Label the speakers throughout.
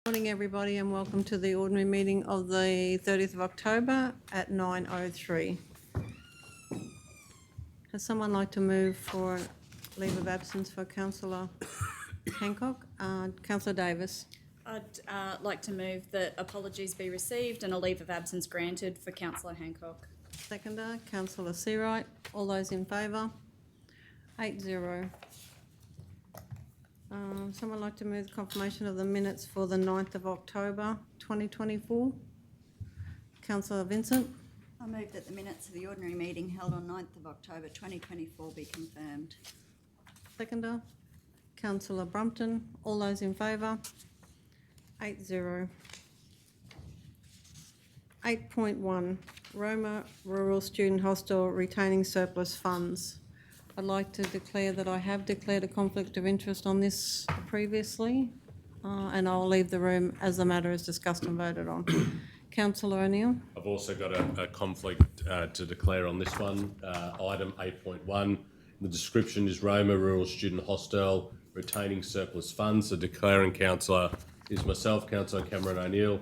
Speaker 1: Morning everybody and welcome to the ordinary meeting of the 30th of October at 9:03. Does someone like to move for leave of absence for Councillor Hancock? Councillor Davis.
Speaker 2: I'd like to move that apologies be received and a leave of absence granted for Councillor Hancock.
Speaker 1: Seconder, Councillor Seawright. All those in favour? 8-0. Someone like to move the confirmation of the minutes for the 9th of October 2024? Councillor Vincent.
Speaker 3: I move that the minutes of the ordinary meeting held on 9th of October 2024 be confirmed.
Speaker 1: Seconder, Councillor Brumpton. All those in favour? 8-0. 8.1, Roma Rural Student Hostel retaining surplus funds. I'd like to declare that I have declared a conflict of interest on this previously, and I'll leave the room as the matter is discussed and voted on. Councillor O'Neill.
Speaker 4: I've also got a conflict to declare on this one. Item 8.1, the description is Roma Rural Student Hostel retaining surplus funds. The declaring councillor is myself, Councillor Cameron O'Neill.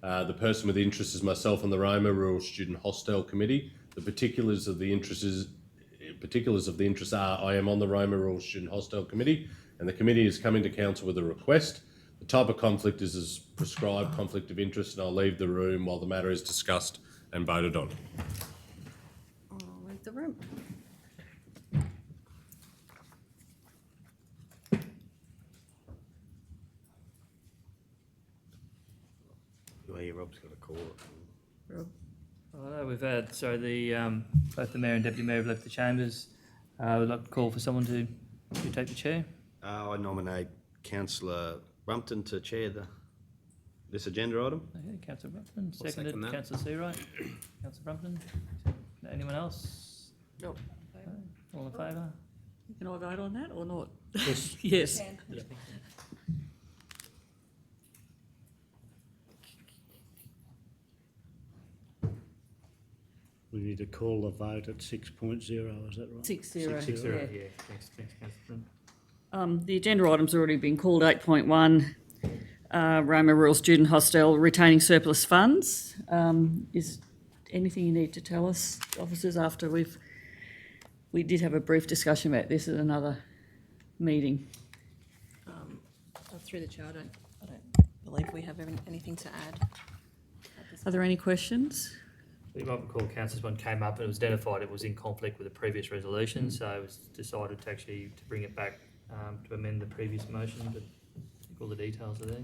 Speaker 4: The person with interest is myself on the Roma Rural Student Hostel Committee. The particulars of the interest are I am on the Roma Rural Student Hostel Committee and the committee is coming to council with a request. The type of conflict is a prescribed conflict of interest and I'll leave the room while the matter is discussed and voted on.
Speaker 1: I'll leave the room.
Speaker 5: Well, yeah, Rob's got a call.
Speaker 6: Rob? We've had, both the Mayor and Deputy Mayor have left the chambers. We'd like to call for someone to take the chair.
Speaker 5: I nominate Councillor Brumpton to chair this agenda item.
Speaker 6: Okay, Councillor Brumpton,
Speaker 7: second
Speaker 6: seconded,
Speaker 7: that.
Speaker 6: Councillor Seawright. Councillor Brumpton. Anyone else?
Speaker 7: No.
Speaker 6: All in favour?
Speaker 8: Can I vote on that or not?
Speaker 7: Yes.
Speaker 8: Yes.
Speaker 9: We need to call the vote at 6.0, is that right?
Speaker 8: 6-0.
Speaker 9: 6-0.
Speaker 8: Yeah.
Speaker 6: Yeah, thanks, Councillor Brumpton.
Speaker 8: The agenda item's already been called 8.1, Roma Rural Student Hostel retaining surplus funds. Is anything you need to tell us, officers, after we did have a brief discussion about this at another meeting?
Speaker 10: Through the chair, I don't believe we have anything to add.
Speaker 8: Are there any questions?
Speaker 6: You might recall councillors one came up and it was identified it was in conflict with the previous resolution, so it was decided to bring it back to amend the previous motion, but I think all the details are there.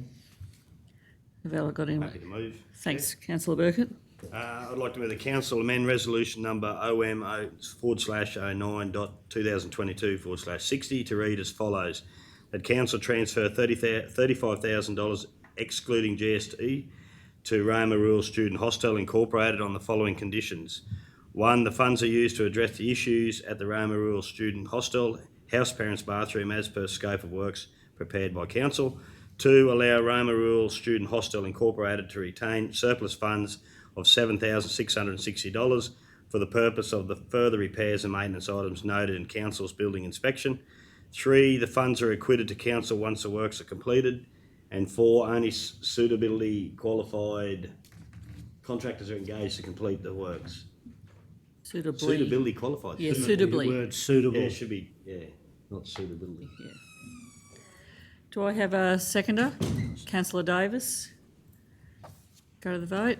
Speaker 8: Have Ella got any?
Speaker 5: Happy to move.
Speaker 8: Thanks, Councillor Burkett.
Speaker 5: I'd like to move the council amend resolution number OM/09.2022/60 to read as follows. That council transfer $35,000 excluding GST to Roma Rural Student Hostel Incorporated on the following conditions. 1, the funds are used to address the issues at the Roma Rural Student Hostel house parents bathroom as per scope of works prepared by council. 2, allow Roma Rural Student Hostel Incorporated to retain surplus funds of $7,660 for the purpose of the further repairs and maintenance items noted in council's building inspection. 3, the funds are acquitted to council once the works are completed. And 4, only suitably qualified contractors are engaged to complete the works.
Speaker 8: Suitably.
Speaker 5: Suitability qualified.
Speaker 8: Yeah,
Speaker 5: shouldn't it?
Speaker 8: suitably.
Speaker 9: The word suitable.
Speaker 5: Yeah, it should be, not suitability.
Speaker 8: Yeah. Do I have a seconder? Councillor Davis. Go to the vote.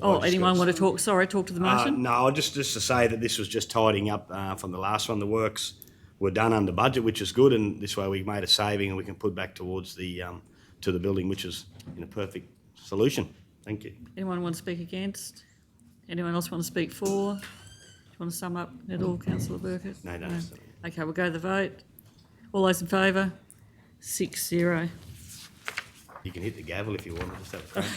Speaker 8: Oh,
Speaker 5: just
Speaker 8: anyone
Speaker 5: got
Speaker 8: want to talk? Sorry, talk to the motion?
Speaker 5: No, just to say that this was just tidying up from the last one. The works were done under budget, which is good, and this way we made a saving and we can put back towards the to the building, which is in a perfect solution. Thank you.
Speaker 8: Anyone want to speak against? Anyone else want to speak for? Do you want to sum up at all, Councillor Burkett?
Speaker 5: No.
Speaker 8: Okay, we'll go to the vote. All those in favour? 6-0.
Speaker 5: You can hit the gavel if you want. Just have a crack.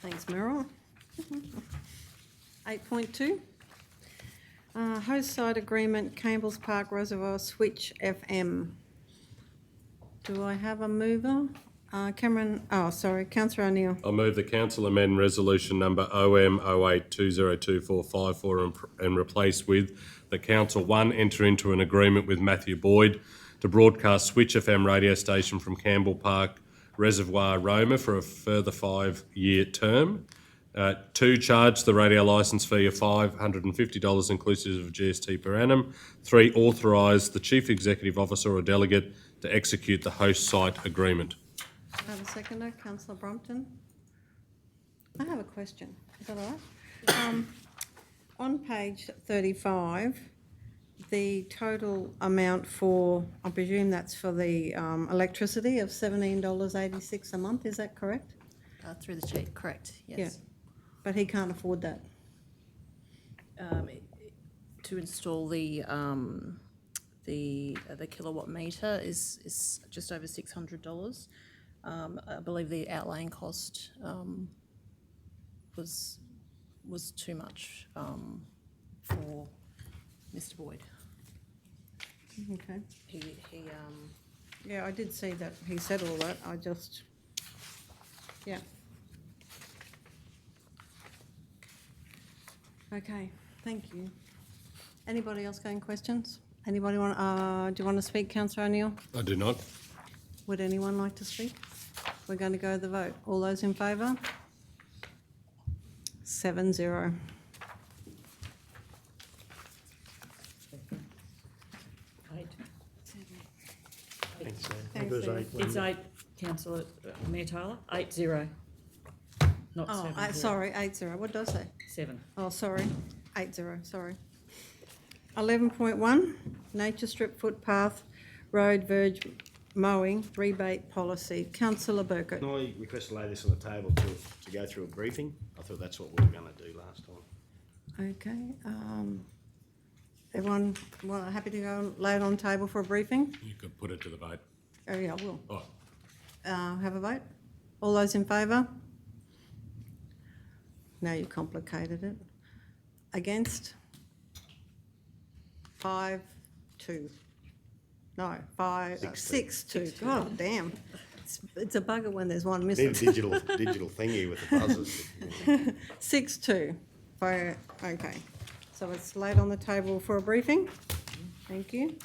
Speaker 1: Thanks, Merrill. 8.2. Host site agreement, Campbell's Park Reservoir Switch FM. Do I have a mover? Councillor O'Neill.
Speaker 4: I move the council amend resolution number OM 08202454 and replace with the council enter into an agreement with Matthew Boyd to broadcast Switch FM radio station from Campbell Park Reservoir, Roma for a further 5-year term. 2, charge the radio licence fee of $550 inclusive of GST per annum. 3, authorise the Chief Executive Officer or Delegate to execute the host site agreement.
Speaker 1: I have a seconder, Councillor Brompton. I have a question. Is that all right? On page 35, the total amount for, I presume that's for the electricity of $17.86 a month, is that correct?
Speaker 10: Through the check, correct, yes.
Speaker 1: Yeah. But he can't afford that.
Speaker 10: To install the kilowatt meter is just over $600. I believe the outlaying cost was too much for Mr. Boyd.
Speaker 1: Okay.
Speaker 10: He
Speaker 1: Yeah, I did see that. He said all that. I just, yeah. Okay, thank you. Anybody else got any questions? Anybody want, do you want to speak, Councillor O'Neill?
Speaker 4: I do not.
Speaker 1: Would anyone like to speak? We're going to go to the vote. All those in favour? 7-0.
Speaker 9: Thanks, Sam. I think it was 8.
Speaker 8: It's 8, councillor Mayor Taylor, 8-0. Not
Speaker 1: Oh,
Speaker 8: 7-0.
Speaker 1: sorry, 8-0. What did I say?
Speaker 8: 7.
Speaker 1: Oh, sorry, 8-0, sorry. 11.1, nature strip footpath, road verge mowing, rebate policy. Councillor Burkett.
Speaker 5: Can I request to lay this on the table to go through a briefing? I thought that's what we were going to do last time.
Speaker 1: Okay, everyone happy to go and lay it on the table for a briefing?
Speaker 4: You could put it to the vote.
Speaker 1: Oh, yeah, I will.
Speaker 4: Oh,
Speaker 1: Have a vote? All those in favour? Now you've complicated it. Against? 5-2. No, 6-2. God damn. It's a bugger when there's one
Speaker 5: Need
Speaker 1: missing.
Speaker 5: a digital thingy with the buzzers.
Speaker 1: 6-2. Okay. So it's laid on the table for a briefing. Thank you.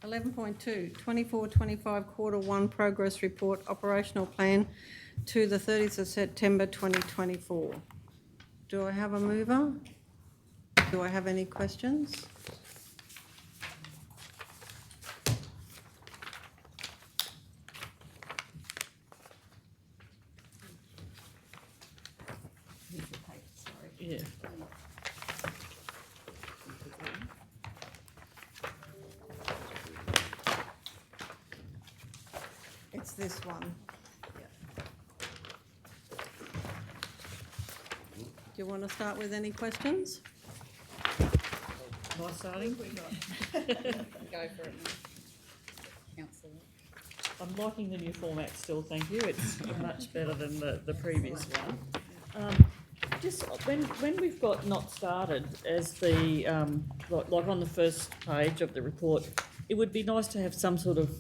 Speaker 1: $11.2, 24-25 Q1 Progress Report Operational Plan to the 30th of September 2024. Do I have a mover? Do I have any questions?
Speaker 8: Yeah.
Speaker 1: It's this one. Do you want to start with any questions?
Speaker 8: Am I starting?
Speaker 2: Go for it, councillor.
Speaker 8: I'm liking the new format still, thank you. It's much better than the previous one. Just when we've got not started as the, like on the first page of the report, it would be nice to have some sort of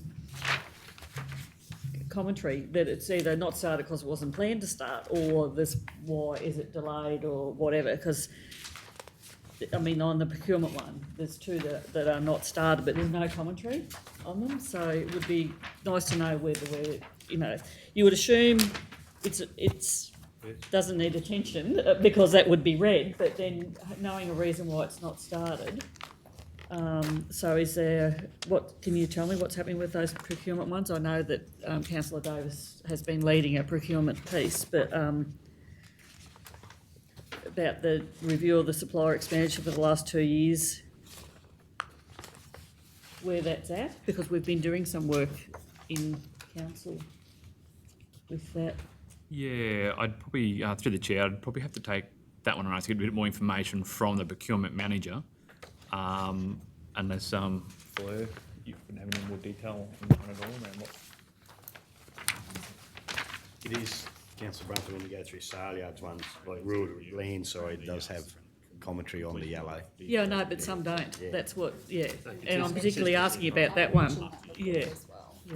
Speaker 8: commentary that it's either not started because it wasn't planned to start, or this, why is it delayed, or whatever, because I mean, on the procurement one, there's 2 that are not started, but there's no commentary on them, so it would be nice to know whether we're, you would assume it's doesn't need attention because that would be read, but then knowing a reason why it's not started. So is there, can you tell me what's happening with those procurement ones? I know that Councillor Davis has been leading a procurement piece, but about the review of the supplier expenditure for the last 2 years, where that's at, because we've been doing some work in council with that.
Speaker 7: Yeah, I'd probably, through the chair, I'd probably have to take that one around to get a bit more information from the procurement manager. Unless, Fleur, you can have any more detail on that one at all around what?
Speaker 5: It is, Councillor Brunton, when you go through sale yards ones, like rural land, sorry, it does have commentary on the yellow.
Speaker 8: Yeah, no, but some don't.
Speaker 5: Yeah.
Speaker 8: That's what, yeah. And I'm particularly asking about that one. Yeah,
Speaker 2: As well.
Speaker 8: yeah.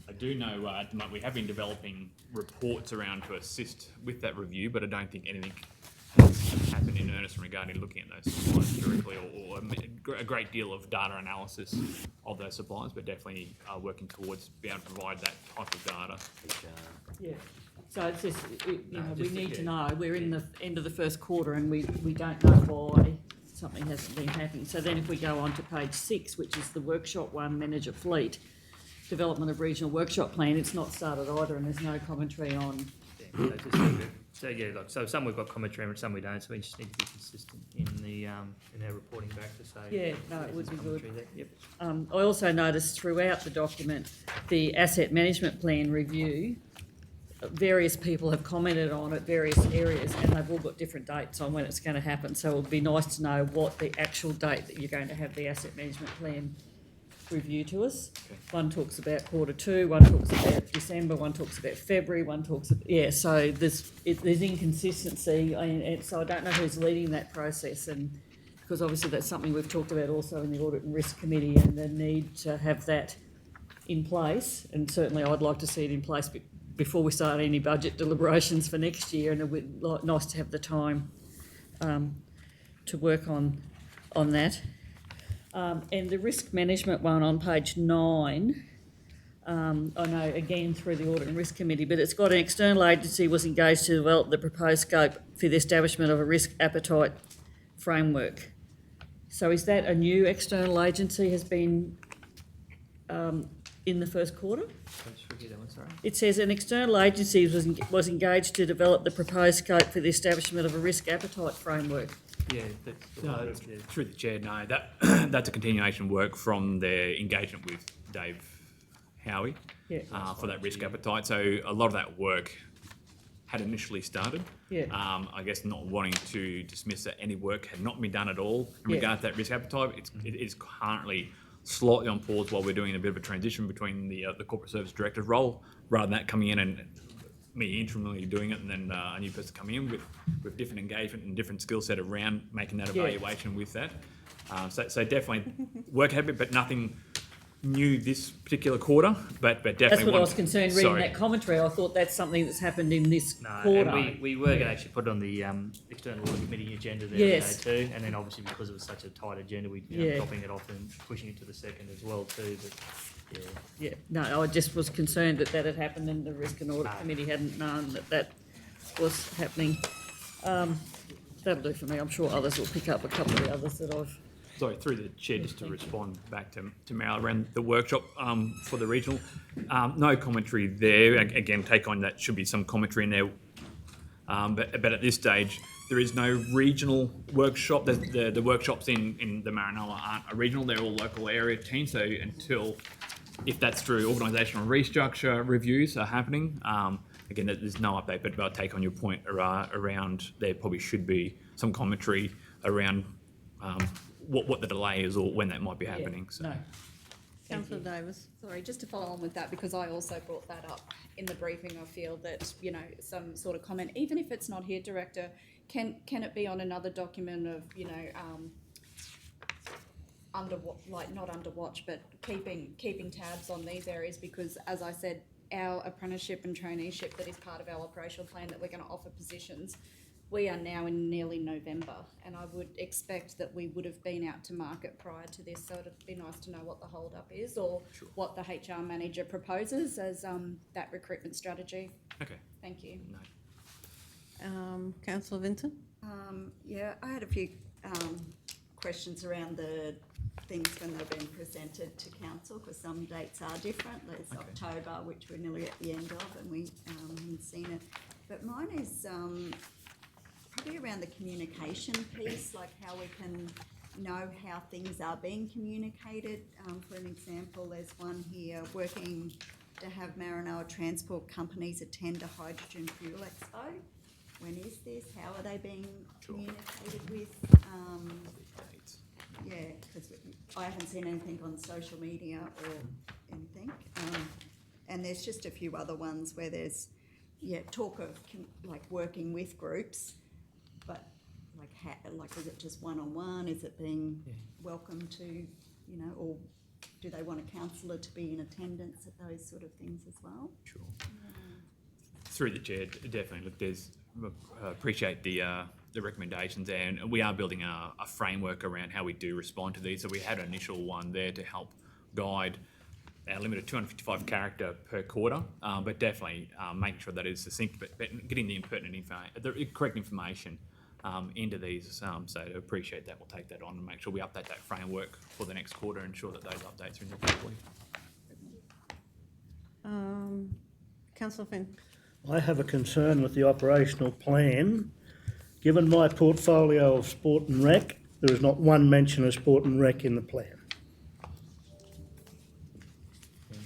Speaker 7: I do know at the moment we have been developing reports around to assist with that review, but I don't think anything has happened in earnest regarding looking at those suppliers directly or a great deal of data analysis of those suppliers, but definitely working towards being able to provide that type of data.
Speaker 8: Yeah. So it's just, we need to know, we're in the end of the first quarter and we don't know why something hasn't been happening. So then if we go on to page 6, which is the workshop one, manager fleet, development of regional workshop plan, it's not started either and there's no commentary on.
Speaker 6: So some we've got commentary and some we don't, so we just need to be consistent in the, in our reporting back to say.
Speaker 8: Yeah, no, it would be good.
Speaker 6: commentary there. Yep.
Speaker 8: I also noticed throughout the document, the asset management plan review, various people have commented on it, various areas, and they've all got different dates on when it's going to happen. So it would be nice to know what the actual date that you're going to have the asset management plan review to us.
Speaker 7: Okay.
Speaker 8: One talks about Q2, one talks about December, one talks about February, one talks about, so there's inconsistency, and so I don't know who's leading that process, and because obviously that's something we've talked about also in the Audit and Risk Committee, and the need to have that in place, and certainly I'd like to see it in place before we start any budget deliberations for next year, and it would be nice to have the time to work on that. And the risk management one on page 9, I know again through the Audit and Risk Committee, but it's got an external agency was engaged to develop the proposed scope for the establishment of a risk appetite framework. So is that a new external agency has been in the first quarter?
Speaker 6: Just review that one, sorry.
Speaker 8: It says an external agency was engaged to develop the proposed scope for the establishment of a risk appetite framework.
Speaker 6: Yeah, that's the one.
Speaker 7: No, through the chair, no, that's a continuation work from their engagement with Dave Howie for that risk appetite. So a lot of that work had initially started.
Speaker 8: Yeah.
Speaker 7: I guess not wanting to dismiss that any work had not been done at all in regard to that risk appetite. It is currently slightly on pause while we're doing a bit of a transition between the corporate service director role, rather than that coming in and me interimly doing it and then a new person coming in with different engagement and different skill set around making that evaluation with that. So definitely work ahead, but nothing new this particular quarter, but definitely.
Speaker 8: That's what I was concerned reading that commentary. I thought that's something that's happened in this quarter.
Speaker 6: And we were going to actually put it on the external audit committee agenda the other day too, and then obviously because it was such a tight agenda, we dropping it off and pushing it to the second as well too. But
Speaker 8: no, I just was concerned that had happened and the Risk and Audit Committee hadn't known that was happening. That'll do for me. I'm sure others will pick up a couple of the others that I've.
Speaker 7: Sorry, through the chair, just to respond back to Meryl around the workshop for the regional. No commentary there. Again, take on that should be some commentary in there. But at this stage, there is no regional workshop. The workshops in the Maranoa aren't a regional. They're all local area teams. So until, if that's true, organisational restructure reviews are happening. Again, there's no update, but I'll take on your point around there probably should be some commentary around what the delay is or when that might be happening. So.
Speaker 8: No.
Speaker 1: Councillor Davis.
Speaker 2: Sorry, just to follow on with that, because I also brought that up in the briefing. I feel that, some sort of comment, even if it's not here, Director, can it be on another document of, not under watch, but keeping tabs on these areas, because as I said, our apprenticeship and traineeship that is part of our operational plan that we're going to offer positions, we are now in nearly November, and I would expect that we would have been out to market prior to this, so it'd be nice to know what the hold-up is or what the HR manager proposes as that recruitment strategy.
Speaker 7: Okay.
Speaker 2: Thank you.
Speaker 7: No.
Speaker 1: Councillor Vinton?
Speaker 3: I had a few questions around the things when they've been presented to council, because some dates are different. There's October, which we're nearly at the end of, and we haven't seen it. But mine is probably around the communication piece, like how we can know how things are being communicated. For an example, there's one here, working to have Maranoa transport companies attend a hydrogen fuel expo. when is this? How are they being communicated with? Yeah, because I haven't seen anything on social media or anything. And there's just a few other ones where there's, talk of like working with groups, but like is it just one-on-one? Is it being welcome to, or do they want a counsellor to be in attendance at those sort of things as well?
Speaker 7: Sure. Through the chair, definitely. Look, appreciate the recommendations, and we are building a framework around how we do respond to these. So we had an initial one there to help guide our limit of 255 character per quarter, but definitely making sure that is succinct, but getting the the correct information into these. So to appreciate that, we'll take that on and make sure we update that framework for the next quarter and ensure that those updates are in there properly.
Speaker 1: Councillor Flynn.
Speaker 9: I have a concern with the operational plan. Given my portfolio of sport and rec, there is not one mention of sport and rec in the plan.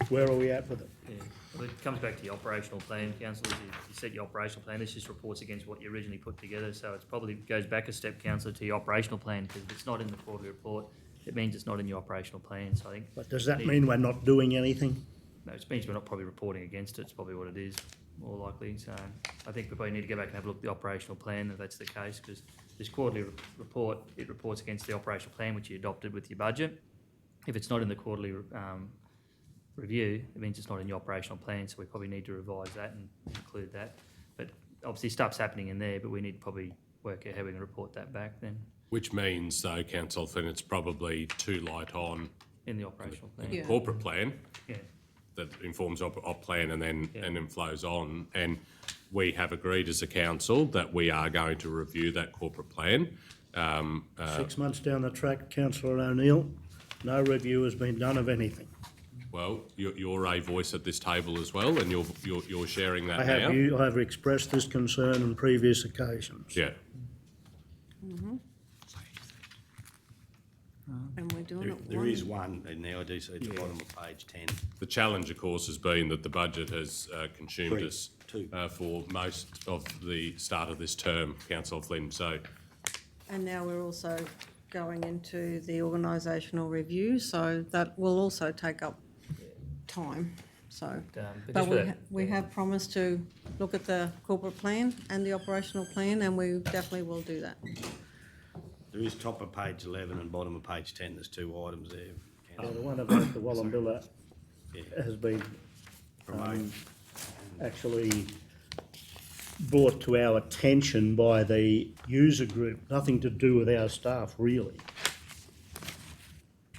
Speaker 9: Where are we at with it?
Speaker 6: Yeah, well, it comes back to the operational plan, councillors. You set your operational plan. This just reports against what you originally put together. So it probably goes back a step, councillor, to your operational plan, because if it's not in the quarterly report, it means it's not in your operational plan. So I think.
Speaker 9: But does that mean we're not doing anything?
Speaker 6: No, it means we're not probably reporting against it. It's probably what it is, more likely. So I think we probably need to go back and have a look at the operational plan if that's the case, because this quarterly report, it reports against the operational plan which you adopted with your budget. If it's not in the quarterly review, it means it's not in your operational plan, so we probably need to revise that and include that. But obviously stuff's happening in there, but we need to probably work out how we can report that back then
Speaker 4: Which means, though, Councillor Flynn, it's probably too light on
Speaker 6: in the operational plan.
Speaker 4: the
Speaker 1: Yeah.
Speaker 4: corporate plan
Speaker 6: Yeah.
Speaker 4: that informs op plan and then flows on. And we have agreed as a council that we are going to review that corporate plan.
Speaker 9: 6 months down the track, Councillor O'Neill, no review has been done of anything.
Speaker 4: Well, you're a voice at this table as well, and you're sharing that
Speaker 9: I have expressed this concern on previous occasions.
Speaker 4: Yeah.
Speaker 1: And we're doing it
Speaker 5: There is one in the IDC at the bottom of page 10.
Speaker 4: The challenge, of course, has been that the budget has consumed us
Speaker 5: Two.
Speaker 4: for most of the start of this term, Councillor Flynn. So,
Speaker 1: And now we're also going into the organisational review, so that will also take up time, so.
Speaker 6: But
Speaker 1: But
Speaker 6: just for that,
Speaker 1: we have promised to look at the corporate plan and the operational plan, and we definitely will do that.
Speaker 5: There is top of page 11 and bottom of page 10. There's two items there.
Speaker 9: Well, the one about the Wallumbilla has been
Speaker 5: Promote.
Speaker 9: actually brought to our attention by the user group, nothing to do with our staff, really.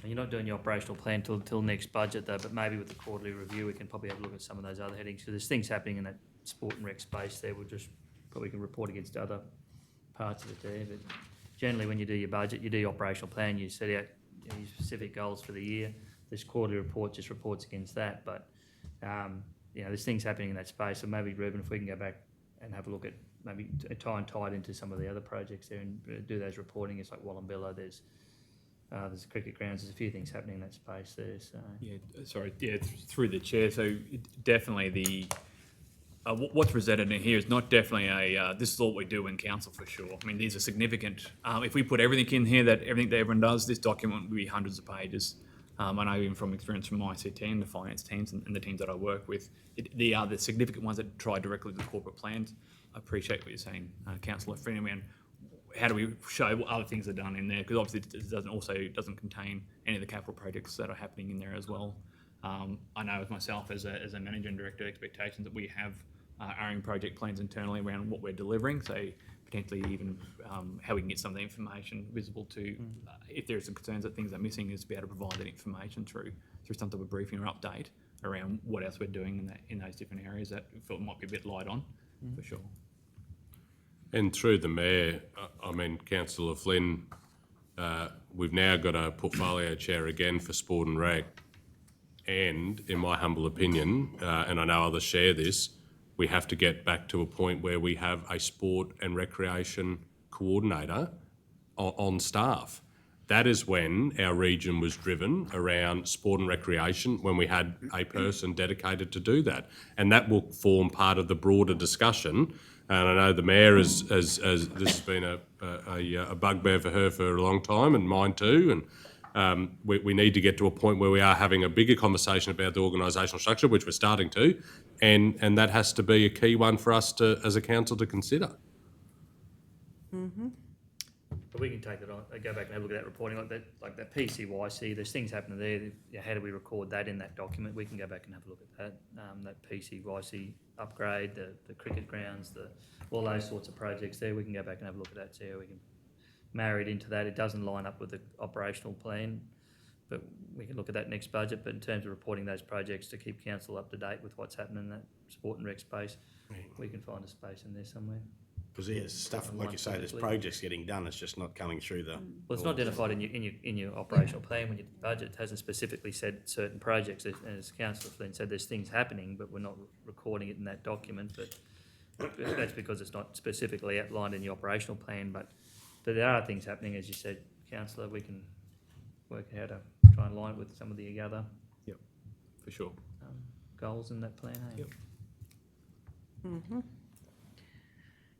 Speaker 6: And you're not doing your operational plan till next budget though, but maybe with the quarterly review, we can probably have a look at some of those other headings. So there's things happening in that sport and rec space there. We'll just probably can report against other parts of it there. But generally, when you do your budget, you do your operational plan, you set out your specific goals for the year. This quarterly report just reports against that. But there's things happening in that space. So maybe, Ruben, if we can go back and have a look at maybe tie it into some of the other projects there and do those reporting. It's like Wallumbilla, there's cricket grounds, there's a few things happening in that space there. So
Speaker 7: Through the chair. So definitely what's presented in here is not definitely this is all we do in council for sure. I mean, these are significant. If we put everything in here, everything that everyone does, this document would be hundreds of pages. I know even from experience from my ICT and the finance teams and the teams that I work with, they are the significant ones that try directly to the corporate plans. I appreciate what you're saying, Councillor Flynn. And how do we show what other things are done in there? Because obviously it doesn't contain any of the capital projects that are happening in there as well. I know as myself as a manager and director, expectations that we have our own project plans internally around what we're delivering. So potentially even how we can get some of the information visible to, if there are some concerns that things are missing, is to be able to provide that information through some type of briefing or update around what else we're doing in those different areas that we feel might be a bit light on, for sure.
Speaker 4: and through the mayor, Councillor Flynn, we've now got a portfolio chair again for sport and rec. And in my humble opinion, and I know others share this, we have to get back to a point where we have a sport and recreation coordinator on staff. that is when our region was driven around sport and recreation, when we had a person dedicated to do that. And that will form part of the broader discussion. And I know the Mayor has this has been a bugbear for her for a long time, and mine too. And we need to get to a point where we are having a bigger conversation about the organisational structure, which we're starting to, and that has to be a key one for us to, as a council, to consider.
Speaker 6: But we can take it on, go back and have a look at that reporting, like that PCYC, there's things happening there, how do we record that in that document? We can go back and have a look at that PCYC upgrade, the cricket grounds, all those sorts of projects there, we can go back and have a look at that, see how we can marry it into that. It doesn't line up with the operational plan, but we can look at that next budget. But in terms of reporting those projects to keep council up to date with what's happening in that sport and rec space, we can find a space in there somewhere.
Speaker 5: Because there's stuff, like you say, there's projects getting done, it's just not coming through the...
Speaker 6: Well, it's not identified in your operational plan when you budget. It hasn't specifically said certain projects. As Councillor Flynn said, there's things happening, but we're not recording it in that document. But that's because it's not specifically outlined in the operational plan. But there are things happening, as you said, Councillor. We can work out how to try and align it with some of the other
Speaker 4: For sure.
Speaker 6: goals in that plan. Hey?
Speaker 1: Mm-hmm.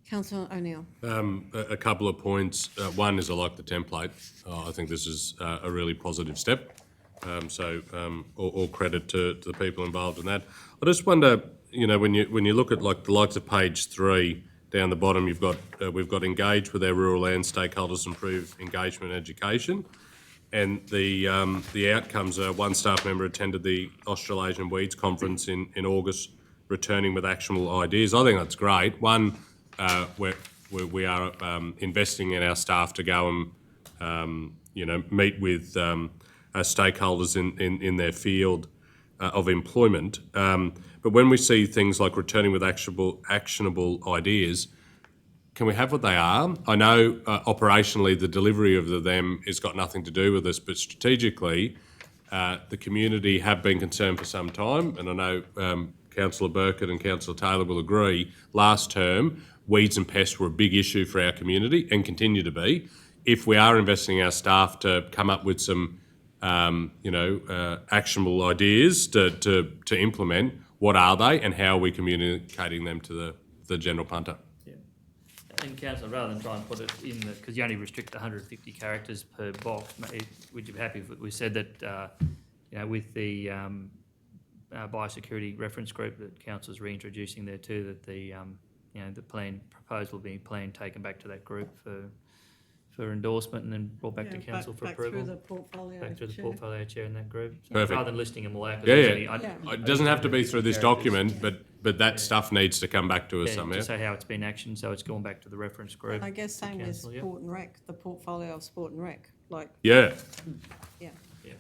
Speaker 1: Councillor O'Neill.
Speaker 4: A couple of points. One is I like the template. I think this is a really positive step. All credit to the people involved in that. I just wonder, when you look at like the likes of page 3 down the bottom, we've got engage with our rural land stakeholders, improve engagement and education, and the outcomes are one staff member attended the Australasian Weeds Conference in August, returning with actionable ideas. I think that's great. One. We are investing in our staff to go and meet with stakeholders in their field of employment. But when we see things like returning with actionable ideas, can we have what they are? I know operationally the delivery of them has got nothing to do with this, but strategically the community have been concerned for some time, and I know Councillor Burkett and Councillor Taylor will agree, last term weeds and pests were a big issue for our community and continue to be. If we are investing in our staff to come up with some, actionable ideas to implement, what are they and how are we communicating them to the general punter?
Speaker 6: Yeah. And Councillor, rather than try and put it in because you only restrict 150 characters per box, would you be happy if we said that, with the biosecurity reference group that Council's reintroducing there too, that the proposal being taken back to that group for endorsement and then brought back to council for approval. Back through the portfolio chair in that group. So
Speaker 4: Perfect.
Speaker 6: rather than listing them all out.
Speaker 4: It doesn't have to be through this document, but that stuff needs to come back to us somehow.
Speaker 6: To say how it's been actioned, so it's gone back to the reference group.
Speaker 1: And I guess same with
Speaker 6: council,
Speaker 1: sport and rec, the portfolio of sport and rec,
Speaker 4: Yeah.
Speaker 1: yeah.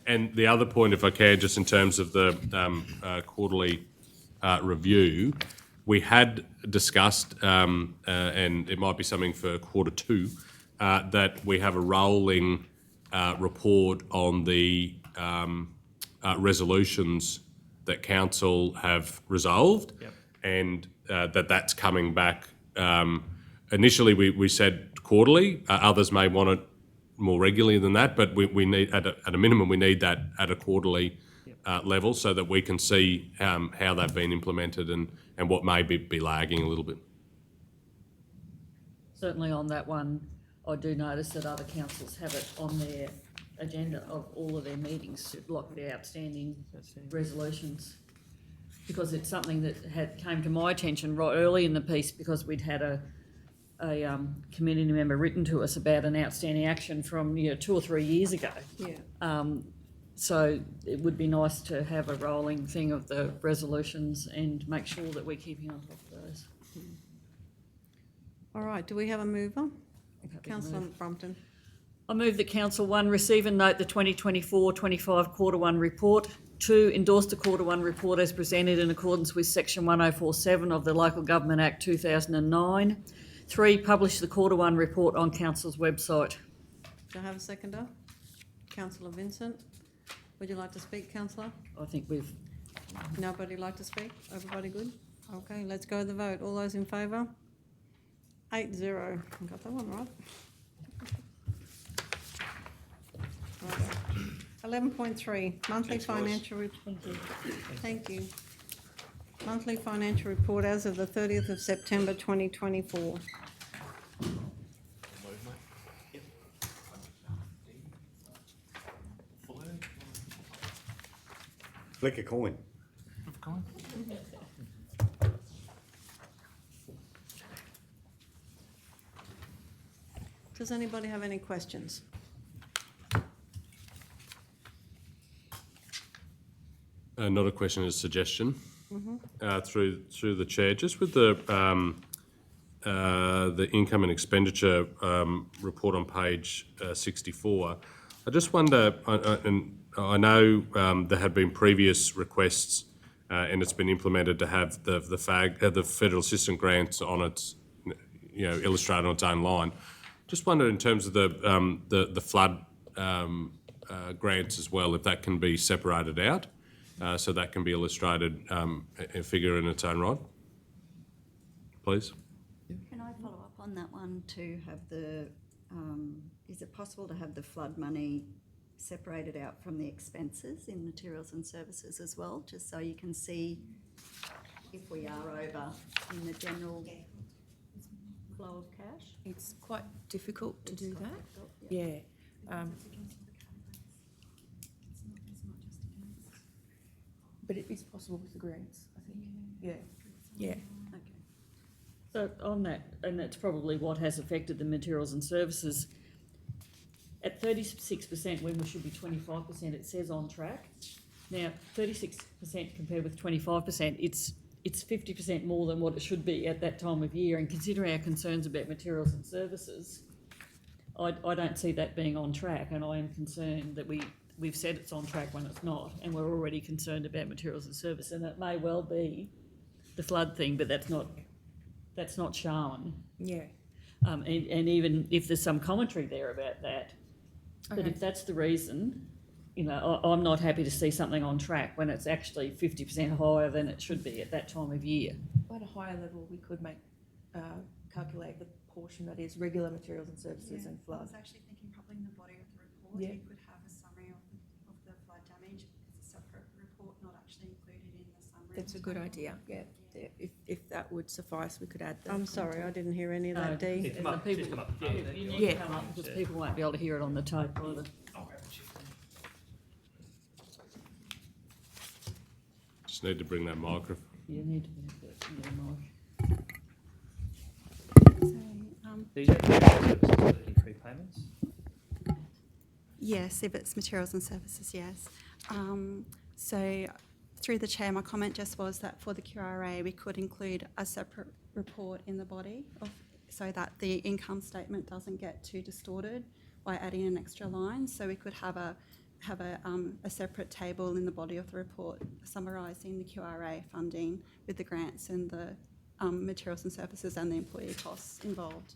Speaker 4: And the other point, if I can, just in terms of the quarterly review, we had discussed, and it might be something for quarter 2, that we have a rolling report on the resolutions that council have resolved, and that's coming back. Initially, we said quarterly. Others may want it more regularly than that, but we need at a minimum we need that at a quarterly level so that we can see how they've been implemented and what may be lagging a little bit.
Speaker 8: Certainly on that one, I do notice that other councils have it on their agenda of all of their meetings to block the outstanding resolutions. Because it's something that came to my attention right early in the piece because we'd had a community member written to us about an outstanding action from 2 or 3 years ago.
Speaker 1: Yeah.
Speaker 8: So it would be nice to have a rolling thing of the resolutions and make sure that we're keeping on top of those.
Speaker 1: All right, do we have a mover? Councillor Brompton.
Speaker 8: I move that Council 1 receive and note the 2024-25 Quarter 1 report. 2, endorse the Quarter 1 report as presented in accordance with Section 1047 of the Local Government Act 2009. 3, publish the Quarter 1 report on Council's website.
Speaker 1: Do I have a seconder? Councillor Vincent. Would you like to speak, Councillor?
Speaker 8: I think we've...
Speaker 1: Nobody like to speak? Everybody good? Okay, let's go to the vote. All those in favour? 8-0. Got that one right. 11.3, monthly
Speaker 6: Thanks, guys.
Speaker 1: financial report. Thank you. Monthly financial report as of the 30th of September 2024.
Speaker 5: Flick a coin.
Speaker 1: Does anybody have any questions?
Speaker 4: Not a question, a suggestion. Through the chair, just with the income and expenditure report on page 64, I just wonder, and I know there have been previous requests, and it's been implemented to have the federal assistance grants on its, illustrated on its own line. Just wonder in terms of the flood grants as well, if that can be separated out. So that can be illustrated, a figure in its own right, please.
Speaker 3: Can I follow up on that one to have is it possible to have the flood money separated out from the expenses in materials and services as well, just so you can see if we are over in the general flow of cash?
Speaker 10: It's quite difficult to do that. Yeah. But it is possible with the grants, I think. Yeah. Yeah.
Speaker 3: Okay.
Speaker 8: So on that, and that's probably what has affected the materials and services, at 36% when we should be 25%, it says on track. Now, 36% compared with 25%, it's 50% more than what it should be at that time of year. And considering our concerns about materials and services, I don't see that being on track, and I am concerned that we've said it's on track when it's not, and we're already concerned about materials and service, and it may well be the flood thing, but that's not shown.
Speaker 10: Yeah.
Speaker 8: And even if there's some commentary there about that, but
Speaker 10: Okay.
Speaker 8: if that's the reason, I'm not happy to see something on track when it's actually 50% higher than it should be at that time of year.
Speaker 10: At a higher level, we could calculate the portion that is regular materials and services and
Speaker 11: I
Speaker 10: flood.
Speaker 11: was actually thinking probably in the body of the report,
Speaker 10: Yeah.
Speaker 11: you could have a summary of the flood damage as a separate report, not actually included in the summary.
Speaker 10: That's a good idea, yeah. If that would suffice, we could add that.
Speaker 1: I'm sorry, I didn't hear any of
Speaker 8: No,
Speaker 1: that, Dee.
Speaker 6: Yeah, come up,
Speaker 8: people-
Speaker 6: just come up.
Speaker 8: You need
Speaker 10: Yeah.
Speaker 8: to come up because people won't be able to hear it on the tape either.
Speaker 4: Just need to bring that microphone.
Speaker 8: You need to be able to hear the mic.
Speaker 6: These are in prepayments.
Speaker 11: Yes, if it's materials and services, yes. So through the chair, my comment just was that for the QRA, we could include a separate report in the body so that the income statement doesn't get too distorted by adding an extra line. So we could have a separate table in the body of the report summarising the QRA funding with the grants and the materials and services and the employee costs involved.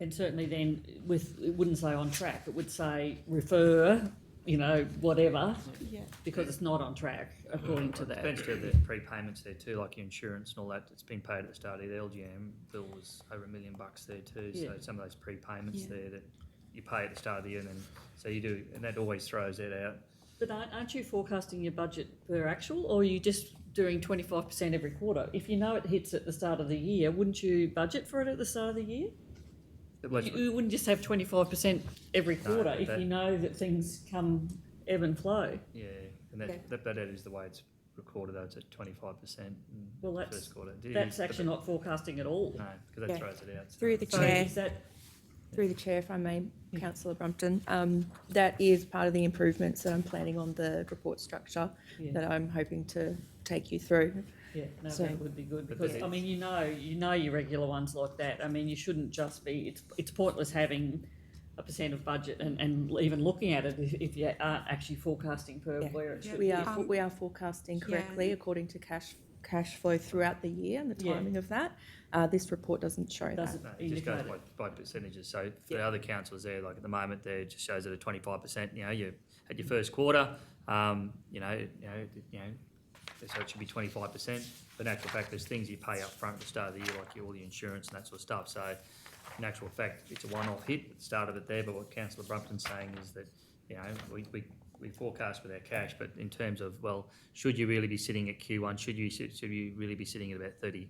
Speaker 8: And certainly then it wouldn't say on track, it would say refer, whatever,
Speaker 11: Yeah.
Speaker 8: because it's not on track according to that.
Speaker 6: Depends to the prepayments there too, like your insurance and all that. It's been paid at the start of the LGM bill was over $1 million there too.
Speaker 8: Yeah.
Speaker 6: So some of those prepayments
Speaker 11: Yeah.
Speaker 6: there that you pay at the start of the year, and then so you do, and that always throws that out.
Speaker 8: But aren't you forecasting your budget per actual, or are you just doing 25% every quarter? If you know it hits at the start of the year, wouldn't you budget for it at the start of the year? You wouldn't just have 25% every quarter if you know that things come ebb and flow.
Speaker 6: Yeah, and that is the way it's recorded though. It's at 25%.
Speaker 8: Well,
Speaker 6: first quarter.
Speaker 8: that's actually not forecasting at all.
Speaker 6: No, because that throws it out. So.
Speaker 10: Through the
Speaker 8: So
Speaker 10: chair,
Speaker 8: is that,
Speaker 10: through the chair, if I may, Councillor Brumpton, that is part of the improvements that I'm planning on the report structure
Speaker 8: Yeah.
Speaker 10: that I'm hoping to take you through.
Speaker 8: yeah, no,
Speaker 10: So-
Speaker 8: that would be good,
Speaker 6: But
Speaker 8: because,
Speaker 6: that
Speaker 8: I mean, you know your regular ones like that. I mean, you shouldn't just be, it's pointless having a percent of budget and even looking at it if you aren't actually forecasting per
Speaker 10: Yeah.
Speaker 8: where it should
Speaker 10: We
Speaker 8: be.
Speaker 10: are we are forecasting correctly according to cash flow throughout the year and the
Speaker 8: Yeah.
Speaker 10: timing of that. This report doesn't show that.
Speaker 8: Doesn't
Speaker 6: No, it just goes
Speaker 8: indicate
Speaker 6: by percentages. So for the other councils there, like at the moment, there it just shows it at 25%. You at your first quarter, so it should be 25%. But in actual fact, there's things you pay up front at the start of the year, like all the insurance and that sort of stuff. So in actual fact, it's a one-off hit at the start of it there. But what Councillor Brumpton's saying is that, you know, we forecast with our cash, but in terms of, well, should you really be sitting at Q1? Should you really be sitting at about 35%?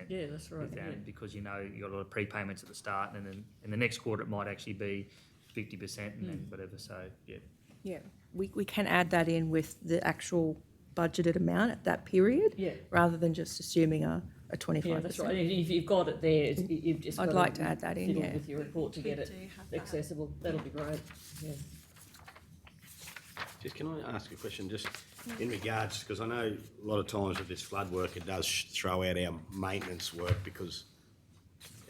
Speaker 8: Yeah, that's right. Yeah.
Speaker 6: Because you know you've got a lot of prepayments at the start, and then in the next quarter it might actually be 50% and then whatever. So yeah.
Speaker 10: Yeah, we can add that in with the actual budgeted amount at that period,
Speaker 8: Yeah.
Speaker 10: rather than just assuming a 25%.
Speaker 8: Yeah, that's right. And if you've got it there, you've just
Speaker 10: I'd
Speaker 8: got
Speaker 10: like to add that in,
Speaker 8: fiddle
Speaker 10: yeah.
Speaker 8: with your report to
Speaker 11: We
Speaker 8: get it
Speaker 11: do have that.
Speaker 8: accessible. That'll be great. Yeah.
Speaker 5: Just can I ask a question, just in regards, because I know a lot of times with this flood work, it does throw out our maintenance work because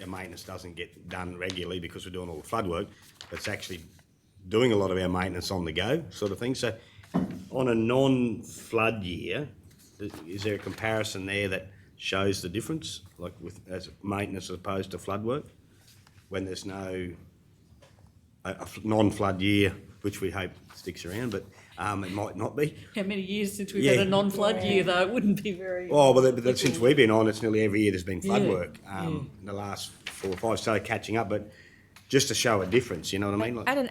Speaker 5: our maintenance doesn't get done regularly because we're doing all the flood work. It's actually doing a lot of our maintenance on the go, sort of thing. So on a non-flood year, is there a comparison there that shows the difference, like with as maintenance as opposed to flood work, when there's no a non-flood year, which we hope sticks around, but it might not be.
Speaker 8: How many years since we've
Speaker 5: Yeah.
Speaker 8: had a non-flood year, though? It wouldn't be very...
Speaker 5: Oh, but since we've been on, it's nearly every year there's been flood
Speaker 8: Yeah,
Speaker 5: work in the last 4 or 5, so catching up, but just to show a difference, you know what I mean? Like,
Speaker 10: At an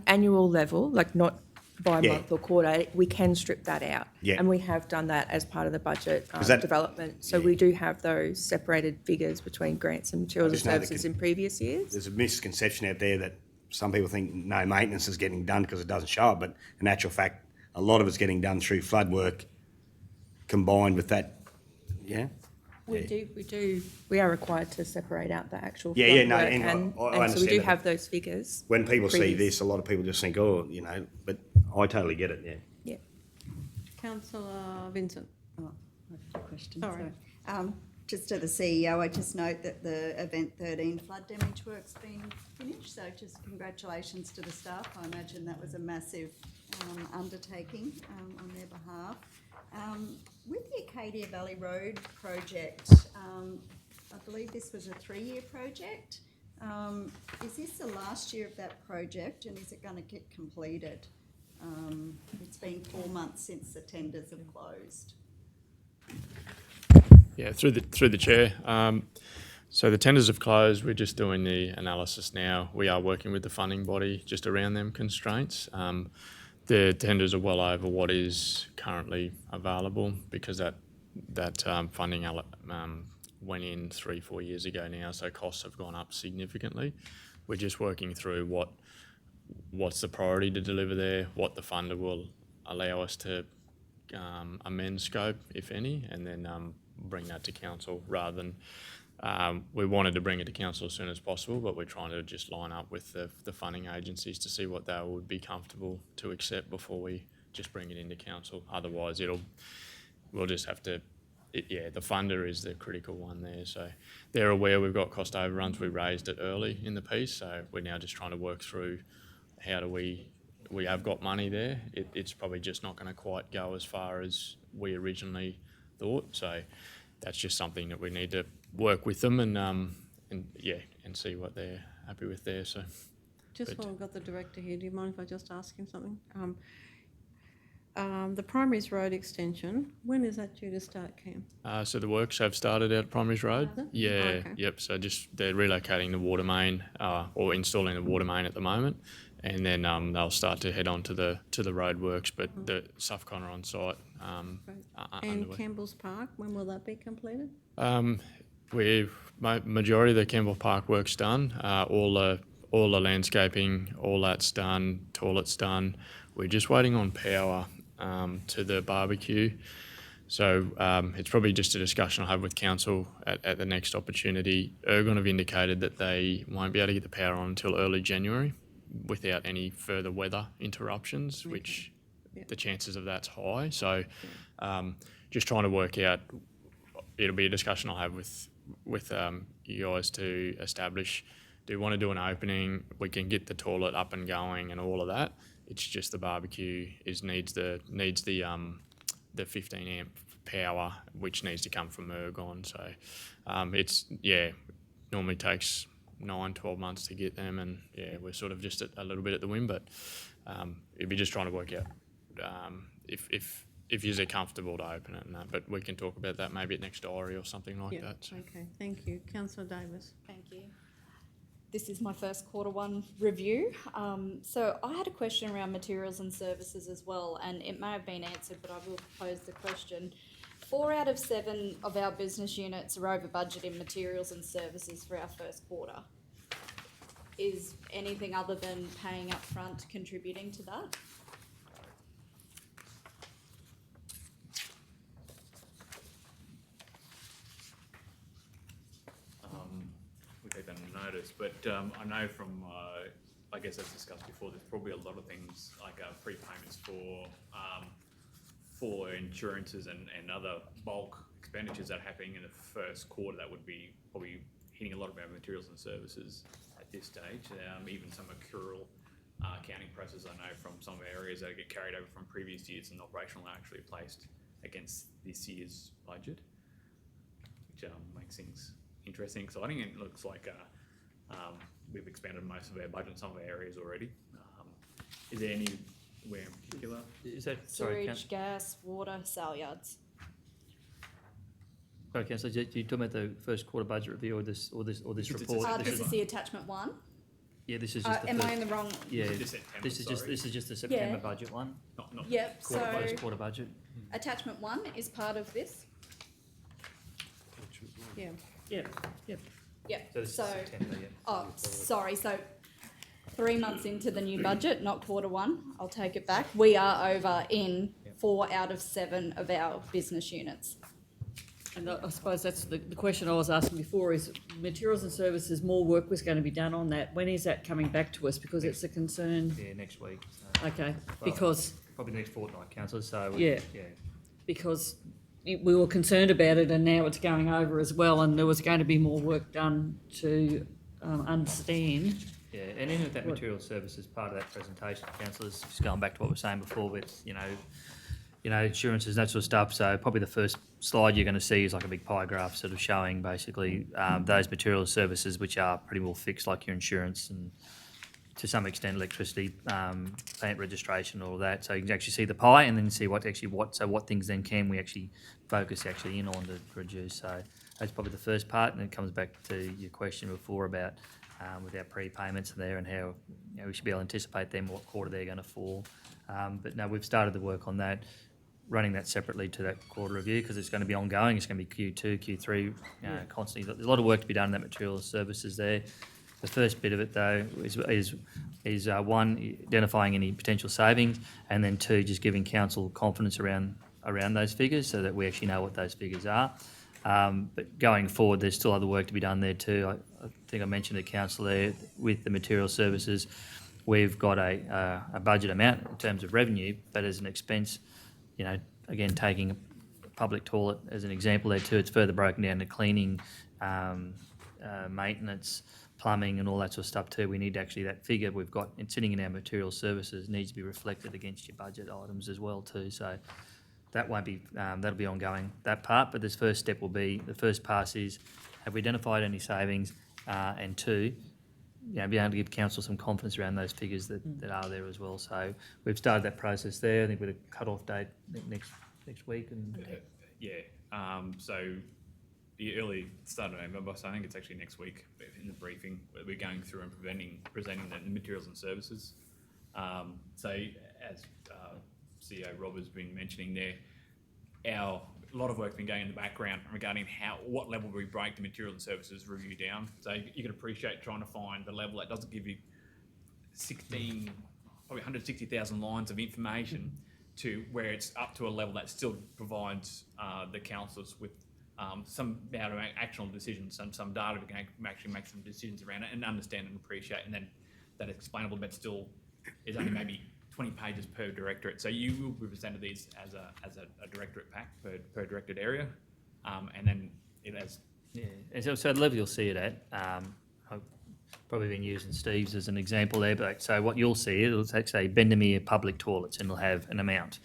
Speaker 10: annual level, like not by
Speaker 5: Yeah.
Speaker 10: month or quarter, we can strip that out.
Speaker 5: Yeah.
Speaker 10: And we have done that as part of the budget
Speaker 5: that-
Speaker 10: development. So
Speaker 5: yeah.
Speaker 10: we do have those separated figures between grants and materials and
Speaker 5: just know that
Speaker 10: services in previous years.
Speaker 5: there's a misconception out there that some people think no maintenance is getting done because it doesn't show up, but in actual fact, a lot of it's getting done through flood work combined with that, yeah?
Speaker 10: We are required to separate out the actual
Speaker 5: Yeah,
Speaker 10: flood
Speaker 5: yeah, no,
Speaker 10: work
Speaker 5: and I
Speaker 10: and so we
Speaker 5: understand
Speaker 10: do
Speaker 5: that.
Speaker 10: have those figures.
Speaker 5: When people see
Speaker 10: Previous.
Speaker 5: this, a lot of people just think, oh, you know, but I totally get it, yeah.
Speaker 10: Yeah.
Speaker 1: Councillor Vincent.
Speaker 3: Oh, I have a question.
Speaker 1: Sorry.
Speaker 3: Just to the CEO, I just note that the Event 13 flood damage work's been finished, so just congratulations to the staff. I imagine that was a massive undertaking on their behalf. With the Acadia Valley Road project, I believe this was a 3-year project. Is this the last year of that project, and is it going to get completed? It's been 4 months since the tenders have closed.
Speaker 7: Yeah, through the chair. So the tenders have closed. We're just doing the analysis now. We are working with the funding body just around them constraints. The tenders are well over what is currently available because that funding went in 3-4 years ago now. So costs have gone up significantly. We're just working through what's the priority to deliver there, what the funder will allow us to amend scope, if any, and then bring that to council rather than we wanted to bring it to council as soon as possible, but we're trying to just line up with the funding agencies to see what they would be comfortable to accept before we just bring it into council. Otherwise, we'll just have to. The funder is the critical one there. So they're aware we've got cost overruns. We raised it early in the piece, so we're now just trying to work through how do we have got money there. It's probably just not going to quite go as far as we originally thought. So that's just something that we need to work with them and see what they're happy with there. So
Speaker 1: Just while we've got the director here, do you mind if I just ask him something? The Primaries Road extension, when is that due to start, Cam?
Speaker 7: so the works have started out at Primaries Road.
Speaker 1: Has it?
Speaker 7: Yeah,
Speaker 1: Okay.
Speaker 7: yep. So just they're relocating the water main or installing the water main at the moment, and then they'll start to head on to the road works. But the Suff Connor on site.
Speaker 1: Great.
Speaker 7: Are
Speaker 1: And
Speaker 7: underway.
Speaker 1: Campbell's Park, when will that be completed?
Speaker 7: Majority of the Campbell Park work's done. All the landscaping, all that's done. Toilets done. We're just waiting on power to the barbecue. So it's probably just a discussion I'll have with council at the next opportunity. Ergon have indicated that they won't be able to get the power on until early January without any further weather interruptions, which the chances of that's high. So just trying to work out. It'll be a discussion I'll have with you guys to establish. Do we want to do an opening? We can get the toilet up and going and all of that. It's just the barbecue needs the 15 amp power, which needs to come from Ergon. So it's normally takes 9-12 months to get them, and we're sort of just a little bit at the whim, but it'd be just trying to work out if
Speaker 12: if you're comfortable to open it and that, but we can talk about that maybe at next diary or something like
Speaker 1: Yeah,
Speaker 12: that. So.
Speaker 1: okay, thank you. Councillor Davis.
Speaker 2: Thank you. This is my first quarter 1 review. So I had a question around materials and services as well, and it may have been answered, but I will pose the question. 4 out of 7 of our business units are over budget in materials and services for our first quarter. Is anything other than paying up front contributing to that?
Speaker 7: We take that on notice, but I know from, I guess as discussed before, there's probably a lot of things like prepayments for insurances and other bulk expenditures that are happening in the first quarter that would be probably hitting a lot of our materials and services at this stage. Even some accrual accounting processes I know from some areas that get carried over from previous years and operational are actually placed against this year's budget, which makes things interesting, exciting, and it looks like we've expanded most of our budget in some of our areas already. Is there anywhere in particular?
Speaker 6: Is that,
Speaker 2: Sewage, gas, water, sale yards.
Speaker 6: Sorry, Councillor, you talking about the first quarter budget review or this report?
Speaker 2: This is the attachment 1.
Speaker 6: Yeah, this is just the
Speaker 2: Am
Speaker 6: first,
Speaker 2: I in the wrong?
Speaker 6: yeah,
Speaker 7: September,
Speaker 6: this is just the September budget one,
Speaker 7: Not
Speaker 2: Yep,
Speaker 6: first
Speaker 2: so
Speaker 6: quarter budget.
Speaker 2: attachment 1 is part of this.
Speaker 1: Yeah.
Speaker 6: Yeah, yeah.
Speaker 2: Yep,
Speaker 6: So this is
Speaker 2: so,
Speaker 6: September, yeah.
Speaker 2: oh, sorry, so 3 months into the new budget, not quarter 1, I'll take it back. We are over in 4 out of 7 of our business units.
Speaker 8: And I suppose that's the question I was asking before is materials and services, more work was going to be done on that. When is that coming back to us? Because it's a concern.
Speaker 6: Yeah, next week.
Speaker 8: Okay,
Speaker 6: Well,
Speaker 8: because,
Speaker 6: probably next fortnight, councillor, so.
Speaker 8: Yeah. because we were concerned about it and now it's going over as well and there was going to be more work done to understand.
Speaker 6: Yeah, and in with that material services part of that presentation, councillors, just going back to what we were saying before with, insurances, that sort of stuff. So probably the first slide you're going to see is like a big pie graph sort of showing basically those material services which are pretty well fixed, like your insurance and to some extent electricity, plant registration, all of that. So you can actually see the pie and then see what things then can we actually focus in on to reduce. So that's probably the first part, and it comes back to your question before about with our prepayments there and how we should be able to anticipate them, what quarter they're going to fall. But no, we've started the work on that, running that separately to that quarter review because it's going to be ongoing. It's going to be Q2, Q3, constantly. There's a lot of work to be done in that material services there. The first bit of it though is one, identifying any potential savings, and then 2, just giving council confidence around those figures so that we actually know what those figures are. But going forward, there's still other work to be done there too. I think I mentioned to council there with the material services, we've got a budget amount in terms of revenue, but as an expense, again, taking a public toilet as an example there too, it's further broken down to cleaning, maintenance, plumbing and all that sort of stuff too. We need actually that figure we've got sitting in our material services needs to be reflected against your budget items as well too. So that won't be, that'll be ongoing, that part, but this first step will be, the first pass is, have we identified any savings? And 2, be able to give council some confidence around those figures that are there as well. So we've started that process there. I think with a cut-off date next week. And
Speaker 7: so the early start of November, so I think it's actually next week in the briefing, we're going through and presenting the materials and services. So as CEO Rob has been mentioning there, a lot of work's been going in the background regarding what level we break the materials and services review down. So you can appreciate trying to find the level that doesn't give you 16, probably 160,000 lines of information to where it's up to a level that still provides the councillors with some amount of actionable decisions, some data we can actually make some decisions around it and understand and appreciate, and then that explainable but still is only maybe 20 pages per directorate. So you will be presented these as a directorate pack per directorate area, and then it has.
Speaker 6: Yeah, and so the level you'll see it at, I've probably been using Steve's as an example there, but so what you'll see, it'll say Bendemeer public toilets and it'll have an amount.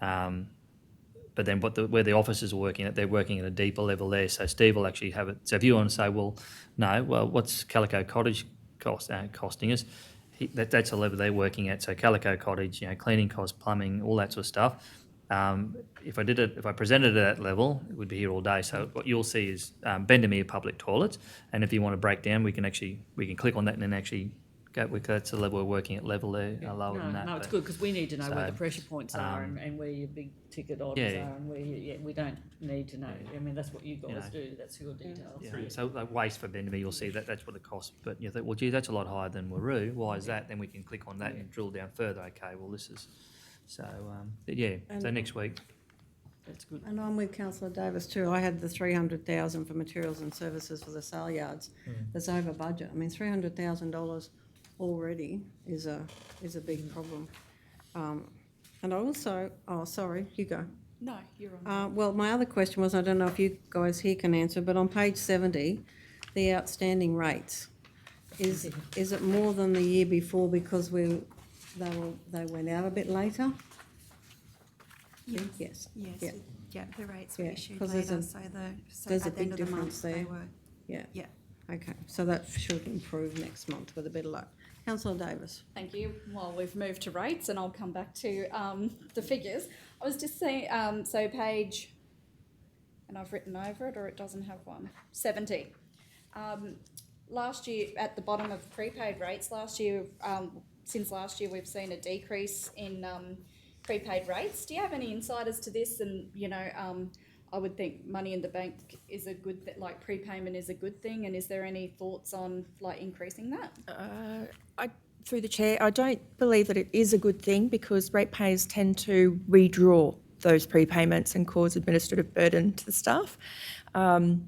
Speaker 6: But then where the officers are working at, they're working at a deeper level there. So Steve will actually have it. So if you want to say, what's Calico Cottage costing us? That's a level they're working at. So Calico Cottage, cleaning costs, plumbing, all that sort of stuff. If I presented it at that level, it would be here all day. So what you'll see is Bendemeer public toilets, and if you want to break down, we can click on that and then actually go. That's the level we're working at level there, lower than that.
Speaker 8: No, it's
Speaker 6: but-
Speaker 8: good because we need to know where the
Speaker 6: So,
Speaker 8: pressure points are and where your big ticket items
Speaker 6: yeah.
Speaker 8: are and where we don't need to know. I mean, that's what you guys do. That's your details.
Speaker 6: Yeah. So like waste for Bendemeer, you'll see that's what it costs. But you think, well, gee, that's a lot higher than Waroo. Why is that? Then we can click on that and drill down further. Okay, well, this is so. But yeah. So next week.
Speaker 8: That's good.
Speaker 1: And I'm with councillor Davis too. I had the 300,000 for materials and services for the sale yards. That's over budget. I mean, $300,000 already is a big problem. And I also, sorry, you go.
Speaker 2: No, you're on.
Speaker 1: Well, my other question was, I don't know if you guys here can answer, but on page 70, the outstanding rates, is it more than the year before because they went out a bit later? Yes.
Speaker 11: Yes,
Speaker 1: Yeah.
Speaker 11: the rates were
Speaker 1: Yeah,
Speaker 11: issued
Speaker 1: 'cause there's
Speaker 11: later,
Speaker 1: a-
Speaker 11: so
Speaker 1: there's a
Speaker 11: at the end
Speaker 1: big
Speaker 11: of the month,
Speaker 1: difference
Speaker 11: they
Speaker 1: there.
Speaker 11: were,
Speaker 1: Yeah.
Speaker 11: yeah.
Speaker 1: Okay, so that should improve next month with a bit of luck. Councillor Davis.
Speaker 2: Thank you. Well, we've moved to rates and I'll come back to the figures. I was just saying, so page, and I've written over it or it doesn't have one, 70. Last year, at the bottom of prepaid rates, since last year we've seen a decrease in prepaid rates. Do you have any insight as to this? And, I would think money in the bank is a good like prepayment is a good thing. And is there any thoughts on like increasing that?
Speaker 13: Through the chair, I don't believe that it is a good thing because ratepayers tend to redraw those prepayments and cause administrative burden to the staff.
Speaker 1: Oh,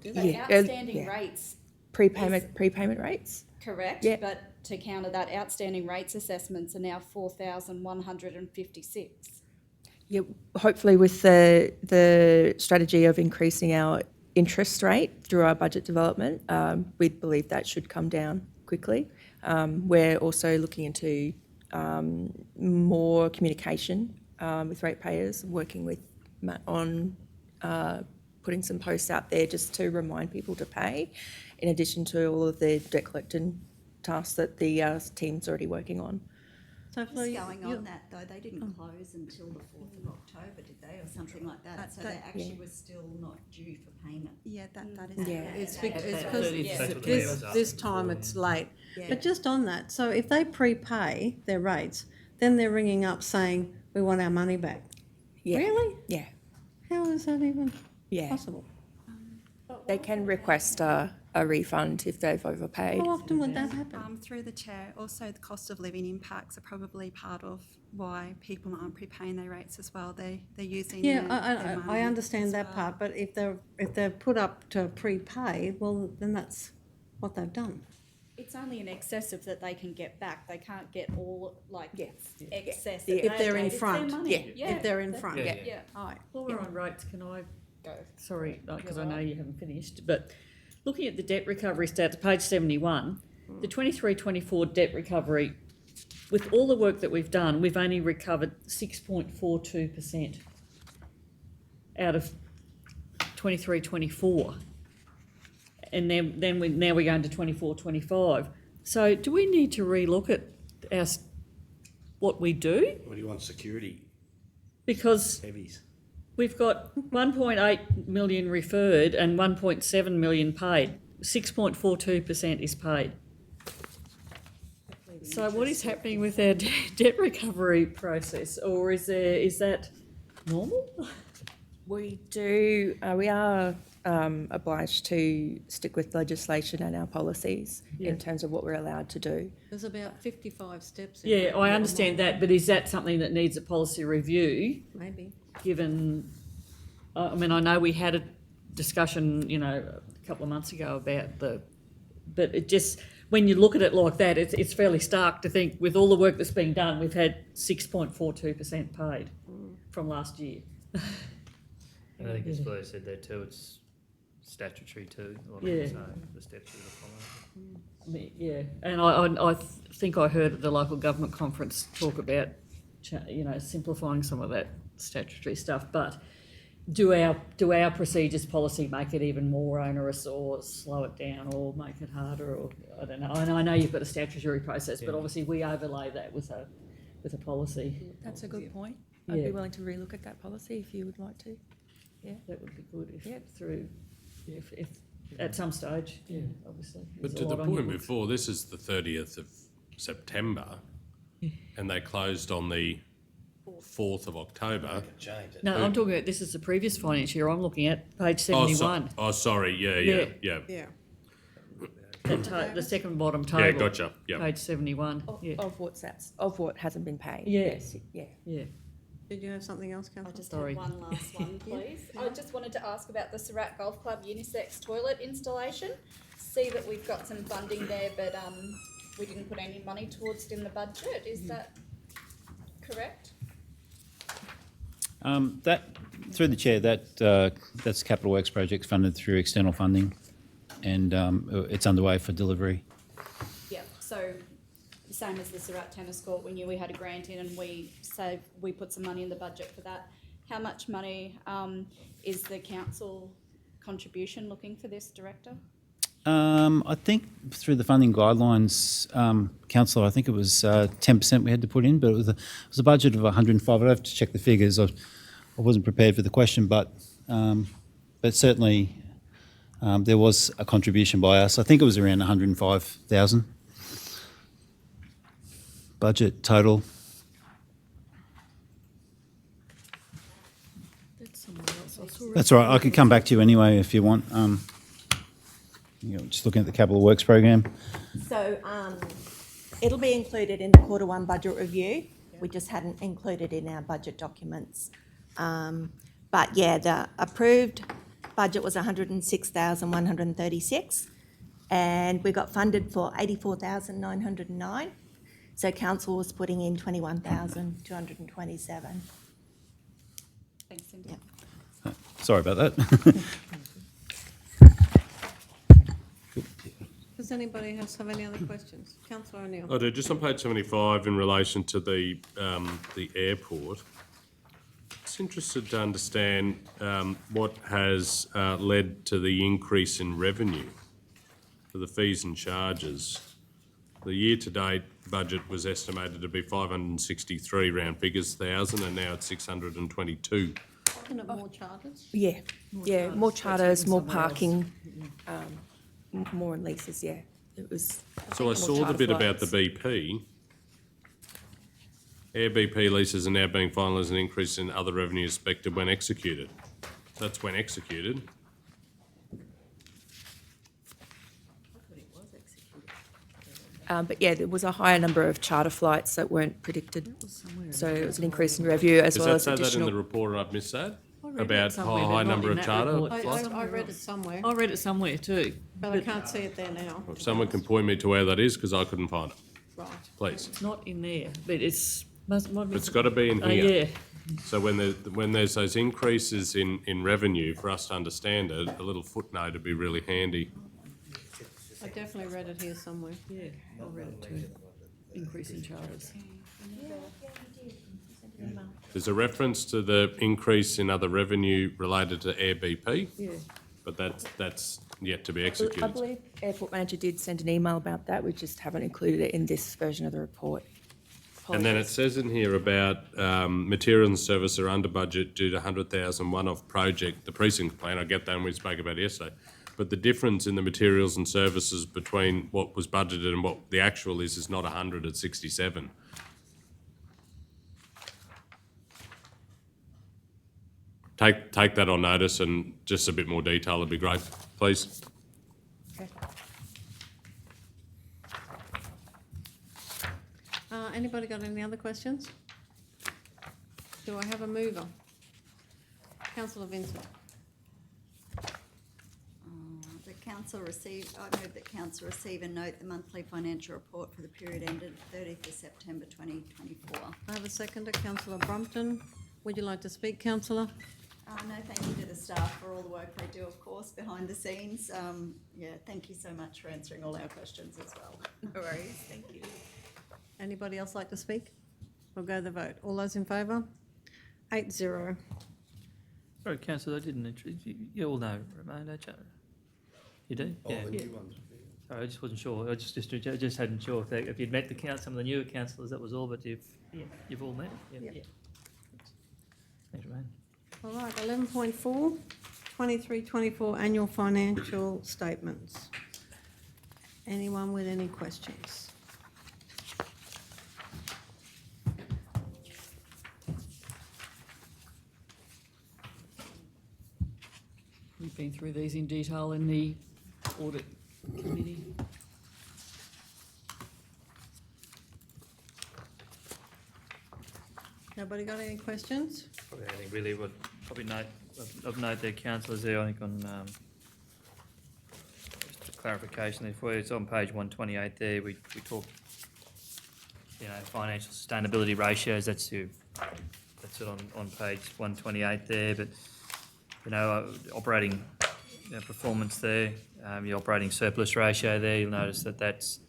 Speaker 1: do
Speaker 2: So
Speaker 1: they?
Speaker 13: Yeah,
Speaker 2: outstanding
Speaker 13: yeah.
Speaker 2: rates,
Speaker 13: Prepayment rates.
Speaker 2: correct?
Speaker 13: Yeah.
Speaker 2: But to counter that, outstanding rates assessments are now 4,156.
Speaker 13: Yeah, hopefully with the strategy of increasing our interest rate through our budget development, we believe that should come down quickly. We're also looking into more communication with ratepayers, working with on putting some posts out there just to remind people to pay, in addition to all of the debt collection tasks that the team's already working on.
Speaker 1: So
Speaker 3: Just going on that though, they didn't close until the 4th of October, did they, or something like that? So they actually were still not due for payment.
Speaker 11: Yeah, that is.
Speaker 13: Yeah.
Speaker 1: It's
Speaker 11: Yeah.
Speaker 1: because
Speaker 6: That's what
Speaker 1: this,
Speaker 6: Leo's
Speaker 1: this
Speaker 6: asking
Speaker 1: time
Speaker 6: for.
Speaker 1: it's late.
Speaker 3: Yeah.
Speaker 1: But just on that, so if they prepay their rates, then they're ringing up saying, we want our money back.
Speaker 13: Yeah.
Speaker 1: Really?
Speaker 13: Yeah.
Speaker 1: How is that even
Speaker 13: Yeah.
Speaker 1: possible?
Speaker 13: They can request a refund if they've overpaid.
Speaker 1: How often would that happen?
Speaker 11: Through the chair, also the cost of living impacts are probably part of why people aren't prepaying their rates as well. They're using their
Speaker 1: Yeah,
Speaker 11: money
Speaker 1: I understand
Speaker 11: as
Speaker 1: that
Speaker 11: well.
Speaker 1: part, but if they're put up to prepay, well, then that's what they've done.
Speaker 2: It's only in excess of that they can get back. They can't get all like excess.
Speaker 13: Yeah.
Speaker 2: that
Speaker 1: If they're
Speaker 2: they
Speaker 1: in
Speaker 2: paid. It's
Speaker 1: front.
Speaker 2: their money.
Speaker 13: Yeah.
Speaker 1: If they're in front.
Speaker 2: Yeah.
Speaker 1: All right.
Speaker 8: While we're on rates, can I go? Sorry, because I know you haven't finished, but looking at the debt recovery stats, page 71, the 23-24 debt recovery, with all the work that we've done, we've only recovered 6.42% out of 23-24. And then we're going to 24-25. So do we need to relook at what we do?
Speaker 5: What do you want, security
Speaker 8: Because
Speaker 5: heavies?
Speaker 8: we've got 1.8 million referred and 1.7 million paid. 6.42% is paid. So what is happening with our debt recovery process, or is that normal?
Speaker 13: We are obliged to stick with legislation and our policies in terms of what we're allowed to do.
Speaker 1: There's about 55 steps. in
Speaker 8: Yeah,
Speaker 1: it.
Speaker 8: I understand that, but is that something that needs a policy review?
Speaker 1: Maybe.
Speaker 8: Given, I mean, I know we had a discussion, a couple of months ago about but it just, when you look at it like that, it's fairly stark to think with all the work that's been done, we've had 6.42% paid from last year.
Speaker 6: And I think as Blair said there too, it's statutory too. A lot of
Speaker 8: Yeah.
Speaker 6: it, so the steps that are followed.
Speaker 8: Yeah, and I think I heard at the local government conference talk about, simplifying some of that statutory stuff, but do our procedures policy make it even more onerous or slow it down or make it harder, or I don't know. And I know you've got a statutory process, but obviously we overlay that with a policy.
Speaker 10: That's a good point.
Speaker 8: I'd
Speaker 13: Yeah.
Speaker 8: be willing to relook at that policy if you would like to. That would be good if at some stage, obviously.
Speaker 4: But
Speaker 8: there's
Speaker 4: to
Speaker 8: a
Speaker 4: the
Speaker 8: lot on your
Speaker 4: point
Speaker 8: books.
Speaker 4: before, this is the 30th of September, and they closed on the 4th of October.
Speaker 5: Change it.
Speaker 8: No, I'm talking about, this is the previous financial year, I'm looking at page
Speaker 4: Oh,
Speaker 8: 71.
Speaker 4: sorry, yeah.
Speaker 1: Yeah.
Speaker 8: The second bottom
Speaker 4: Yeah,
Speaker 8: table.
Speaker 4: gotcha, yeah.
Speaker 8: Page 71, yeah.
Speaker 13: Of what hasn't been paid.
Speaker 8: Yeah.
Speaker 13: Yes, yeah.
Speaker 8: Yeah.
Speaker 1: Did you have something else,
Speaker 2: I
Speaker 1: Councillor?
Speaker 2: just
Speaker 8: Sorry.
Speaker 2: have one last one, please. I just wanted to ask about the Surat Golf Club unisex toilet installation. See that we've got some funding there, but we didn't put any money towards it in the budget. Is that correct?
Speaker 14: That, through the chair, that's capital works project funded through external funding, and it's underway for delivery.
Speaker 2: Yeah, so same as the Surat tennis court, we knew we had a grant in and we put some money in the budget for that. How much money is the council contribution looking for this, Director?
Speaker 14: I think through the funding guidelines, Councillor, I think it was 10% we had to put in, but it was a budget of 105. I'd have to check the figures. I wasn't prepared for the question, but certainly there was a contribution by us. I think it was around 105,000 budget total.
Speaker 8: That's somewhere else. I saw it.
Speaker 14: That's all right. I could come back to you anyway if you want. Just looking at the capital works program.
Speaker 15: So it'll be included in the Q1 budget review. We just hadn't included in our budget documents. But yeah, the approved budget was 106,136 and we got funded for 84,909. So council was putting in 21,227.
Speaker 2: Thanks, Cindy.
Speaker 15: Yeah.
Speaker 14: Sorry about that.
Speaker 1: Does anybody else have any other questions? Councillor O'Neill.
Speaker 4: I do, just on page 75 in relation to the airport. Just interested to understand what has led to the increase in revenue for the fees and charges. The year-to-date budget was estimated to be 563 round figures thousand, and now it's 622.
Speaker 1: Isn't it more charters?
Speaker 13: Yeah, more charters, more
Speaker 8: somewhere else.
Speaker 13: parking, more leases, yeah. It was.
Speaker 4: So I
Speaker 13: more
Speaker 4: saw the
Speaker 13: charter
Speaker 4: bit about the
Speaker 13: flights.
Speaker 4: BP. Air BP leases are now being finalised, an increase in other revenue expected when executed. That's when executed.
Speaker 13: But yeah, there was a higher number of charter flights that weren't predicted. So it was an increase in revenue as
Speaker 4: Does
Speaker 13: well
Speaker 4: that
Speaker 13: as
Speaker 4: say that in
Speaker 13: additional.
Speaker 4: the report and I've missed that?
Speaker 8: I read
Speaker 4: About
Speaker 8: that somewhere,
Speaker 4: high
Speaker 8: but not
Speaker 4: number
Speaker 8: in
Speaker 4: of
Speaker 8: that
Speaker 4: charter
Speaker 8: report.
Speaker 4: flights?
Speaker 1: I read it somewhere,
Speaker 8: I read it somewhere too.
Speaker 1: but I can't see it there now.
Speaker 4: If someone can point me to where that is, because I couldn't find it,
Speaker 1: Right.
Speaker 4: please.
Speaker 8: It's not in there, but might be.
Speaker 4: It's got to be in
Speaker 8: Oh,
Speaker 4: here.
Speaker 8: yeah.
Speaker 4: So when there's those increases in revenue, for us to understand it, a little footnote would be really handy.
Speaker 1: I definitely read it here somewhere.
Speaker 8: Yeah, I read it too. Increase in charters.
Speaker 4: There's a reference to the increase in other revenue related to Air BP,
Speaker 8: Yeah.
Speaker 4: but that's yet to be
Speaker 13: I
Speaker 4: executed.
Speaker 13: believe Airport Manager did send an email about that. We just haven't included it in this version of the report.
Speaker 4: And then it
Speaker 13: Apologies.
Speaker 4: says in here about materials and service are under budget due to 100,000 one-off project, the precinct plan. I get that, and we spoke about it yesterday. But the difference in the materials and services between what was budgeted and what the actual is not 100, it's 67. Take that on notice, and just a bit more detail would be great, please.
Speaker 13: Okay.
Speaker 1: Anybody got any other questions? Do I have a mover? Councillor Vincent.
Speaker 3: The council I move that council receive and note the monthly financial report for the period ended 30th of September 2024.
Speaker 1: I have a seconder, Councillor Brompton. Would you like to speak, councillor?
Speaker 3: No, thank you to the staff for all the work they do, of course, behind the scenes. Thank you so much for answering all our questions as well. No worries, thank you.
Speaker 1: Anybody else like to speak? We'll go to the vote. All those in favour? 8-0.
Speaker 6: Sorry, councillor, I didn't introduce you. You all know Ramon, don't you? You do? Yeah. Sorry, I just wasn't sure. I just hadn't sure if you'd met some of the newer councillors, that was all, but you've all met? Yeah. Thanks, Ray.
Speaker 1: All right, 11.4, 23-24 annual financial statements. Anyone with any questions?
Speaker 8: We've been through these in detail in the audit committee.
Speaker 1: Nobody got any questions?
Speaker 6: Probably anything really would probably note of note there, councillors there, I think on just a clarification there for you. It's on page 128 there. We talk, financial sustainability ratios. That's it on page 128 there. But operating performance there, your operating surplus ratio there. You'll notice that it's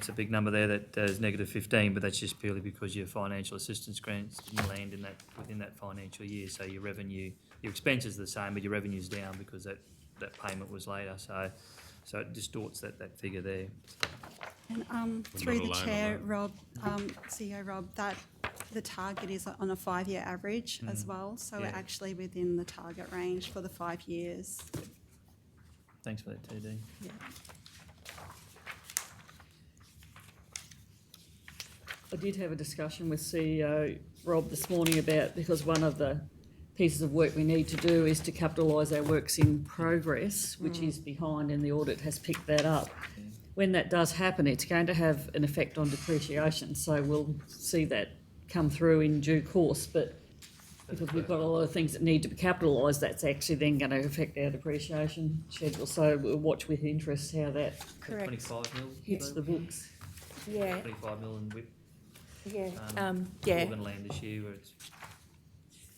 Speaker 6: a big number there that is -15, but that's just purely because your financial assistance grants didn't land within that financial year. So your expenses are the same, but your revenue's down because that payment was later. So it distorts that figure there.
Speaker 11: And through the chair, Rob, CEO Rob, that the target is on a 5-year average as well. So we're actually within the target range for the 5 years.
Speaker 6: Thanks for that, TD.
Speaker 11: Yeah.
Speaker 8: I did have a discussion with CEO Rob this morning because one of the pieces of work we need to do is to capitalise our works in progress, which is behind, and the audit has picked that up. When that does happen, it's going to have an effect on depreciation, so we'll see that come through in due course, but because we've got a lot of things that need to be capitalised, that's actually then going to affect our depreciation schedule, so we'll watch with interest how that
Speaker 6: 25 mil
Speaker 8: hits the books.
Speaker 13: Yeah.
Speaker 6: 25 mil in WIP.
Speaker 13: Yeah.
Speaker 6: We're going to land this year where it's.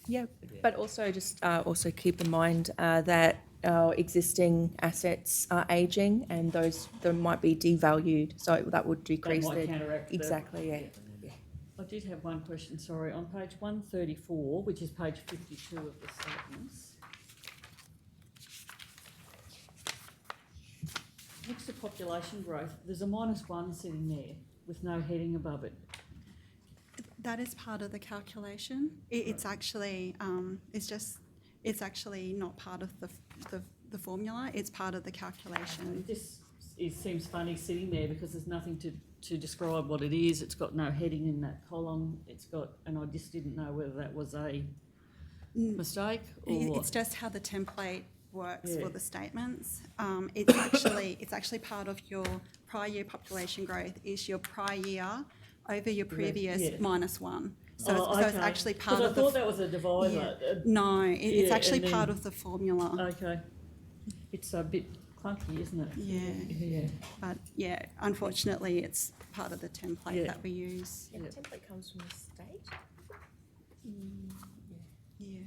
Speaker 13: Yeah, but also just also keep in mind that our existing assets are ageing, and they might be devalued, so that would decrease
Speaker 8: might counteract the-
Speaker 13: exactly. Yeah.
Speaker 8: I did have one question, sorry. On page 134, which is page 52 of the statements. Next to population growth, there's a -1 sitting there with no heading above it.
Speaker 11: That is part of the calculation. It's actually it's actually not part of the formula. It's part of the calculation.
Speaker 8: Seems funny sitting there because there's nothing to describe what it is. It's got no heading in that column. And I just didn't know whether that was a mistake or
Speaker 11: It's just how the template works for the statements. It's actually part of your prior year population growth is your prior year over your previous -1. So it's actually part of
Speaker 8: I thought that was a divisor.
Speaker 11: Yeah. No, it's actually part of the formula.
Speaker 8: Okay. It's a bit clunky, isn't it?
Speaker 11: Yeah. But yeah, unfortunately, it's part of the template that we use.
Speaker 13: And the template comes from the state.
Speaker 11: Yeah.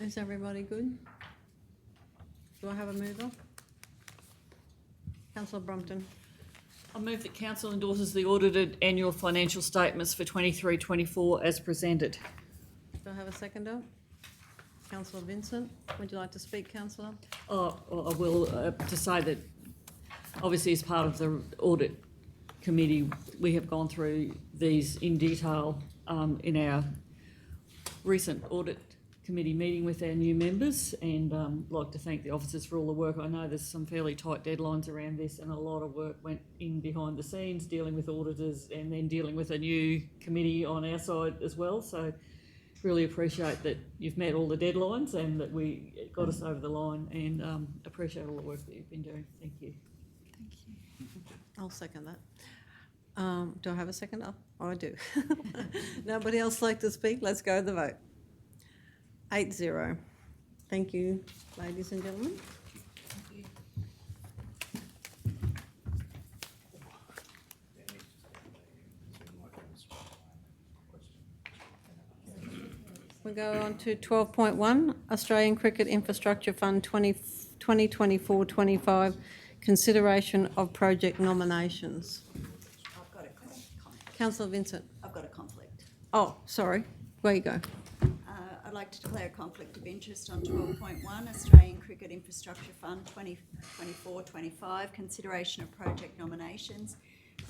Speaker 1: Is everybody good? Do I have a mover? Councillor Brompton.
Speaker 8: I move that council endorses the audited annual financial statements for 23-24 as presented.
Speaker 1: Do I have a seconder? Councillor Vincent, would you like to speak, councillor?
Speaker 8: I will, to say that obviously as part of the audit committee, we have gone through these in detail in our recent audit committee meeting with our new members, and like to thank the officers for all the work. I know there's some fairly tight deadlines around this, and a lot of work went in behind the scenes, dealing with auditors and then dealing with a new committee on our side as well. So really appreciate that you've met all the deadlines and that we got us over the line, and appreciate all the work that you've been doing. Thank you.
Speaker 11: Thank you.
Speaker 1: I'll second that. Do I have a seconder? Oh, I do. Nobody else like to speak? Let's go to the vote. 8-0. Thank you, ladies and gentlemen. We go on to 12.1, Australian Cricket Infrastructure Fund 2024-25, consideration of project nominations.
Speaker 3: I've got a comment.
Speaker 1: Councillor Vincent.
Speaker 3: I've got a conflict.
Speaker 1: Oh, sorry. Where you go?
Speaker 3: I'd like to declare a conflict of interest on 12.1, Australian Cricket Infrastructure Fund 2024-25, consideration of project nominations.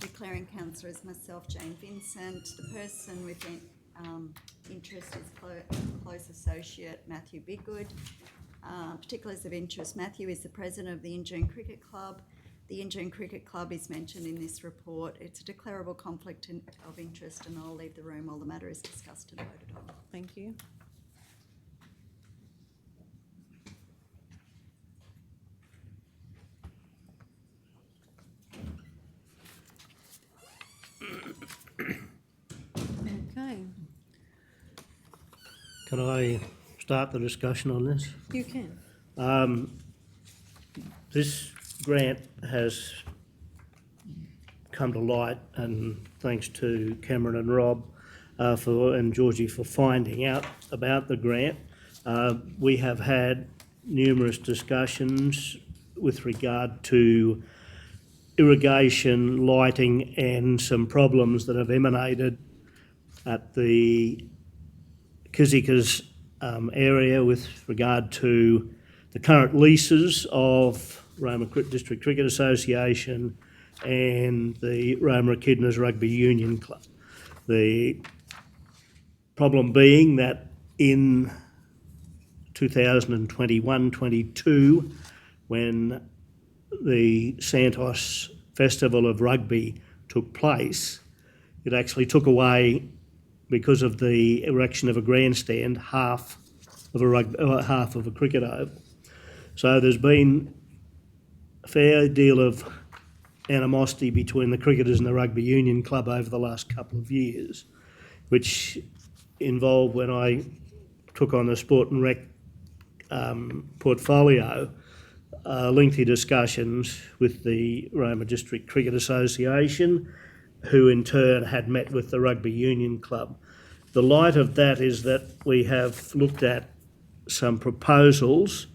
Speaker 3: declaring councillor is myself, Jane Vincent. The person with interest is close associate Matthew Biggood. Particulars of interest: Matthew is the president of the Injune Cricket Club. The Injune Cricket Club is mentioned in this report. It's a declarable conflict of interest, and I'll leave the room while the matter is discussed and voted on.
Speaker 1: Thank you. Okay,
Speaker 9: Can I start the discussion on this?
Speaker 1: you can.
Speaker 9: This grant has come to light, and thanks to Cameron and Rob and Georgie for finding out about the grant. We have had numerous discussions with regard to irrigation, lighting, and some problems that have emanated at the Kizikas area with regard to the current leases of Roma District Cricket Association and the Roma Echidnas Rugby Union Club. The problem being that in 2021-22, when the Santos Festival of Rugby took place, it actually took away, because of the erection of a grandstand, half of a cricket oval. So there's been a fair deal of animosity between the cricketers and the Rugby Union Club over the last couple of years, which involved, when I took on the Sport and Rec portfolio, lengthy discussions with the Roma District Cricket Association, who in turn had met with the Rugby Union Club. The light of that is that we have looked at some proposals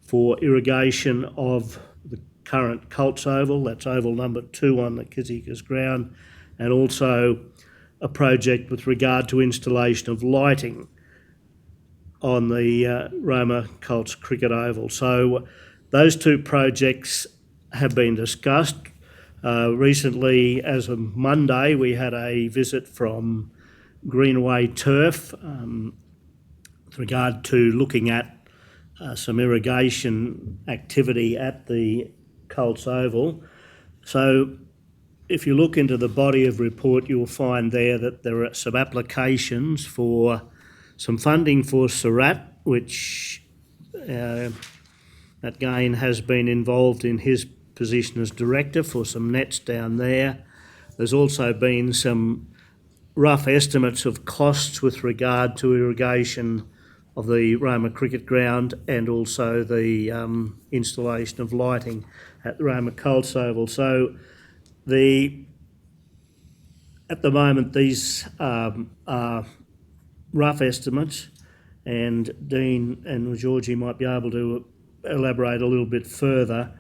Speaker 9: for irrigation of the current Colts Oval, that's oval number 2 on the Kizikas ground, and also a project with regard to installation of lighting on the Roma Colts Cricket Oval. So those two projects have been discussed. Recently, as of Monday, we had a visit from Greenaway Turf with regard to looking at some irrigation activity at the Colts Oval. So if you look into the body of report, you'll find there that there are some applications for some funding for RCAT, which that Gain has been involved in his position as director for some nets down there. There's also been some rough estimates of costs with regard to irrigation of the Roma cricket ground and also the installation of lighting at the Roma Colts Oval. So at the moment these are rough estimates, and Dean and Georgie might be able to elaborate a little bit further,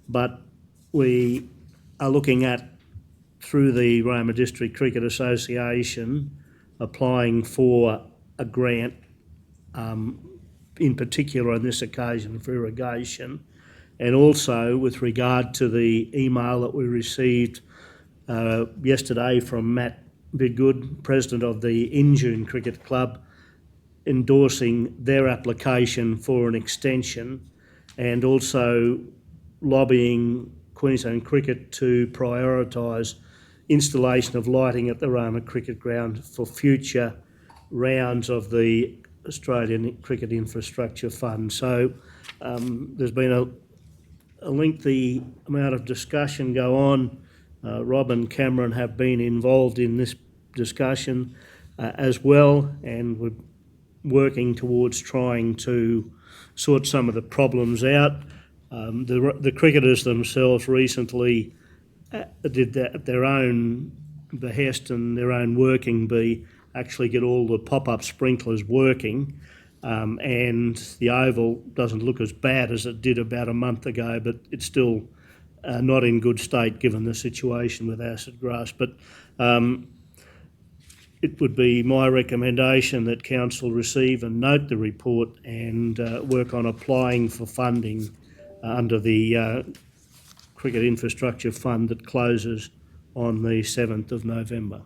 Speaker 9: but we are looking at, through the Roma District Cricket Association, applying for a grant, in particular on this occasion for irrigation, and also with regard to the email that we received yesterday from Matt Bidgood, president of the Injune Cricket Club, endorsing their application for an extension, and also lobbying Queensland Cricket to prioritise installation of lighting at the Roma Cricket Ground for future rounds of the Australian Cricket Infrastructure Fund. So there's been a lengthy amount of discussion go on. Rob and Cameron have been involved in this discussion as well, and we're working towards trying to sort some of the problems out. The cricketers themselves recently did that at their own behest and their own working bee, actually get all the pop-up sprinklers working, and the oval doesn't look as bad as it did about a month ago, but it's still not in good state given the situation with acid grass. But it would be my recommendation that Council receive and note the report and work on applying for funding under the Cricket Infrastructure Fund that closes on the 7th of November.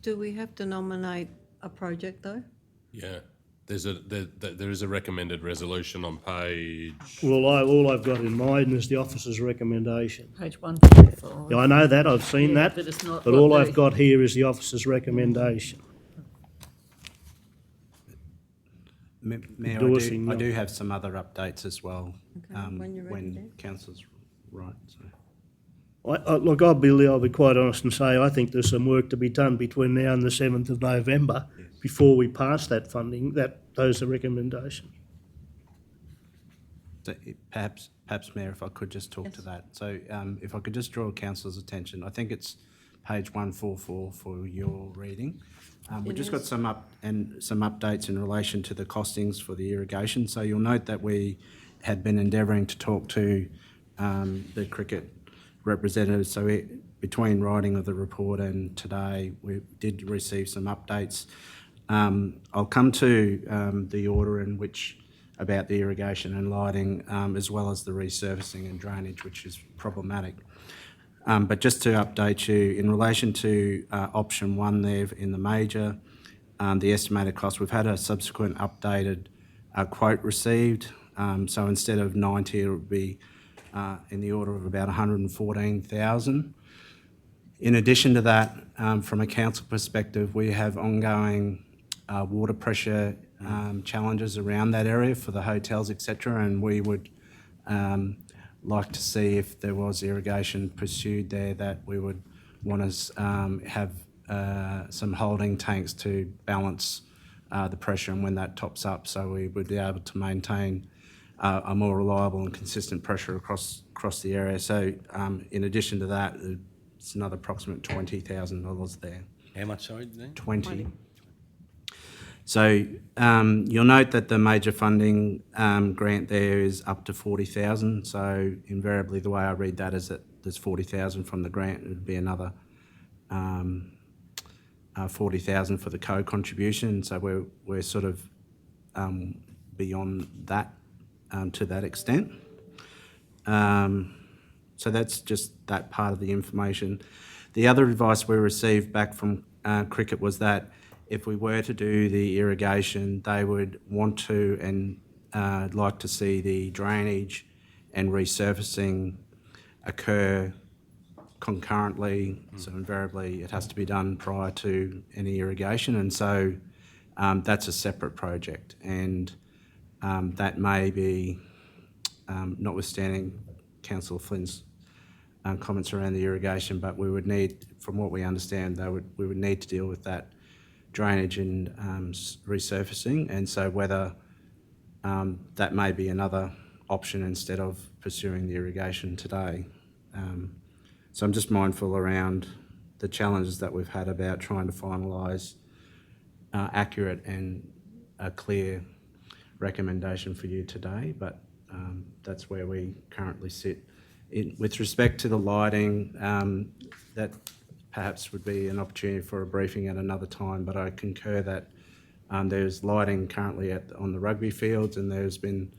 Speaker 1: Do we have to nominate a project though?
Speaker 4: Yeah. There is a recommended resolution on page.
Speaker 9: Well, all I've got in mind is the officer's recommendation.
Speaker 8: Page 145.
Speaker 9: Yeah, I know that, I've seen
Speaker 8: Yeah,
Speaker 9: that,
Speaker 8: but it's not
Speaker 9: but
Speaker 8: what
Speaker 9: all
Speaker 8: the-
Speaker 9: I've got here is the officer's recommendation.
Speaker 16: Mayor,
Speaker 9: Endorsing
Speaker 16: I do
Speaker 9: them.
Speaker 16: have some other updates as well.
Speaker 1: Okay, when you're ready, Dan.
Speaker 16: Council's right. So.
Speaker 9: Look, I'll be quite honest and say I think there's some work to be done between now and the 7th of November before we pass that funding, those are recommendations.
Speaker 16: So perhaps, Mayor, if I could just talk to that. So if I could just draw council's attention, I think it's page 144 for your reading. We've just got some updates in relation to the costings for the irrigation. So you'll note that we had been endeavouring to talk to the cricket representatives. So between writing of the report and today, we did receive some updates. I'll come to the order in which about the irrigation and lighting, as well as the resurfacing and drainage, which is problematic. But just to update you, in relation to option 1 there in the major, the estimated cost, we've had a subsequent updated quote received. So instead of 90, it would be in the order of about 114,000. In addition to that, from a council perspective, we have ongoing water pressure challenges around that area for the hotels, etc., and we would like to see if there was irrigation pursued there, that we would want to have some holding tanks to balance the pressure and when that tops up, so we would be able to maintain a more reliable and consistent pressure across the area. So in addition to that, it's another approximate $20,000 there.
Speaker 5: How much, sorry, Dan?
Speaker 16: 20. So you'll note that the major funding grant there is up to 40,000. So invariably, the way I read that is that there's 40,000 from the grant. It would be another 40,000 for the co-contribution. So we're sort of beyond that to that extent. So that's just that part of the information. The other advice we received back from Cricket was that if we were to do the irrigation, they would want to and like to see the drainage and resurfacing occur concurrently. So invariably it has to be done prior to any irrigation, and so that's a separate project, and that may be, notwithstanding Councillor Flynn's comments around the irrigation, but we would need, from what we understand, we would need to deal with that drainage and resurfacing, and so whether that may be another option instead of pursuing the irrigation today. So I'm just mindful around the challenges that we've had about trying to finalise accurate and a clear recommendation for you today, but that's where we currently sit. With respect to the lighting, that perhaps would be an opportunity for a briefing at another time, but I concur that there's lighting currently on the rugby fields, and there's been,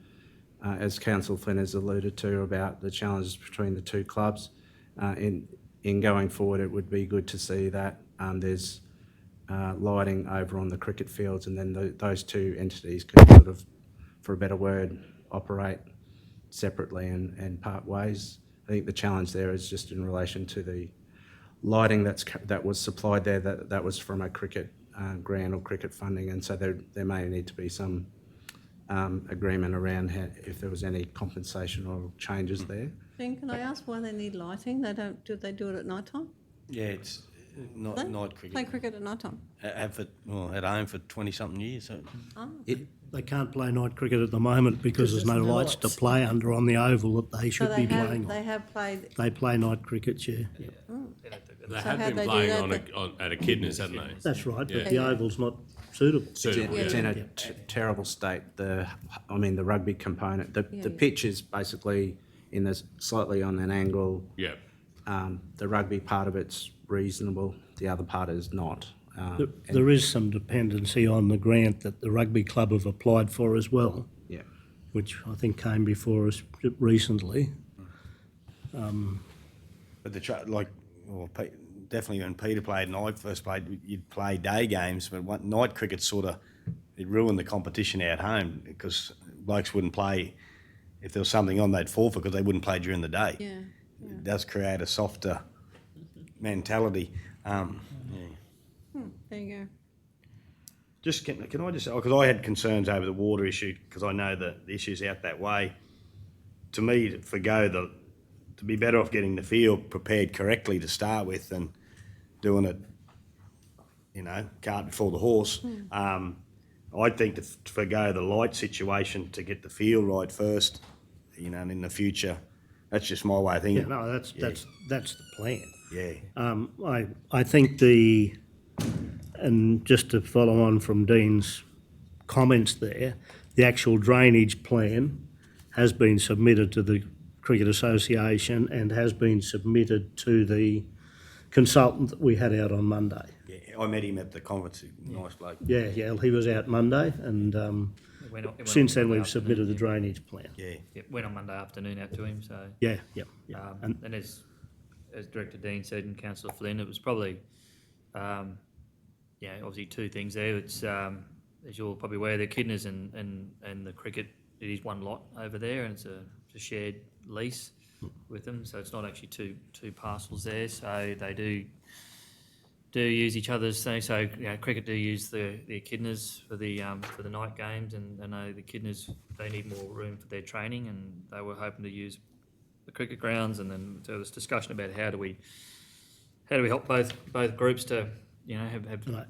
Speaker 16: as Councillor Flynn has alluded to, about the challenges between the two clubs. In going forward, it would be good to see that there's lighting over on the cricket fields, and then those two entities could sort of, for a better word, operate separately and part ways. I think the challenge there is just in relation to the lighting that was supplied there, that was from a cricket grant or cricket funding, and so there may need to be some agreement around if there was any compensation or changes there.
Speaker 1: Jean, can I ask why they need lighting? Do they do it at night time?
Speaker 5: Yeah, it's not night cricket.
Speaker 1: Play cricket at night time.
Speaker 5: At home for 20-something years. So
Speaker 9: They can't play night cricket at the moment because there's no lights to play under on the oval that they should be playing on.
Speaker 1: They have played.
Speaker 9: They play night cricket, yeah.
Speaker 4: They
Speaker 1: So
Speaker 4: have
Speaker 1: how'd
Speaker 4: been
Speaker 1: they do
Speaker 4: playing
Speaker 1: that
Speaker 4: at Echidnas, haven't they?
Speaker 9: That's right,
Speaker 4: Yeah.
Speaker 9: but the oval's not suitable.
Speaker 16: It's in a terrible state. The rugby component. The pitch is basically slightly on an angle.
Speaker 4: Yeah.
Speaker 16: The rugby part of it's reasonable. The other part is not.
Speaker 9: There is some dependency on the grant that the rugby club have applied for as well.
Speaker 16: Yeah.
Speaker 9: Which I think came before us recently.
Speaker 5: But definitely when Peter played and I first played, you'd play day games, but night cricket it ruined the competition out home because blokes wouldn't play. If there was something on, they'd forfeit because they wouldn't play during the day.
Speaker 1: Yeah.
Speaker 5: It does create a softer mentality.
Speaker 1: There you go.
Speaker 5: Just can I just, because I had concerns over the water issue because I know the issue's out that way. To me, to be better off getting the field prepared correctly to start with than doing it, cart before the horse. I'd think to forgo the light situation to get the field right first, and in the future, that's just my way of thinking.
Speaker 9: Yeah, no, that's the plan.
Speaker 5: Yeah.
Speaker 9: I think and just to follow on from Dean's comments there, the actual drainage plan has been submitted to the Cricket Association and has been submitted to the consultant that we had out on Monday.
Speaker 5: Yeah, I met him at the conference. Nice bloke.
Speaker 9: Yeah, he was out Monday, and
Speaker 6: It went
Speaker 9: since
Speaker 6: on
Speaker 9: then
Speaker 6: Monday
Speaker 9: we've submitted the
Speaker 6: afternoon,
Speaker 9: drainage plan.
Speaker 5: Yeah.
Speaker 6: It went on Monday afternoon out to him, so.
Speaker 9: Yeah.
Speaker 6: And as Director Dean said and Councillor Flynn, it was probably, obviously two things there. It's, as you're probably aware, the Kidneys and the cricket, it is one lot over there, and it's a shared lease with them, so it's not actually two parcels there. So they do use each other's. So cricket do use the Echidnas for the night games, and I know the Echidnas, they need more room for their training, and they were hoping to use the cricket grounds. And then there was discussion about how do we help both groups to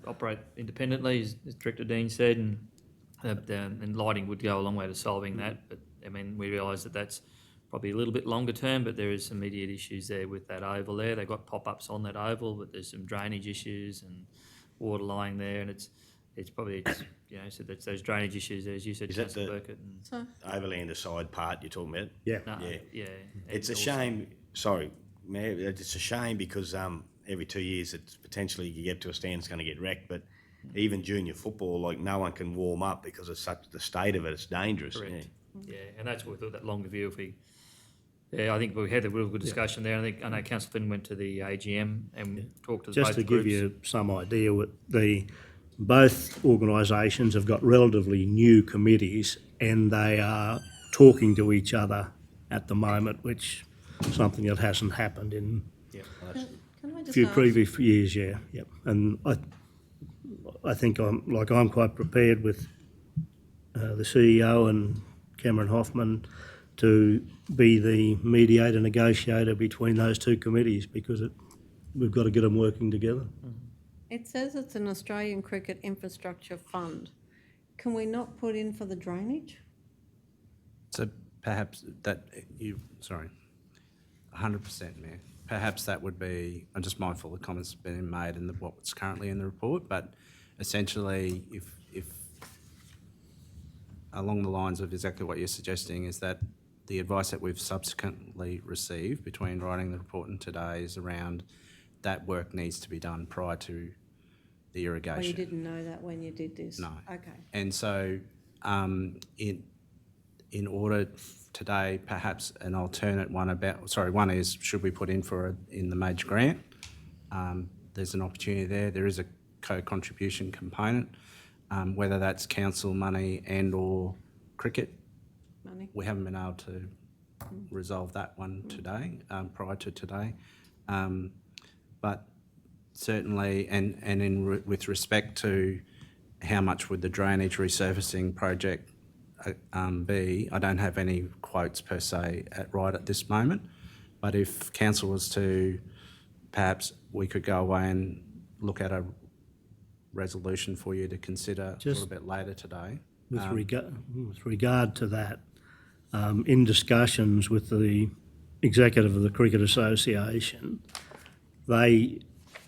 Speaker 6: operate independently, as Director Dean said, and lighting would go a long way to solving that. But I mean, we realise that that's probably a little bit longer term, but there is some immediate issues there with that oval there. They've got pop-ups on that oval, but there's some drainage issues and water lying there, and it's so that's those drainage issues, as you said, Councillor Burkett.
Speaker 5: Overlander side part you're talking about?
Speaker 9: Yeah.
Speaker 5: It's a shame. Sorry, Mayor. It's a shame because every 2 years it's potentially you get to a stand it's going to get wrecked, but even junior football, like no one can warm up because of the state of it. It's dangerous.
Speaker 6: Correct. Yeah, and that's what we thought, that longer view. I think we had a real good discussion there. I know Councillor Flynn went to the AGM and talked to
Speaker 9: just
Speaker 6: both
Speaker 9: to
Speaker 6: groups.
Speaker 9: give you some idea, both organisations have got relatively new committees, and they are talking to each other at the moment, which is something that hasn't happened in
Speaker 1: Can I
Speaker 9: a
Speaker 1: just
Speaker 9: few
Speaker 1: ask,
Speaker 9: previous years. And I think I'm quite prepared with the CEO and Cameron Hoffman to be the mediator, negotiator between those two committees, because we've got to get them working together.
Speaker 1: it says it's an Australian Cricket Infrastructure Fund. Can we not put in for the drainage?
Speaker 16: So perhaps 100%, Mayor. Perhaps that would be, I'm just mindful of the comments being made and what's currently in the report, but essentially if along the lines of exactly what you're suggesting is that the advice that we've subsequently received between writing the report and today is around that work needs to be done prior to the irrigation.
Speaker 1: Oh, you didn't know that when you did this?
Speaker 16: No.
Speaker 1: Okay.
Speaker 16: And so in order today, perhaps an alternate one one is should we put in in the major grant? There's an opportunity there. There is a co-contribution component, whether that's council money and or cricket.
Speaker 1: Money.
Speaker 16: We haven't been able to resolve that one today, prior to today. But certainly, with respect to how much would the drainage resurfacing project be, I don't have any quotes per se right at this moment, but if council was to, perhaps we could go away and look at a resolution for you to consider a little bit later today.
Speaker 9: With regard to that, in discussions with the executive of the Cricket Association, they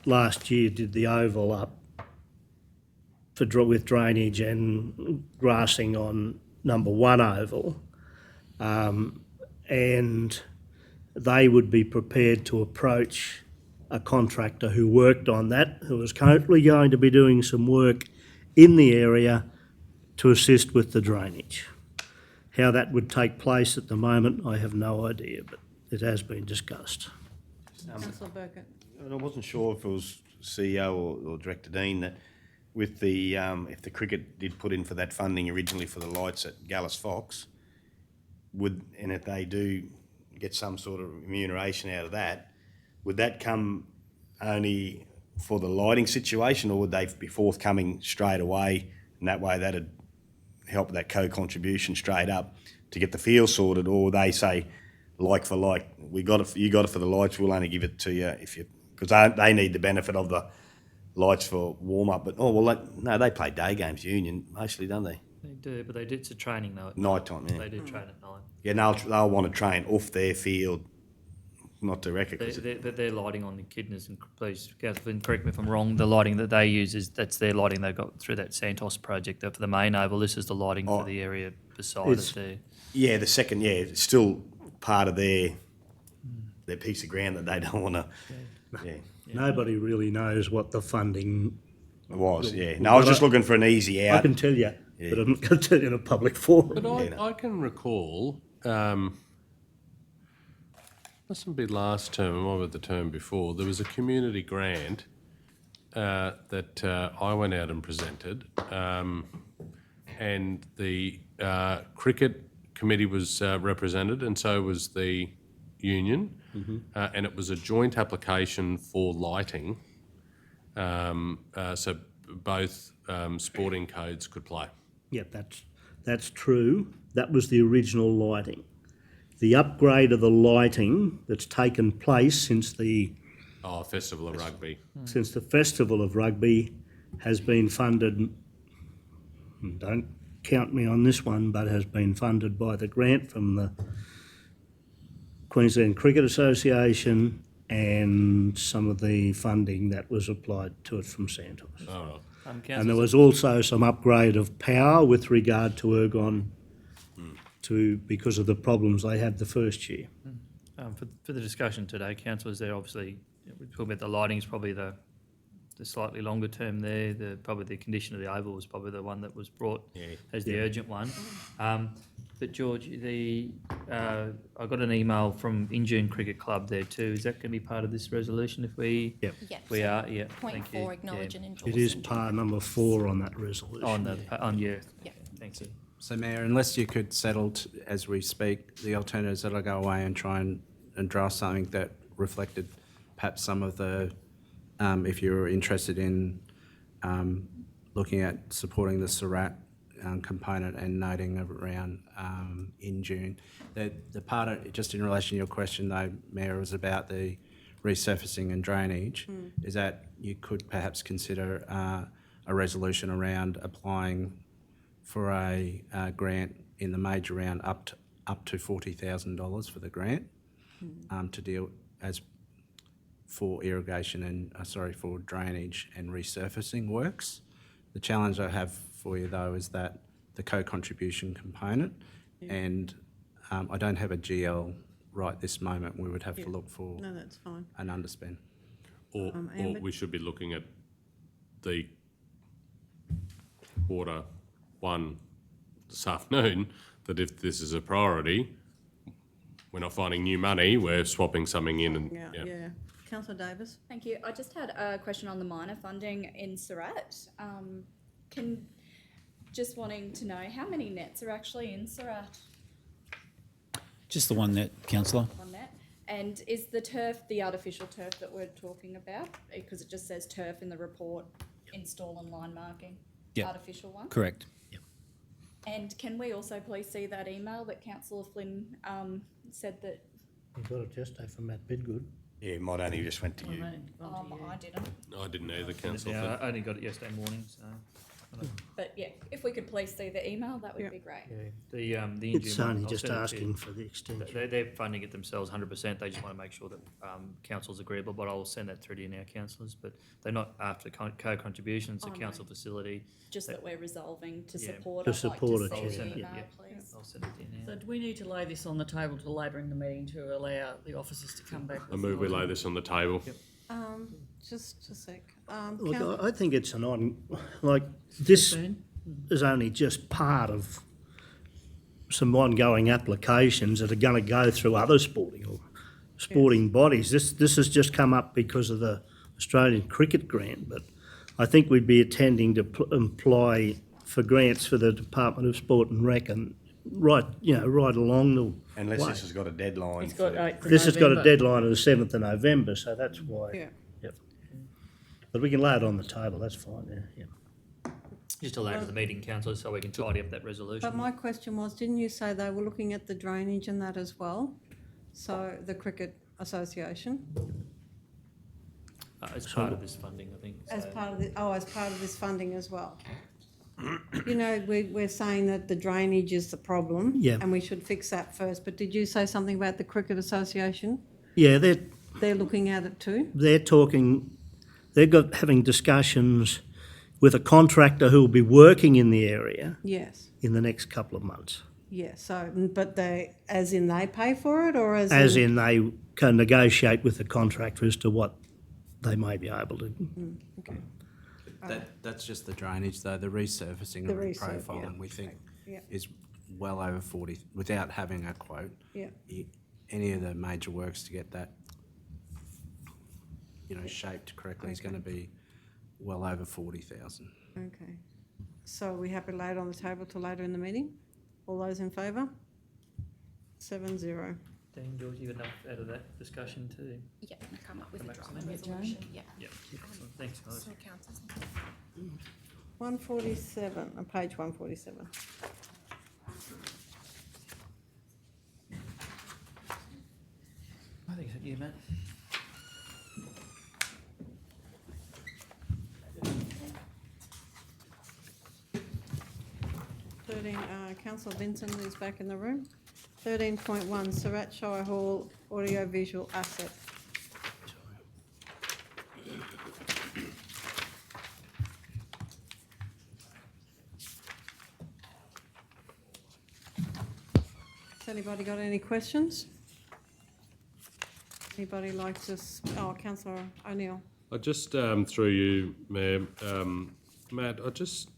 Speaker 9: last year did the oval up with drainage and grassing on number 1 oval, and they would be prepared to approach a contractor who worked on that, who is currently going to be doing some work in the area to assist with the drainage. How that would take place at the moment, I have no idea, but it has been discussed.
Speaker 1: Councillor Burkett.
Speaker 5: and I wasn't sure if it was CEO or Director Dean, that with the, if the cricket did put in for that funding originally for the lights at Gallus Fox, and if they do get some sort of remuneration out of that, would that come only for the lighting situation, or would they be forthcoming straight away, and that way that'd help that co-contribution straight up to get the field sorted, or they say, like for like, you got it for the lights, we'll only give it to you if you, because they need the benefit of the lights for warm-up, but, no, they play day games, Union, mostly, don't they?
Speaker 6: They do, but it's a training though.
Speaker 5: Night time, yeah.
Speaker 6: They do train at night.
Speaker 5: Yeah, they'll want to train off their field, not direct it.
Speaker 6: They're lighting on the Kidneys, and please, Catherine, correct me if I'm wrong, the lighting that they use that's their lighting they got through that Santos project for the main oval. This is the lighting for the area beside it there.
Speaker 5: Yeah, the second, it's still part of their piece of ground that they don't want to,
Speaker 9: Nobody really knows what the funding
Speaker 5: was, yeah. No, I was just looking for an easy out.
Speaker 9: I can tell you, but I'm not going to tell you in a public forum.
Speaker 4: But I can recall, mustn't be last term, it might be the term before, there was a community grant that I went out and presented, and the cricket committee was represented, and so was the union, and it was a joint application for lighting, so both sporting codes could play.
Speaker 9: Yeah, that's true. That was the original lighting. The upgrade of the lighting that's taken place since the
Speaker 4: Festival of Rugby.
Speaker 9: Since the Festival of Rugby has been funded, don't count me on this one, but has been funded by the grant from the Queensland Cricket Association and some of the funding that was applied to it from Santos.
Speaker 4: Oh.
Speaker 9: And there was also some upgrade of power with regard to Ergon because of the problems they had the first year.
Speaker 6: For the discussion today, councillors, there obviously, we're talking about the lighting is probably the slightly longer term there. Probably the condition of the oval was probably the one that was brought as the urgent one. But George, I got an email from Injune Cricket Club there too. Is that going to be part of this resolution if we?
Speaker 9: Yep.
Speaker 6: We are, yeah.
Speaker 10: Point
Speaker 6: Thank
Speaker 10: 4,
Speaker 6: you.
Speaker 10: acknowledge and endorse.
Speaker 9: It is part number 4 on that resolution.
Speaker 6: Thank you.
Speaker 16: So, Mayor, unless you could settle as we speak the alternatives, that I'll go away and try and draft something that reflected perhaps some of the, if you're interested in looking at supporting the SIRAT component and noting around in June. The part of, just in relation to your question though, Mayor, was about the resurfacing and drainage, is that you could perhaps consider a resolution around applying for a grant in the major round up to $40,000 for the grant to deal for irrigation and for drainage and resurfacing works. The challenge I have for you though is that the co-contribution component, and I don't have a GL right this moment. We would have to look for
Speaker 1: that's fine.
Speaker 16: an underspend.
Speaker 4: Or we should be looking at the quarter one this afternoon, that if this is a priority, we're not finding new money, we're swapping something in. And
Speaker 1: Yeah. Councillor Davis?
Speaker 2: Thank you. I just had a question on the minor funding in SIRAT. Just wanting to know how many nets are actually in SIRAT?
Speaker 14: Just the one net, councillor.
Speaker 2: One net. And is the turf the artificial turf that we're talking about? Because it just says turf in the report, install and line marking.
Speaker 14: Yep.
Speaker 2: Artificial one?
Speaker 14: Correct.
Speaker 2: And can we also please see that email that Councillor Flynn said that?
Speaker 9: You got it yesterday from Matt Bidgood.
Speaker 5: Yeah, mine only just went to you.
Speaker 2: I didn't.
Speaker 4: I didn't either, councillor.
Speaker 6: Yeah, I only got it yesterday morning, so.
Speaker 2: But yeah, if we could please see the email, that would be great.
Speaker 6: Yeah, the
Speaker 9: It's
Speaker 6: Injune one,
Speaker 9: only
Speaker 6: I'll
Speaker 9: just
Speaker 6: send it to
Speaker 9: asking
Speaker 6: you.
Speaker 9: for the extension.
Speaker 6: They're funding it themselves 100%. They just want to make sure that council's agreeable, but I'll send that through to you now, councillors. But they're not after co-contribution, it's a council facility.
Speaker 2: Just that we're resolving to support.
Speaker 9: To
Speaker 2: I'd like
Speaker 9: support
Speaker 2: to
Speaker 9: it,
Speaker 2: see
Speaker 9: yeah.
Speaker 2: the
Speaker 6: Send it,
Speaker 2: email,
Speaker 6: yeah.
Speaker 2: please.
Speaker 6: I'll send it to you now.
Speaker 8: So do we need to lay this on the table to labour in the meeting to allow the officers to come back?
Speaker 4: I move we lay this on the table.
Speaker 1: Just a sec.
Speaker 9: Look, I think it's this is only just part of some ongoing applications that are going to go through other sporting sporting bodies. This has just come up because of the Australian Cricket Grant, but I think we'd be attending to apply for grants for the Department of Sport and Rec and right along the
Speaker 5: Unless
Speaker 9: way.
Speaker 5: this has got a deadline.
Speaker 8: It's got
Speaker 5: for-
Speaker 8: 8th of
Speaker 9: This has got a
Speaker 8: November.
Speaker 9: deadline of the 7th of November, so that's why.
Speaker 1: Yeah.
Speaker 9: Yep. But we can lay it on the table, that's fine, yeah.
Speaker 6: Just allow it to the meeting, councillor, so we can tidy up that resolution.
Speaker 1: But my question was, didn't you say they were looking at the drainage and that as well? So the Cricket Association,
Speaker 6: As part of this funding, I think.
Speaker 1: as
Speaker 6: so.
Speaker 1: part of this funding as well? You know, we're saying that the drainage is the problem.
Speaker 9: Yeah.
Speaker 1: And we should fix that first, but did you say something about the Cricket Association?
Speaker 9: Yeah,
Speaker 1: They're looking at it too?
Speaker 9: having discussions with a contractor who will be working in the area
Speaker 1: Yes,
Speaker 9: in the next couple of months.
Speaker 1: yeah, so, but they, as in they pay for it, or
Speaker 9: As in they can negotiate with the contractor as to what they may be able to.
Speaker 1: Okay.
Speaker 16: That's just the drainage though, the resurfacing
Speaker 1: The
Speaker 16: and
Speaker 1: resurf, yeah.
Speaker 16: reprofiling we think
Speaker 1: Yeah.
Speaker 16: is well over 40, without having a quote.
Speaker 1: Yeah.
Speaker 16: Any of the major works to get that, shaped correctly is going to be well over 40,000.
Speaker 1: Okay. So are we happy to lay it on the table till later in the meeting? All those in favour? 7-0.
Speaker 6: Dean, George, you got enough out of that discussion too?
Speaker 10: Yeah, come up with
Speaker 6: Come
Speaker 10: a
Speaker 6: back to
Speaker 10: draft
Speaker 6: that.
Speaker 10: resolution, yeah.
Speaker 6: Yeah. Excellent. Thanks, guys.
Speaker 1: 147, on page 147.
Speaker 6: I think it's you, Matt.
Speaker 1: Councillor Vincent is back in the room. 13.1, Surat Shire Hall audiovisual asset. Has anybody got any questions? Anybody like to, Councillor O'Neill.
Speaker 4: I just, through you, Mayor, Matt, I just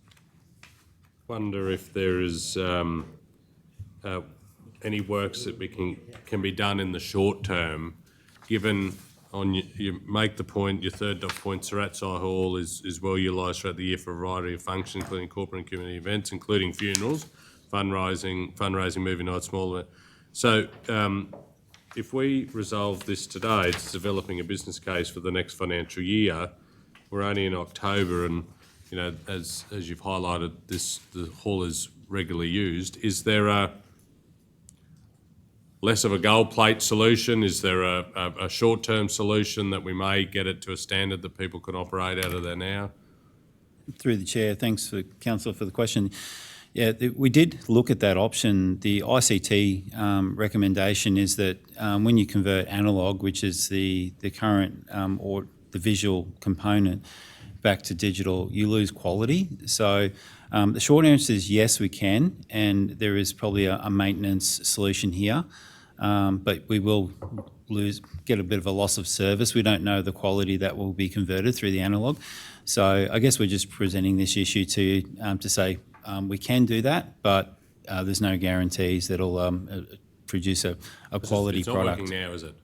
Speaker 4: wonder if there is any works that we can be done in the short term, given you make the point, your third dot point, Surat Shire Hall is well utilised throughout the year for a variety of functions, including corporate and community events, including funerals, fundraising, movie nights, smaller. So if we resolve this today, it's developing a business case for the next financial year. We're only in October, and as you've highlighted, the hall is regularly used. Is there a less of a gold plate solution? Is there a short-term solution that we may get it to a standard that people can operate out of there now?
Speaker 14: Through the chair, thanks for councillor for the question. Yeah, we did look at that option. The ICT recommendation is that when you convert analogue, which is the current or the visual component, back to digital, you lose quality. So the short answer is yes, we can, and there is probably a maintenance solution here, but we will get a bit of a loss of service. We don't know the quality that will be converted through the analogue. So I guess we're just presenting this issue to say we can do that, but there's no guarantees that it'll produce a quality
Speaker 4: it's
Speaker 14: product.
Speaker 4: It's not working now, is it?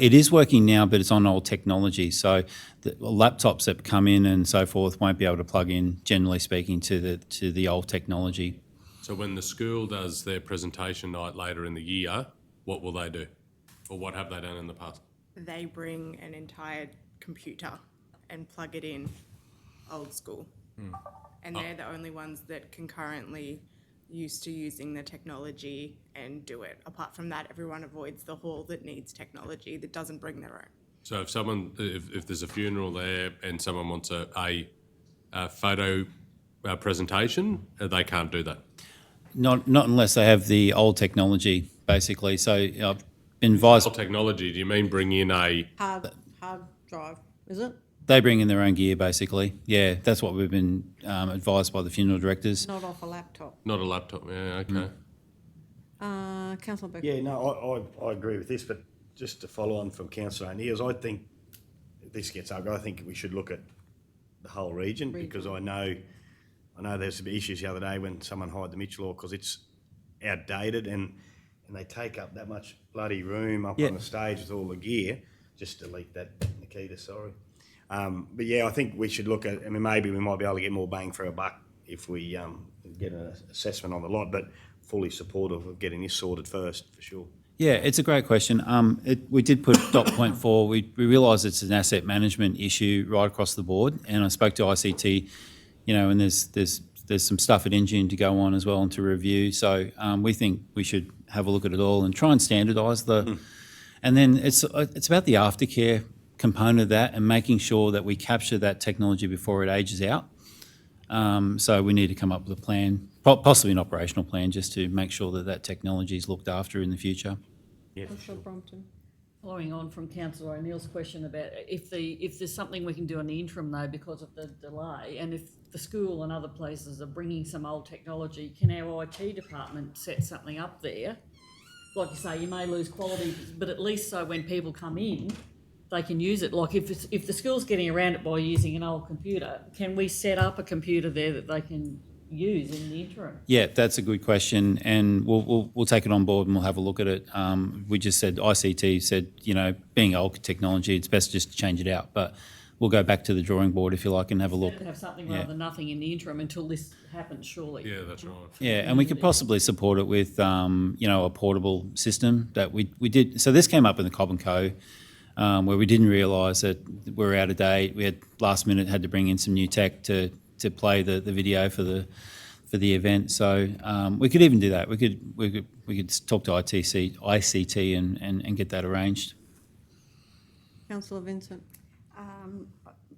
Speaker 14: It is working now, but it's on old technology. So the laptops that come in and so forth won't be able to plug in, generally speaking, to the old technology.
Speaker 4: So when the school does their presentation night later in the year, what will they do? Or what have they done in the past?
Speaker 17: They bring an entire computer and plug it in old school. And they're the only ones that can currently used to using the technology and do it. Apart from that, everyone avoids the hall that needs technology, that doesn't bring their own.
Speaker 4: So if there's a funeral there and someone wants a photo presentation, they can't do that?
Speaker 14: Not unless they have the old technology, basically. So I've been advised.
Speaker 4: Old technology, do you mean bring in a...
Speaker 1: Hard drive, is it?
Speaker 14: They bring in their own gear, basically. Yeah, that's what we've been advised by the funeral directors.
Speaker 1: Not off a laptop.
Speaker 4: Not a laptop, yeah, okay.
Speaker 1: Councillor Becker.
Speaker 5: Yeah, no, I agree with this, but just to follow on from Councillor O'Neill's, I think if this gets ugly, I think we should look at the whole region, because I know there's some issues the other day when someone hired the Mitchell Law because it's outdated, and and they take up that much bloody room up
Speaker 14: Yeah.
Speaker 5: on the stage with all the gear. Just delete that, Nikita, sorry. But yeah, I think we should look at, I mean, maybe we might be able to get more bang for our buck if we get an assessment on the lot, but fully supportive of getting this sorted first, for sure.
Speaker 14: Yeah, it's a great question. We did put dot point 4. We realised it's an asset management issue right across the board, and I spoke to ICT, and there's some stuff at Engine to go on as well and to review. So we think we should have a look at it all and try and standardise the. And then it's about the aftercare component of that and making sure that we capture that technology before it ages out. So we need to come up with a plan, possibly an operational plan, just to make sure that that technology is looked after in the future.
Speaker 5: Yeah,
Speaker 1: Councillor Brompton.
Speaker 8: Following on from Councillor O'Neill's question about if there's something we can do in the interim though because of the delay, and if the school and other places are bringing some old technology, can our IT department set something up there? Like you say, you may lose quality, but at least so when people come in, they can use it. Like if the school's getting around it by using an old computer, can we set up a computer there that they can use in the interim?
Speaker 14: Yeah, that's a good question, and we'll take it on board and we'll have a look at it. We just said, ICT said, being old technology, it's best just to change it out, but we'll go back to the drawing board if you like and have a look.
Speaker 8: Better to have something rather than nothing in the interim until this happens, surely.
Speaker 4: Yeah, that's right.
Speaker 14: Yeah, and we could possibly support it with, a portable system that we did. So this came up in the Cobb & Co, where we didn't realise that we're out of date. We had last minute had to bring in some new tech to play the video for the event. So we could even do that. We could talk to ICT and get that arranged.
Speaker 1: Councillor Vincent.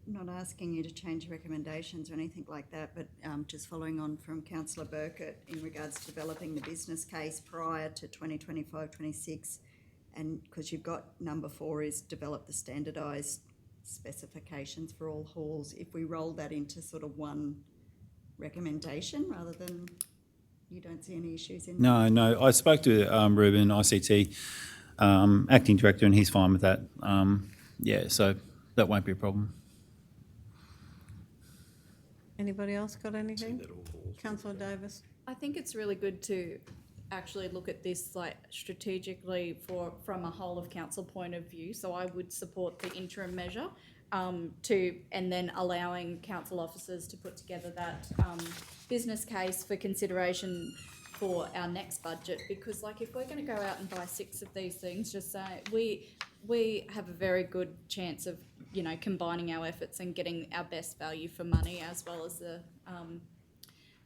Speaker 3: Not asking you to change recommendations or anything like that, but just following on from Councillor Burkett in regards to developing the business case prior to 2025-26, and because you've got number 4 is develop the standardised specifications for all halls. If we roll that into sort of one recommendation rather than, you don't see any issues in that?
Speaker 14: No. I spoke to Ruben, ICT, acting director, and he's fine with that. So that won't be a problem.
Speaker 1: Anybody else got anything? Councillor Davis.
Speaker 2: I think it's really good to actually look at this strategically from a whole of council point of view. So I would support the interim measure and then allowing council officers to put together that business case for consideration for our next budget, because if we're going to go out and buy 6 of these things, just say we have a very good chance of combining our efforts and getting our best value for money, as well as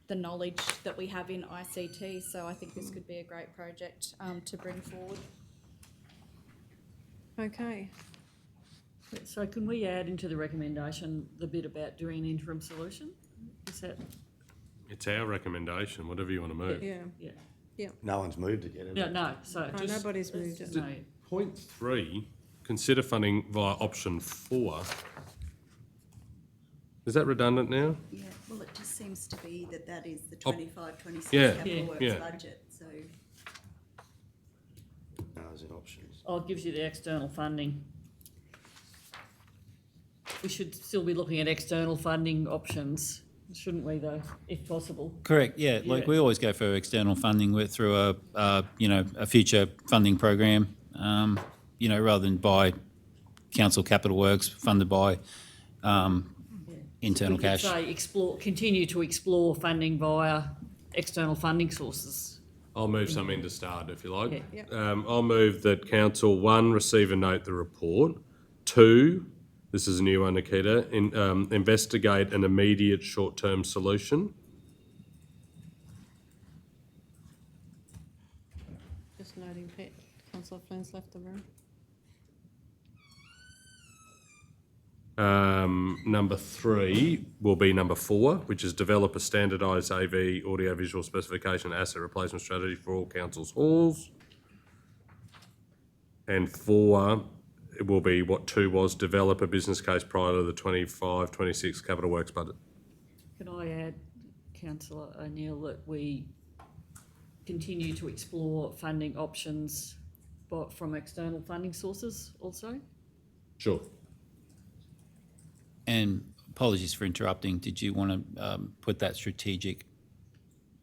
Speaker 2: the knowledge that we have in ICT. So I think this could be a great project to bring forward.
Speaker 1: Okay.
Speaker 8: So can we add into the recommendation the bit about doing an interim solution? Is that?
Speaker 4: It's our recommendation, whatever you want to move.
Speaker 8: Yeah.
Speaker 5: No one's moved it yet.
Speaker 8: No. So
Speaker 1: No, nobody's moved it.
Speaker 8: No.
Speaker 4: Point 3, consider funding via option 4. Is that redundant now?
Speaker 3: Yeah, well, it just seems to be that is the 25-26
Speaker 4: Yeah.
Speaker 3: capital works
Speaker 4: Yeah.
Speaker 3: budget, so.
Speaker 5: No, is it options?
Speaker 8: Oh, it gives you the external funding. We should still be looking at external funding options, shouldn't we, though, if possible?
Speaker 14: Correct. Yeah, we always go for external funding through a future funding program. Rather than by council capital works funded by internal
Speaker 8: We could
Speaker 14: cash.
Speaker 8: say continue to explore funding via external funding sources.
Speaker 4: I'll move something to start, if you like.
Speaker 1: Yeah.
Speaker 4: I'll move that Council 1, receive and note the report. 2, this is a new one, Nikita, investigate an immediate short-term solution.
Speaker 1: Just noting Councillor Flynn's left the room.
Speaker 4: Number 3 will be number 4, which is develop a standardised AV audiovisual specification asset replacement strategy for all council's halls. And 4, it will be what 2 was, develop a business case prior to the 25-26 capital works budget.
Speaker 8: Can I add, Councillor O'Neill, that we continue to explore funding options from external funding sources also?
Speaker 4: Sure.
Speaker 14: And apologies for interrupting. Did you want to put that strategic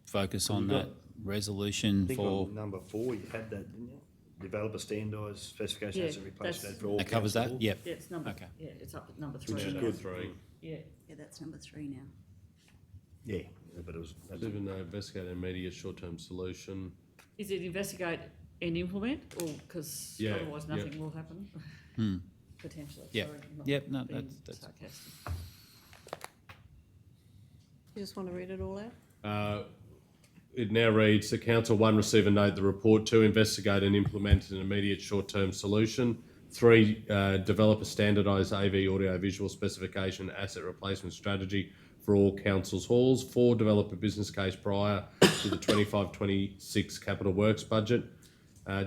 Speaker 14: focus on that? resolution
Speaker 5: I think
Speaker 14: for,
Speaker 5: on number 4 you had that, didn't you? Develop a standardised specification as a
Speaker 8: Yeah,
Speaker 5: replacement
Speaker 8: that's-
Speaker 5: for all.
Speaker 14: that covers that?
Speaker 5: council.
Speaker 14: Yep.
Speaker 8: Yeah, it's number,
Speaker 14: Okay.
Speaker 8: yeah, it's up at number 3.
Speaker 5: Which is
Speaker 8: now.
Speaker 5: good.
Speaker 4: 3.
Speaker 8: Yeah.
Speaker 3: Yeah, that's number 3 now.
Speaker 5: Yeah, but it was.
Speaker 4: Even though investigate an immediate short-term solution.
Speaker 8: Is it investigate and implement, or, because
Speaker 4: Yeah,
Speaker 8: otherwise
Speaker 4: yeah.
Speaker 8: nothing will happen?
Speaker 14: Hmm.
Speaker 8: Potentially,
Speaker 14: Yep.
Speaker 8: sorry. I'm not
Speaker 14: Yep, no,
Speaker 8: being
Speaker 14: that's-
Speaker 8: sarcastic.
Speaker 1: You just want to read it all out?
Speaker 4: It now reads, the council 1, receive and note the report. 2, investigate and implement an immediate short-term solution. 3, develop a standardised AV audio-visual specification asset replacement strategy for all council's halls. 4, develop a business case prior to the 25-26 capital works budget.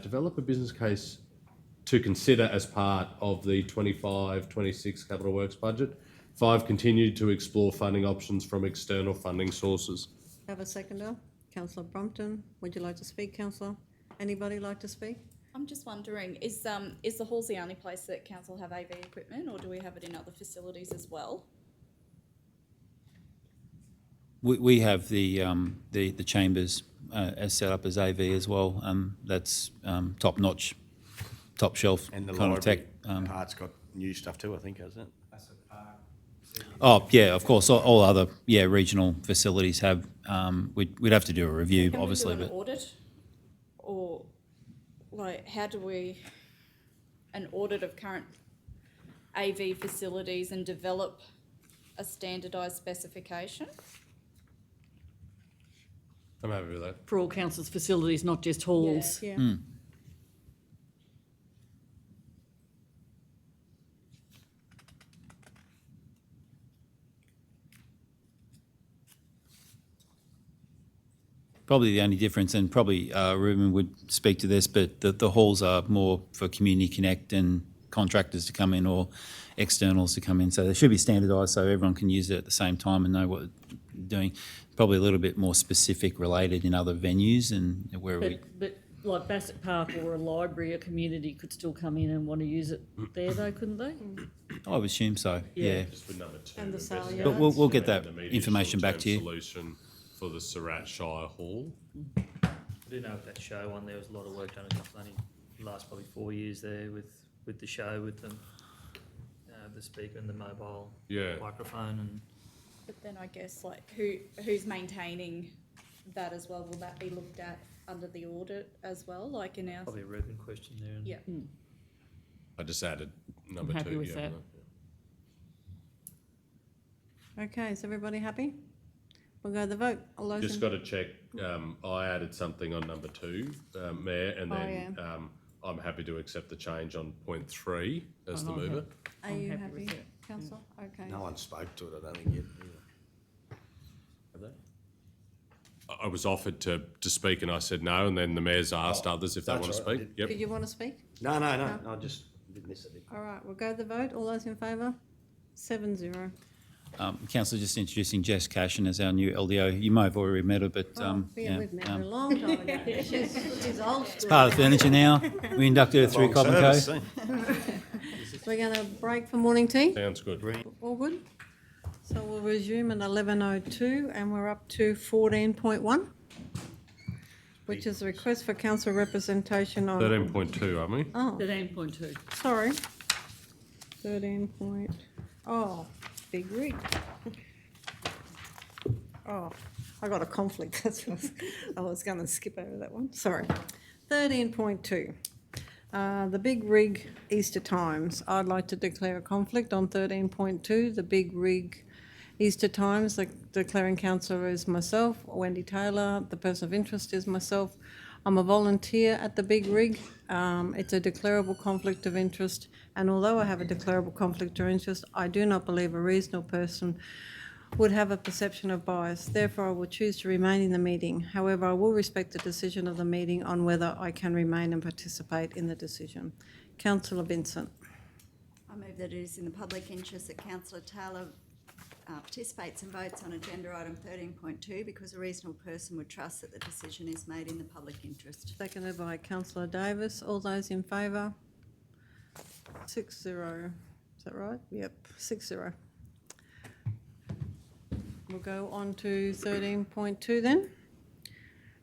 Speaker 4: Develop a business case to consider as part of the 25-26 capital works budget. 5, continue to explore funding options from external funding sources.
Speaker 1: Have a seconder? Councillor Brompton, would you like to speak, councillor? Anybody like to speak?
Speaker 2: I'm just wondering, is the halls the only place that council have AV equipment, or do we have it in other facilities as well?
Speaker 14: We have the chambers as set up as AV as well. That's top notch, top shelf
Speaker 5: And the
Speaker 14: kind of tech.
Speaker 5: library part's got new stuff too, I think, hasn't it?
Speaker 14: Oh yeah, of course. All other regional facilities have. We'd have to do a review,
Speaker 2: Can
Speaker 14: obviously,
Speaker 2: we do an
Speaker 14: but
Speaker 2: audit, or like how do we an audit of current AV facilities and develop a standardised specification?
Speaker 4: I'm happy with that.
Speaker 8: For all council's facilities, not just halls.
Speaker 1: Yeah.
Speaker 14: Hmm. Probably the only difference, and probably Ruben would speak to this, but the halls are more for community connect and contractors to come in or externals to come in. So they should be standardised so everyone can use it at the same time and know what they're doing. Probably a little bit more specific related in other venues and where we.
Speaker 8: But like Bassett Park or a library, a community could still come in and want to use it there though, couldn't they?
Speaker 14: I would assume so. Yeah.
Speaker 4: Just with number 2.
Speaker 1: And the sale
Speaker 4: investigate
Speaker 1: yards.
Speaker 14: But we'll get
Speaker 4: an
Speaker 14: that
Speaker 4: immediate
Speaker 14: information back to you.
Speaker 4: short-term Solution for the Surat Shire Hall.
Speaker 6: I do know with that show one, there was a lot of work done in only the last probably 4 years there with the show, with the speaker and the mobile
Speaker 4: Yeah.
Speaker 6: microphone and.
Speaker 2: But then I guess like who's maintaining that as well? Will that be looked at under the audit as well, like in our?
Speaker 6: Probably a Ruben question there.
Speaker 2: Yeah.
Speaker 4: I just added number
Speaker 8: happy
Speaker 4: 2.
Speaker 8: with that.
Speaker 1: Okay, is everybody happy? We'll go to the vote. All those
Speaker 4: Just
Speaker 1: in-
Speaker 4: got to check, I added something on number 2, Mayor, and
Speaker 1: Oh,
Speaker 4: then I'm happy to accept the change on point 3 as the
Speaker 8: I'm
Speaker 4: mover.
Speaker 1: Are
Speaker 8: I'm
Speaker 1: you
Speaker 8: happy
Speaker 1: happy,
Speaker 8: with it.
Speaker 1: councillor? Okay.
Speaker 5: No one spoke to it, I don't think yet. Have they?
Speaker 4: I was offered to speak and I said no, and then the mayor's asked others if they
Speaker 5: that's
Speaker 4: want to
Speaker 5: all right,
Speaker 4: speak.
Speaker 5: I
Speaker 4: Yep.
Speaker 1: Did you want to speak?
Speaker 5: No, I just did miss it.
Speaker 1: All right, we'll go to the vote. All those in favour? 7-0.
Speaker 14: Councillor, just introducing Jess Cashin as our new LDO. You may have already met her, but
Speaker 1: We've met her a long time ago. She's old school.
Speaker 14: part of the furniture now. We inducted her through
Speaker 5: Long
Speaker 14: Cobb and
Speaker 5: service,
Speaker 14: Co.
Speaker 5: eh?
Speaker 1: We're going to break for morning tea.
Speaker 4: Sounds good.
Speaker 1: All good? So we'll resume at 11:02 and we're up to 14.1, which is a request for council representation on...
Speaker 4: 13.2, aren't we?
Speaker 1: Oh,
Speaker 8: 13.2.
Speaker 1: sorry. 13. Big rig. Oh, I got a conflict. That's what I was going to skip over that one. Sorry. 13.2. The Big Rig Easter Times. I'd like to declare a conflict on 13.2. The Big Rig Easter Times. The declaring councillor is myself, Wendy Taylor. The person of interest is myself. I'm a volunteer at the Big Rig. It's a declarable conflict of interest, and although I have a declarable conflict of interest, I do not believe a reasonable person would have a perception of bias. Therefore, I will choose to remain in the meeting. However, I will respect the decision of the meeting on whether I can remain and participate in the decision. Councillor Vincent.
Speaker 3: I move that it is in the public interest that Councillor Taylor participates and votes on agenda item 13.2 because a reasonable person would trust that the decision is made in the public interest.
Speaker 1: Seconded by Councillor Davis. All those in favour? 6-0. Is that right? Yep, 6-0. We'll go on to 13.2 then.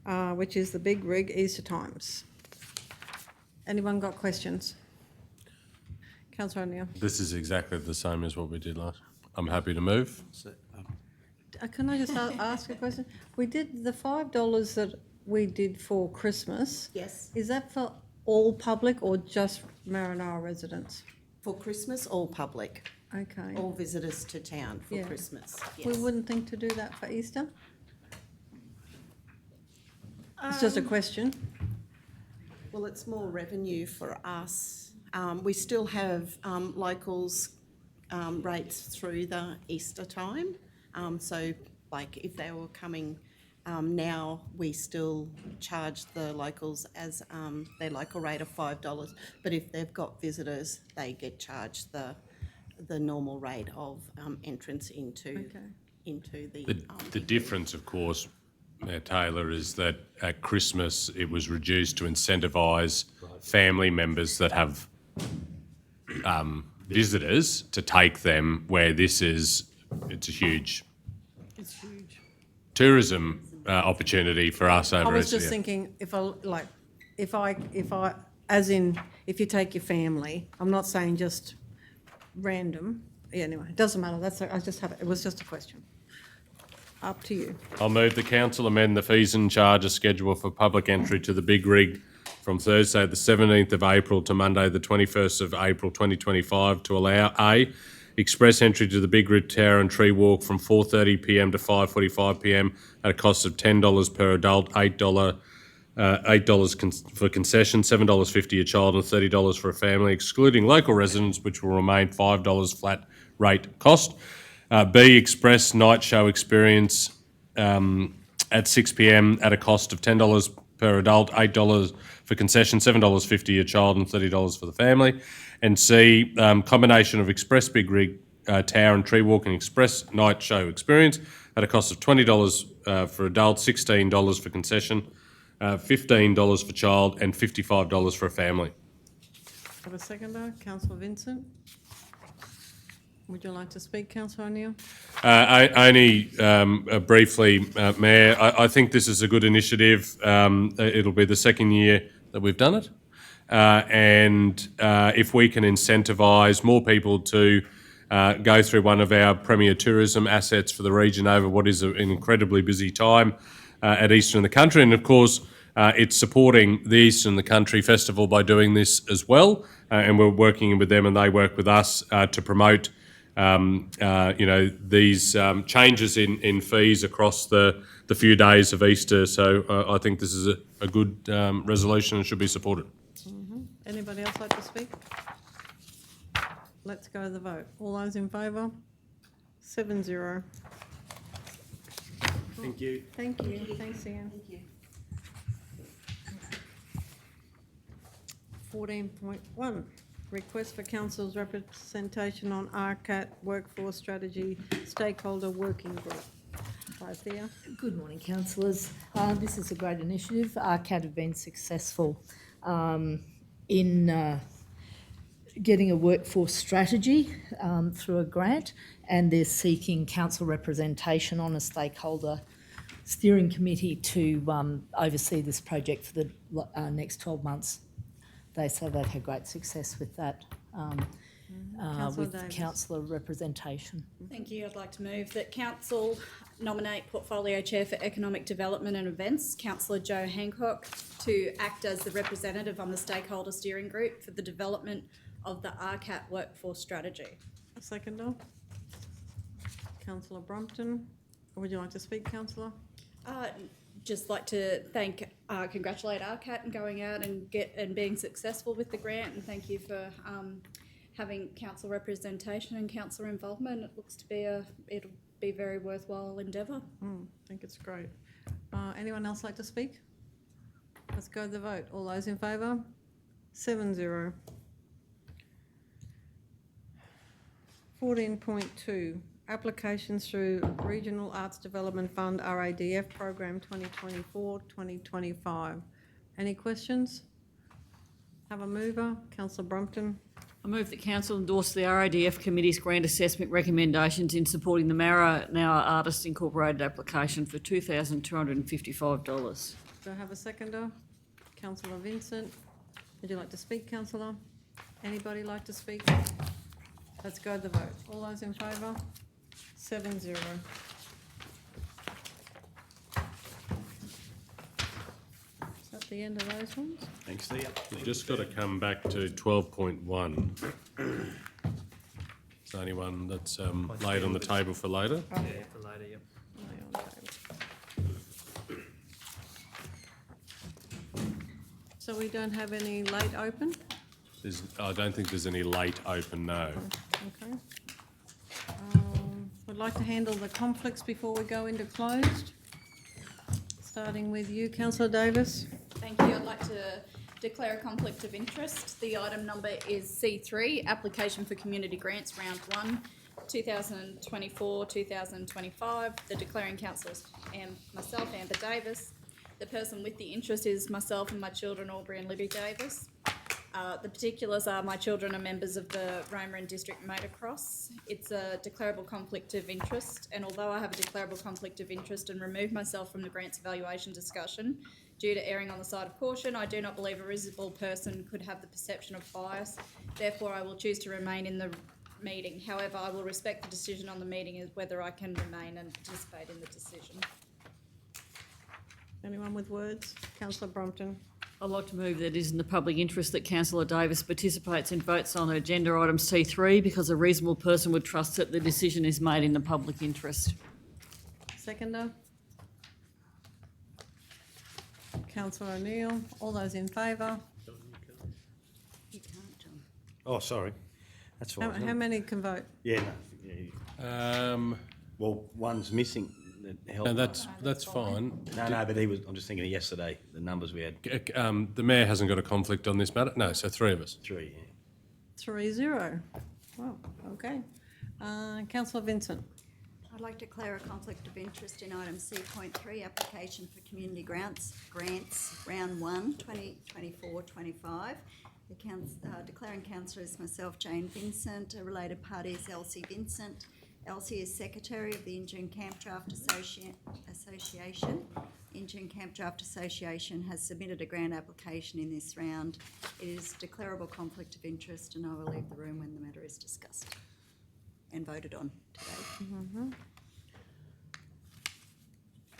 Speaker 1: which is the Big Rig Easter Times. Anyone got questions? Councillor O'Neill.
Speaker 4: This is exactly the same as what we did last. I'm happy to move.
Speaker 1: Can I just ask a question? We did the $5 that we did for Christmas.
Speaker 10: Yes.
Speaker 1: Is that for all public or just Maranoa residents?
Speaker 10: For Christmas, all public,
Speaker 1: Okay.
Speaker 10: all visitors to town for
Speaker 1: Yeah.
Speaker 10: Christmas.
Speaker 1: We wouldn't think to do that for Easter? It's just a question.
Speaker 10: Well, it's more revenue for us. We still have locals rates through the Easter time. So, like, if they were coming now, we still charge the locals as their local rate of $5. But if they've got visitors, they get charged the normal rate of entrance into
Speaker 4: The difference, of course, Mayor Taylor, is that at Christmas it was reduced to incentivise family members that have visitors to take them where it's a huge tourism opportunity for us over
Speaker 1: I was just
Speaker 4: Easter.
Speaker 1: thinking, if you take your family, I'm not saying just random. Yeah, anyway, it doesn't matter. It was just a question. Up to you.
Speaker 4: I'll move the council amend the fees and charges schedule for public entry to the Big Rig from Thursday the 17th of April to Monday the 21st of April 2025 to allow A, express entry to the Big Rig Tower and Tree Walk from 4:30pm to 5:45pm at a cost of $10 per adult, $8 for concession, $7.50 a child and $30 for a family, excluding local residents, which will remain $5 flat rate cost. B, express night show experience at 6pm at a cost of $10 per adult, $8 for concession, $7.50 a child and $30 for the family. And C, combination of express Big Rig Tower and Tree Walk and express night show experience at a cost of $20 for adults, $16 for concession, $15 for child and $55 for a family.
Speaker 1: Have a seconder, Councillor Vincent. Would you like to speak, Councillor O'Neill?
Speaker 4: Only briefly, Mayor, I think this is a good initiative. It'll be the second year that we've done it. And if we can incentivise more people to go through one of our premier tourism assets for the region over what is an incredibly busy time at Easter in the Country. And of course, it's supporting the Easter in the Country Festival by doing this as well. And we're working with them and they work with us to promote these changes in fees across the few days of Easter. So I think this is a good resolution and should be supported.
Speaker 1: Mm-hmm. Anybody else like to speak? Let's go to the vote. All those in favour? 7-0.
Speaker 5: Thank you.
Speaker 1: Thank you. Thanks, Ian.
Speaker 10: Thank you.
Speaker 1: 14.1, request for council's representation on RCAT Workforce Strategy Stakeholder Working Group. Thea.
Speaker 18: Good morning, councillors. This is a great initiative. RCAT have been successful in getting a workforce strategy through a grant, and they're seeking council representation on a stakeholder steering committee to oversee this project for the next 12 months. They say they've had great success with that, with councillor representation.
Speaker 2: Thank you. I'd like to move that council nominate Portfolio Chair for Economic Development and Events, Councillor Joe Hancock, to act as the representative on the Stakeholder Steering Group for the development of the RCAT Workforce Strategy.
Speaker 1: A seconder. Councillor Brompton. Would you like to speak, councillor?
Speaker 2: Just like to congratulate RCAT and going out and being successful with the grant, and thank you for having council representation and council involvement. It looks to be it'll be a very worthwhile endeavour.
Speaker 1: I think it's great. Anyone else like to speak? Let's go to the vote. All those in favour? 7-0. 14.2, applications through Regional Arts Development Fund RADF Program 2024-2025. Any questions? Have a mover, Councillor Brompton.
Speaker 8: I move that council endorse the RADF Committee's grant assessment recommendations in supporting the Maranoa Artists Incorporated application for $2,255.
Speaker 1: Do I have a seconder? Councillor Vincent. Would you like to speak, councillor? Anybody like to speak? Let's go to the vote. All those in favour? 7-0. Is that the end of those ones?
Speaker 5: Thanks, Thea.
Speaker 4: We've just got to come back to 12.1. Is there anyone that's laid on the table for later?
Speaker 6: Yeah, for later, yep.
Speaker 1: So we don't have any late open?
Speaker 4: I don't think there's any late open, no.
Speaker 1: Okay. I'd like to handle the conflicts before we go into closed. Starting with you, councillor Davis.
Speaker 2: Thank you. I'd like to declare a conflict of interest. The item number is C3, application for community grants round 1, 2024-2025. The declaring councillors and myself, Amber Davis. The person with the interest is myself and my children, Aubrey and Libby Davis. The particulars are my children are members of the Roma and District Motocross. It's a declarable conflict of interest, and although I have a declarable conflict of interest and remove myself from the grants evaluation discussion due to erring on the side of caution, I do not believe a reasonable person could have the perception of bias. Therefore, I will choose to remain in the meeting. However, I will respect the decision on the meeting as whether I can remain and participate in the decision.
Speaker 1: Anyone with words? Councillor Brompton.
Speaker 8: I'd like to move that it is in the public interest that councillor Davis participates in votes on agenda item C3 because a reasonable person would trust that the decision is made in the public interest.
Speaker 1: Seconder. Councillor O'Neill. All those in favour?
Speaker 3: You can't, John.
Speaker 5: Oh, sorry. That's fine.
Speaker 1: How many can vote?
Speaker 5: Yeah, no. Well, one's missing.
Speaker 4: No, that's fine.
Speaker 5: No, but I'm just thinking of yesterday, the numbers we had.
Speaker 4: The mayor hasn't got a conflict on this matter? No, so 3 of us.
Speaker 5: 3, yeah.
Speaker 1: 3-0. Wow, okay. Councillor Vincent.
Speaker 3: I'd like to declare a conflict of interest in item C.3, application for community grants round 1, 2024-25. The declaring councillor is myself, Jane Vincent. A related party is Elsie Vincent. Elsie is Secretary of the Injune Camp Draft Association. Injune Camp Draft Association has submitted a grant application in this round. It is a declarable conflict of interest, and I will leave the room when the matter is discussed and voted on today.
Speaker 1: Mm-hmm.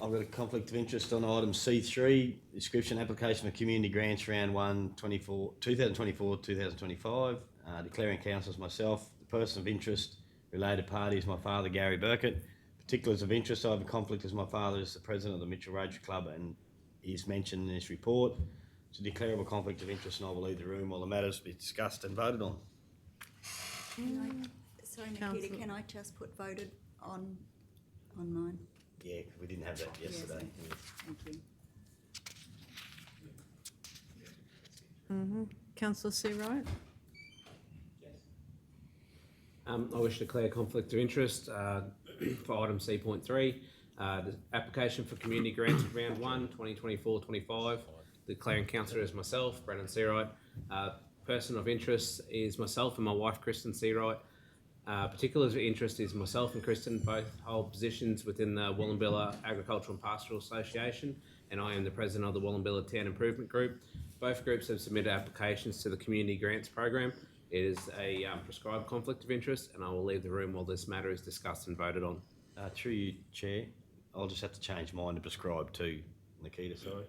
Speaker 5: I've got a conflict of interest on item C3, description application for community grants round 1, 2024-2025. Declaring council is myself. The person of interest, related party is my father, Gary Burkett. Particulars of interest, I have a conflict as my father is the president of the Mitchell Rotary Club and is mentioned in this report. It's a declarable conflict of interest, and I will leave the room while the matters be discussed and voted on.
Speaker 3: Sorry, Nikita, can I just put voted on mine?
Speaker 5: Yeah, we didn't have that yesterday.
Speaker 3: Yes, thank you.
Speaker 1: Mm-hmm. Councillor Seawright.
Speaker 19: I wish to declare conflict of interest for item C.3, the application for community grants round 1, 2024-25. Declaring councillor is myself, Brendan Seawright. Person of interest is myself and my wife, Kristen Seawright. Particulars of interest is myself and Kristen both hold positions within the Wallumbilla Agricultural and Pastoral Association, and I am the president of the Wallumbilla Town Improvement Group. Both groups have submitted applications to the Community Grants Program. It is a prescribed conflict of interest, and I will leave the room while this matter is discussed and voted on.
Speaker 5: Through you, Chair, I'll just have to change mine to prescribe too, Nikita, sorry.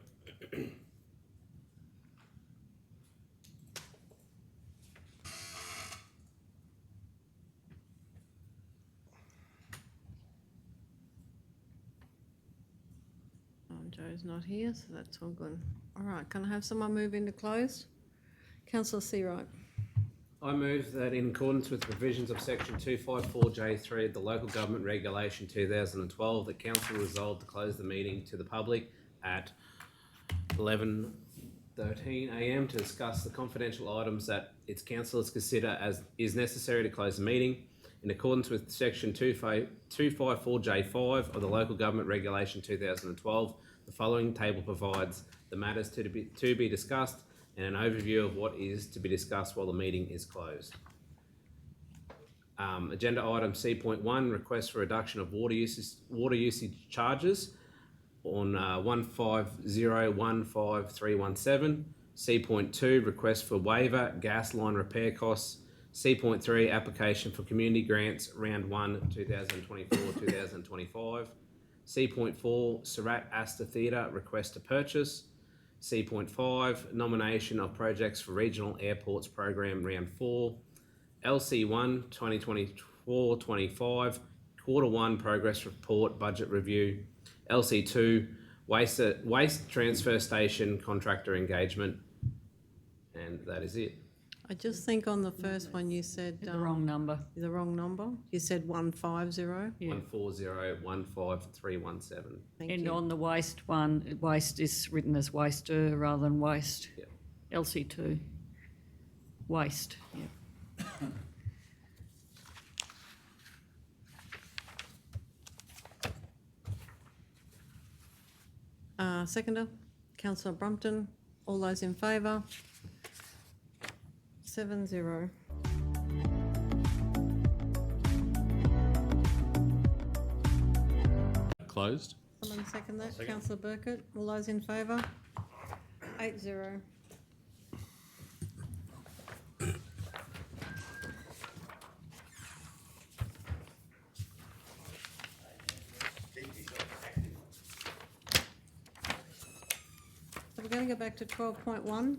Speaker 1: Joe's not here, so that's all good. All right, can I have someone move into closed? Councillor Seawright.
Speaker 19: I move that in accordance with the provisions of section 254J3 of the Local Government Regulation 2012, the council resolved to close the meeting to the public at 11:13 a.m. to discuss the confidential items that its councillors consider as is necessary to close the meeting. In accordance with section 254J5 of the Local Government Regulation 2012, the following table provides the matters to be discussed and an overview of what is to be discussed while the meeting is closed. Agenda item C.1, request for reduction of water usage charges. on 15015 C.2, request for waiver, gas line repair costs. C.3, application for community grants, round 1, 2024-2025. C.4, Surat Asta Theatre, request to purchase. C.5, nomination of projects for regional airports program, round 4. LC1, 2024-25, quarter 1 progress report, budget review. LC2, waste transfer station contractor engagement. And that is it.
Speaker 1: I just think on the first one you said...
Speaker 8: The wrong number.
Speaker 1: The wrong number. You said 150.
Speaker 8: Yeah.
Speaker 19: 140-15317.
Speaker 1: Thank
Speaker 8: And
Speaker 1: you.
Speaker 8: on the waste one, waste is written as waster rather than waste.
Speaker 19: Yeah.
Speaker 8: LC2. Waste, yeah.
Speaker 1: Seconder, Councillor Brumpton. All those in favour? 7-0.
Speaker 4: Closed.
Speaker 1: Someone second that? Councillor Burkett. All those in favour? 8-0. So we're going to go back to 12.1.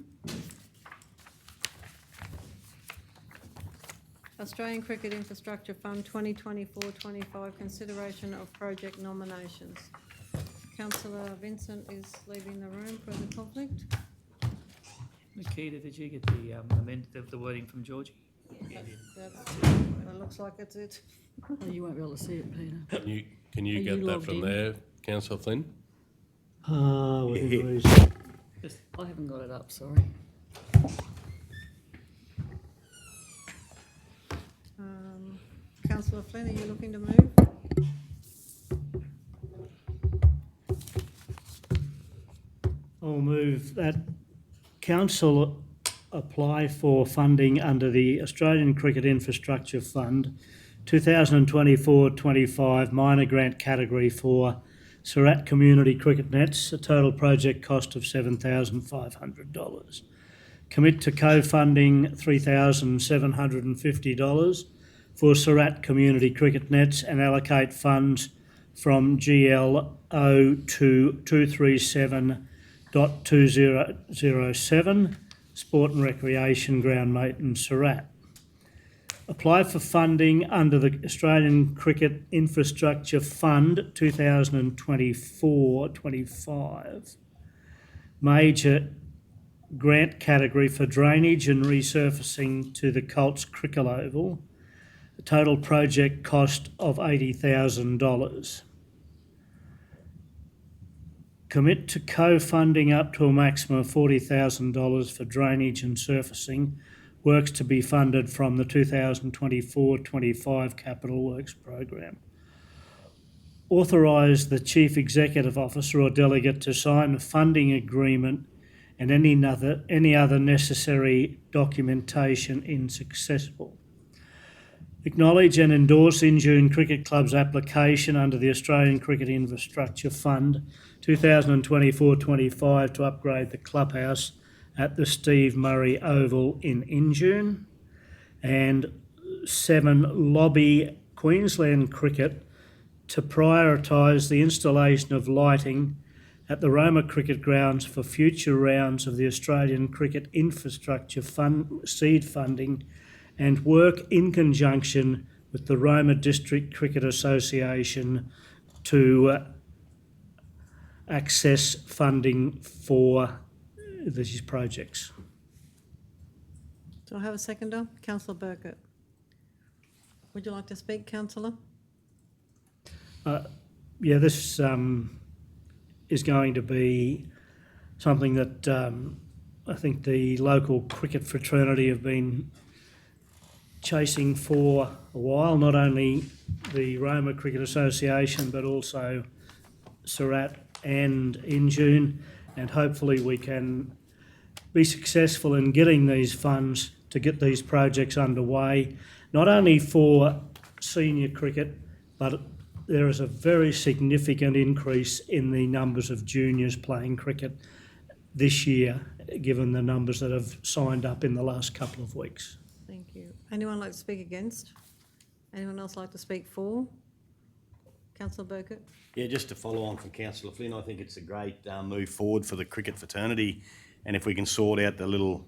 Speaker 1: Australian Cricket Infrastructure Fund 2024-25, consideration of project nominations. Councillor Vincent is leaving the room for the conflict.
Speaker 6: Nikita, did you get the the wording from Georgie?
Speaker 1: That looks like it's it.
Speaker 8: Oh, you won't be able to see it, Peter.
Speaker 4: Can you
Speaker 8: Are
Speaker 4: get
Speaker 8: you
Speaker 4: that
Speaker 8: logged
Speaker 4: from
Speaker 8: in?
Speaker 4: there, Councillor Flynn?
Speaker 9: Within reason.
Speaker 8: I haven't got it up, sorry.
Speaker 1: Councillor Flynn, are you looking to move?
Speaker 9: I'll move that council apply for funding under the Australian Cricket Infrastructure Fund 2024-25 minor grant category for Surat Community Cricket Nets, a total project cost of $7,500. Commit to co-funding $3,750 for Surat Community Cricket Nets and allocate funds from GL 02237207 Sport and Recreation Ground Maintenance Surat. Apply for funding under the Australian Cricket Infrastructure Fund 2024-25 major grant category for drainage and resurfacing to the Colts Cricket Oval. A total project cost of $80,000. Commit to co-funding up to a maximum of $40,000 for drainage and surfacing works to be funded from the 2024-25 Capital Works Program. Authorise the Chief Executive Officer or delegate to sign a funding agreement and any other necessary documentation in successful. Acknowledge and endorse Injune Cricket Club's application under the Australian Cricket Infrastructure Fund 2024-25 to upgrade the clubhouse at the Steve Murray Oval in Injune. And 7, lobby Queensland Cricket to prioritise the installation of lighting at the Roma Cricket Grounds for future rounds of the Australian Cricket Infrastructure Fund seed funding and work in conjunction with the Roma District Cricket Association to access funding for these projects.
Speaker 1: Do I have a seconder? Councillor Burkett. Would you like to speak, councillor?
Speaker 9: Yeah, this is going to be something that I think the local cricket fraternity have been chasing for a while, not only the Roma Cricket Association but also Surat and Injune, and hopefully we can be successful in getting these funds to get these projects underway, not only for senior cricket but there is a very significant increase in the numbers of juniors playing cricket this year, given the numbers that have signed up in the last couple of weeks.
Speaker 1: Thank you. Anyone like to speak against? Anyone else like to speak for? Councillor Burkett?
Speaker 5: Yeah, just to follow on from Councillor Flynn, I think it's a great move forward for the cricket fraternity, and if we can sort out the little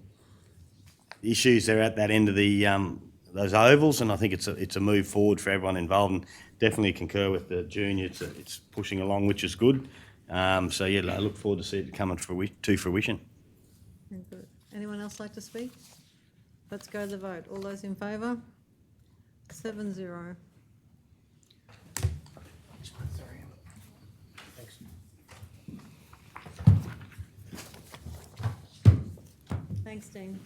Speaker 5: issues there at that end of the those ovals, and I think it's a move forward for everyone involved, and definitely concur with the junior. It's pushing along, which is good. So yeah, I look forward to see it coming to fruition.
Speaker 1: Very good. Anyone else like to speak? Let's go to the vote. All those in favour? 7-0. Thanks, Dean.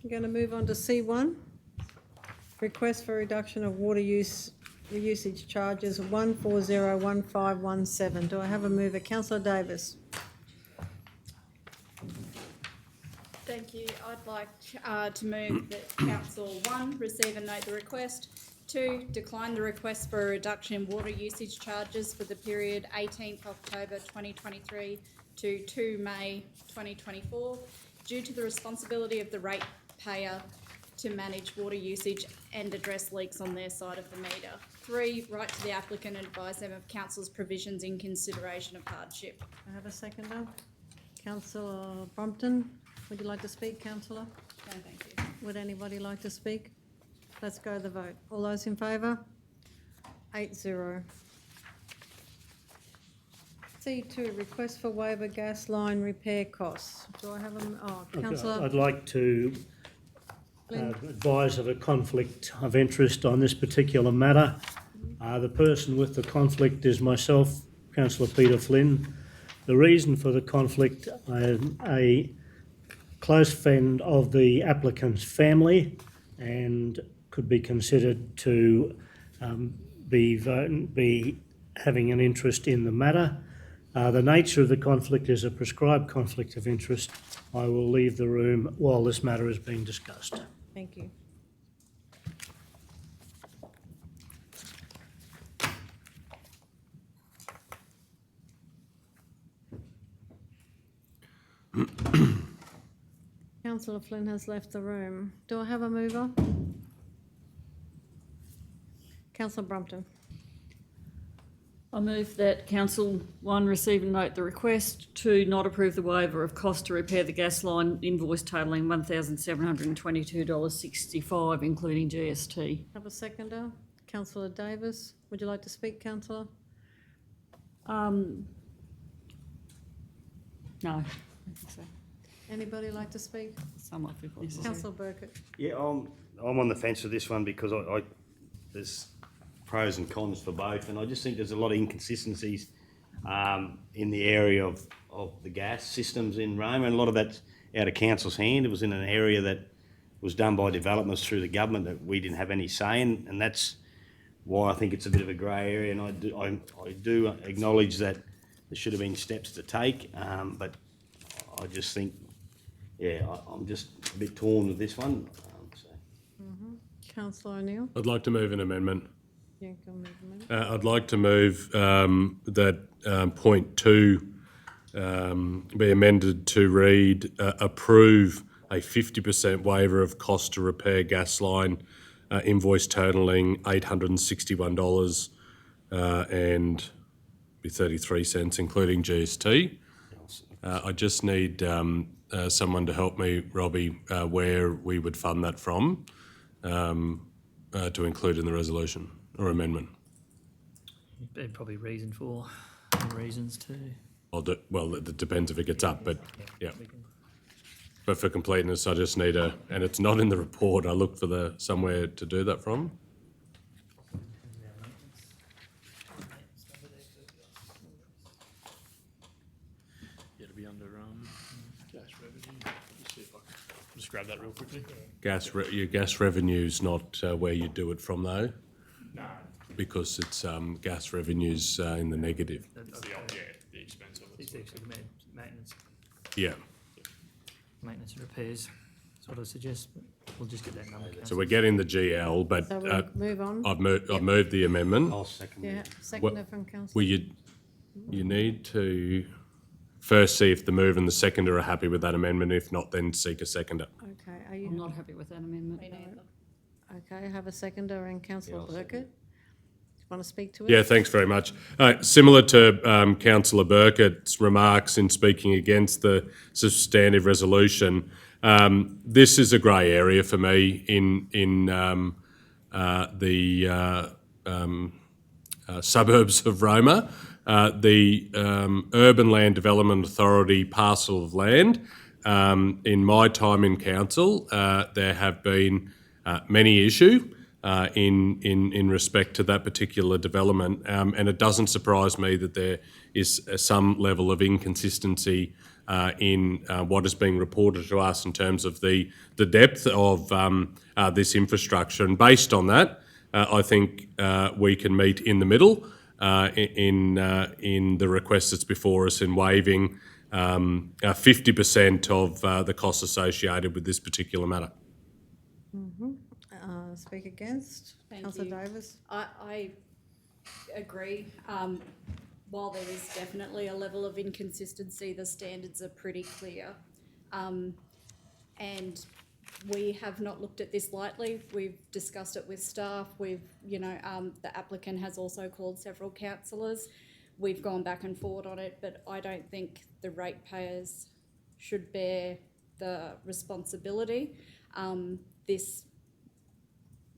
Speaker 1: We're going to move on to C1. Request for reduction of water usage charges 1401517. Do I have a mover? Councillor Davis.
Speaker 2: Thank you. I'd like to move that Council 1, receive and note the request. 2, decline the request for a reduction in water usage charges for the period 18th October 2023 to 2 May 2024 due to the responsibility of the ratepayer to manage water usage and address leaks on their side of the meter. 3, write to the applicant and advise them of Council's provisions in consideration of hardship.
Speaker 1: I have a seconder. Councillor Brompton. Would you like to speak, Councillor?
Speaker 2: No, thank you.
Speaker 1: Would anybody like to speak? Let's go to the vote. All those in favour? 8-0. C2, request for waiver gas line repair costs. Do I have a, Councillor?
Speaker 9: I'd like to advise of a conflict of interest on this particular matter. The person with the conflict is myself, Councillor Peter Flynn. The reason for the conflict, a close friend of the applicant's family and could be considered to be having an interest in the matter. The nature of the conflict is a prescribed conflict of interest. I will leave the room while this matter is being discussed.
Speaker 1: Thank you. Councillor Flynn has left the room. Do I have a mover? Councillor Brompton.
Speaker 8: I move that Council 1, receive and note the request. 2, not approve the waiver of cost to repair the gas line invoice totalling $1,722.65, including GST.
Speaker 1: Have a seconder. Councillor Davis. Would you like to speak, Councillor?
Speaker 8: No, I don't think so.
Speaker 1: Anybody like to speak?
Speaker 8: Somewhat before.
Speaker 1: Councillor Burkett.
Speaker 5: Yeah, I'm on the fence with this one because I there's pros and cons for both, and I just think there's a lot of inconsistencies in the area of the gas systems in Roma, and a lot of that's out of council's hand. It was in an area that was done by developers through the government that we didn't have any say in, and that's why I think it's a bit of a grey area. And I do acknowledge that there should have been steps to take, but I just think, yeah, I'm just a bit torn with this one.
Speaker 1: Councillor O'Neill.
Speaker 4: I'd like to move an amendment.
Speaker 1: Yeah, go move a minute.
Speaker 4: I'd like to move that point 2 be amended to read approve a 50% waiver of cost to repair gas line invoice totalling $861 and 33 cents, including GST. I just need someone to help me, Robbie, where we would fund that from to include in the resolution or amendment.
Speaker 6: And probably reason for reasons too.
Speaker 4: Well, it depends if it gets up, but yeah. But for completeness, I just need and it's not in the report. I look for somewhere to do that from.
Speaker 12: Yeah, to be under gas revenue. Let's see if I can just grab that real quickly.
Speaker 4: Your gas revenue's not where you do it from though.
Speaker 12: No.
Speaker 4: Because it's gas revenues in the negative.
Speaker 12: That's the expense of it.
Speaker 6: It's actually maintenance,
Speaker 4: Yeah.
Speaker 6: maintenance and repairs. That's what I suggest, but we'll just get that number.
Speaker 4: So we're getting the GL, but
Speaker 1: So we'll move on.
Speaker 4: I've moved the amendment.
Speaker 5: I'll second
Speaker 1: Yeah,
Speaker 5: it.
Speaker 1: seconder from councillor.
Speaker 4: Well, you need to first see if the move and the seconder are happy with that amendment. If not, then seek a seconder.
Speaker 1: Okay, are you?
Speaker 8: I'm not happy with that amendment.
Speaker 1: Okay, I have a seconder and councillor Burkett. Want to speak to it?
Speaker 4: Yeah, thanks very much. Similar to Councillor Burkett's remarks in speaking against the substantive resolution, this is a grey area for me in the suburbs of Roma. The Urban Land Development Authority parcel of land, in my time in council, there have been many issues in respect to that particular development, and it doesn't surprise me that there is some level of inconsistency in what is being reported to us in terms of the depth of this infrastructure. And based on that, I think we can meet in the middle in the request that's before us in waiving 50% of the costs associated with this particular matter.
Speaker 1: Speak against? Councillor Davis?
Speaker 2: I agree. While there is definitely a level of inconsistency, the standards are pretty clear. And we have not looked at this lightly. We've discussed it with staff. The applicant has also called several councillors. We've gone back and forward on it, but I don't think the ratepayers should bear the responsibility. This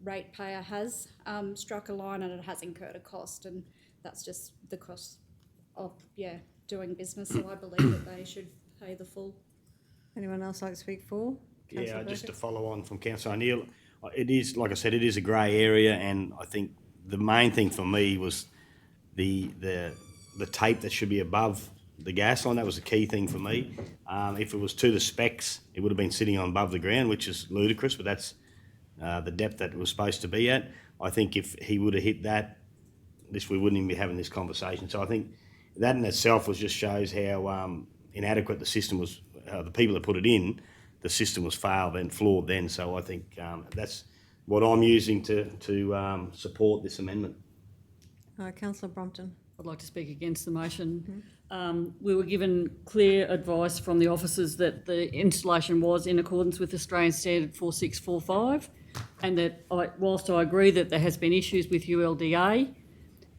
Speaker 2: ratepayer has struck a line and it has incurred a cost, and that's just the cost of doing business. So I believe that they should pay the full.
Speaker 1: Anyone else like to speak for?
Speaker 5: Yeah, just to follow on from Councillor O'Neill, it is, like I said, it is a grey area, and I think the main thing for me was the tape that should be above the gas line. That was the key thing for me. If it was to the specs, it would have been sitting on above the ground, which is ludicrous, but that's the depth that it was supposed to be at. I think if he would have hit that, we wouldn't even be having this conversation. So I think that in itself just shows how inadequate the system was. The people that put it in, the system was failed and flawed then. So I think that's what I'm using to support this amendment.
Speaker 1: Councillor Brompton.
Speaker 8: I'd like to speak against the motion. We were given clear advice from the officers that the installation was in accordance with Australian Standard 4645, and that whilst I agree that there has been issues with ULDA,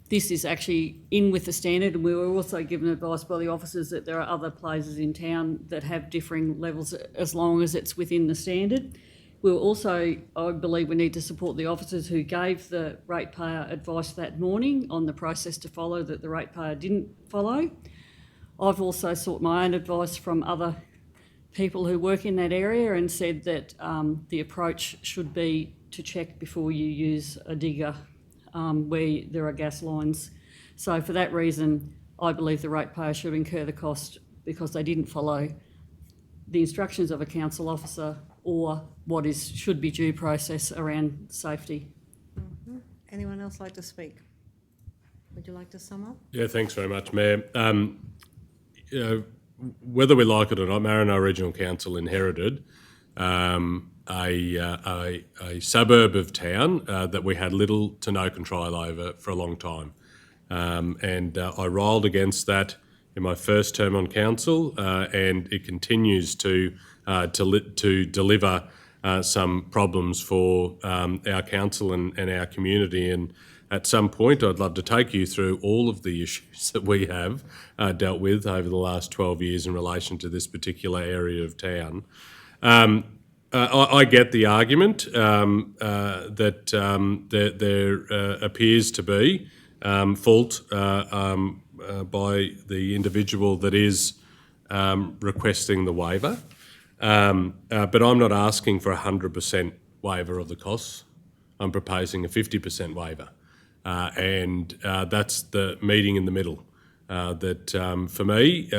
Speaker 8: this is actually in with the standard, and we were also given advice by the officers that there are other places in town that have differing levels as long as it's within the standard. We were also, I believe we need to support the officers who gave the ratepayer advice that morning on the process to follow that the ratepayer didn't follow. I've also sought my own advice from other people who work in that area and said that the approach should be to check before you use a digger where there are gas lines. So for that reason, I believe the ratepayer should incur the cost because they didn't follow the instructions of a council officer or what should be due process around safety.
Speaker 1: Anyone else like to speak? Would you like to sum up?
Speaker 4: Yeah, thanks very much, Mayor. Whether we like it or not, Maranoa Regional Council inherited a suburb of town that we had little to no control over for a long time. And I riled against that in my first term on council, and it continues to deliver some problems for our council and our community. And at some point, I'd love to take you through all of the issues that we have dealt with over the last 12 years in relation to this particular area of town. I get the argument that there appears to be fault by the individual that is requesting the waiver. But I'm not asking for a 100% waiver of the costs. I'm proposing a 50% waiver. And that's the meeting in the middle that, for me,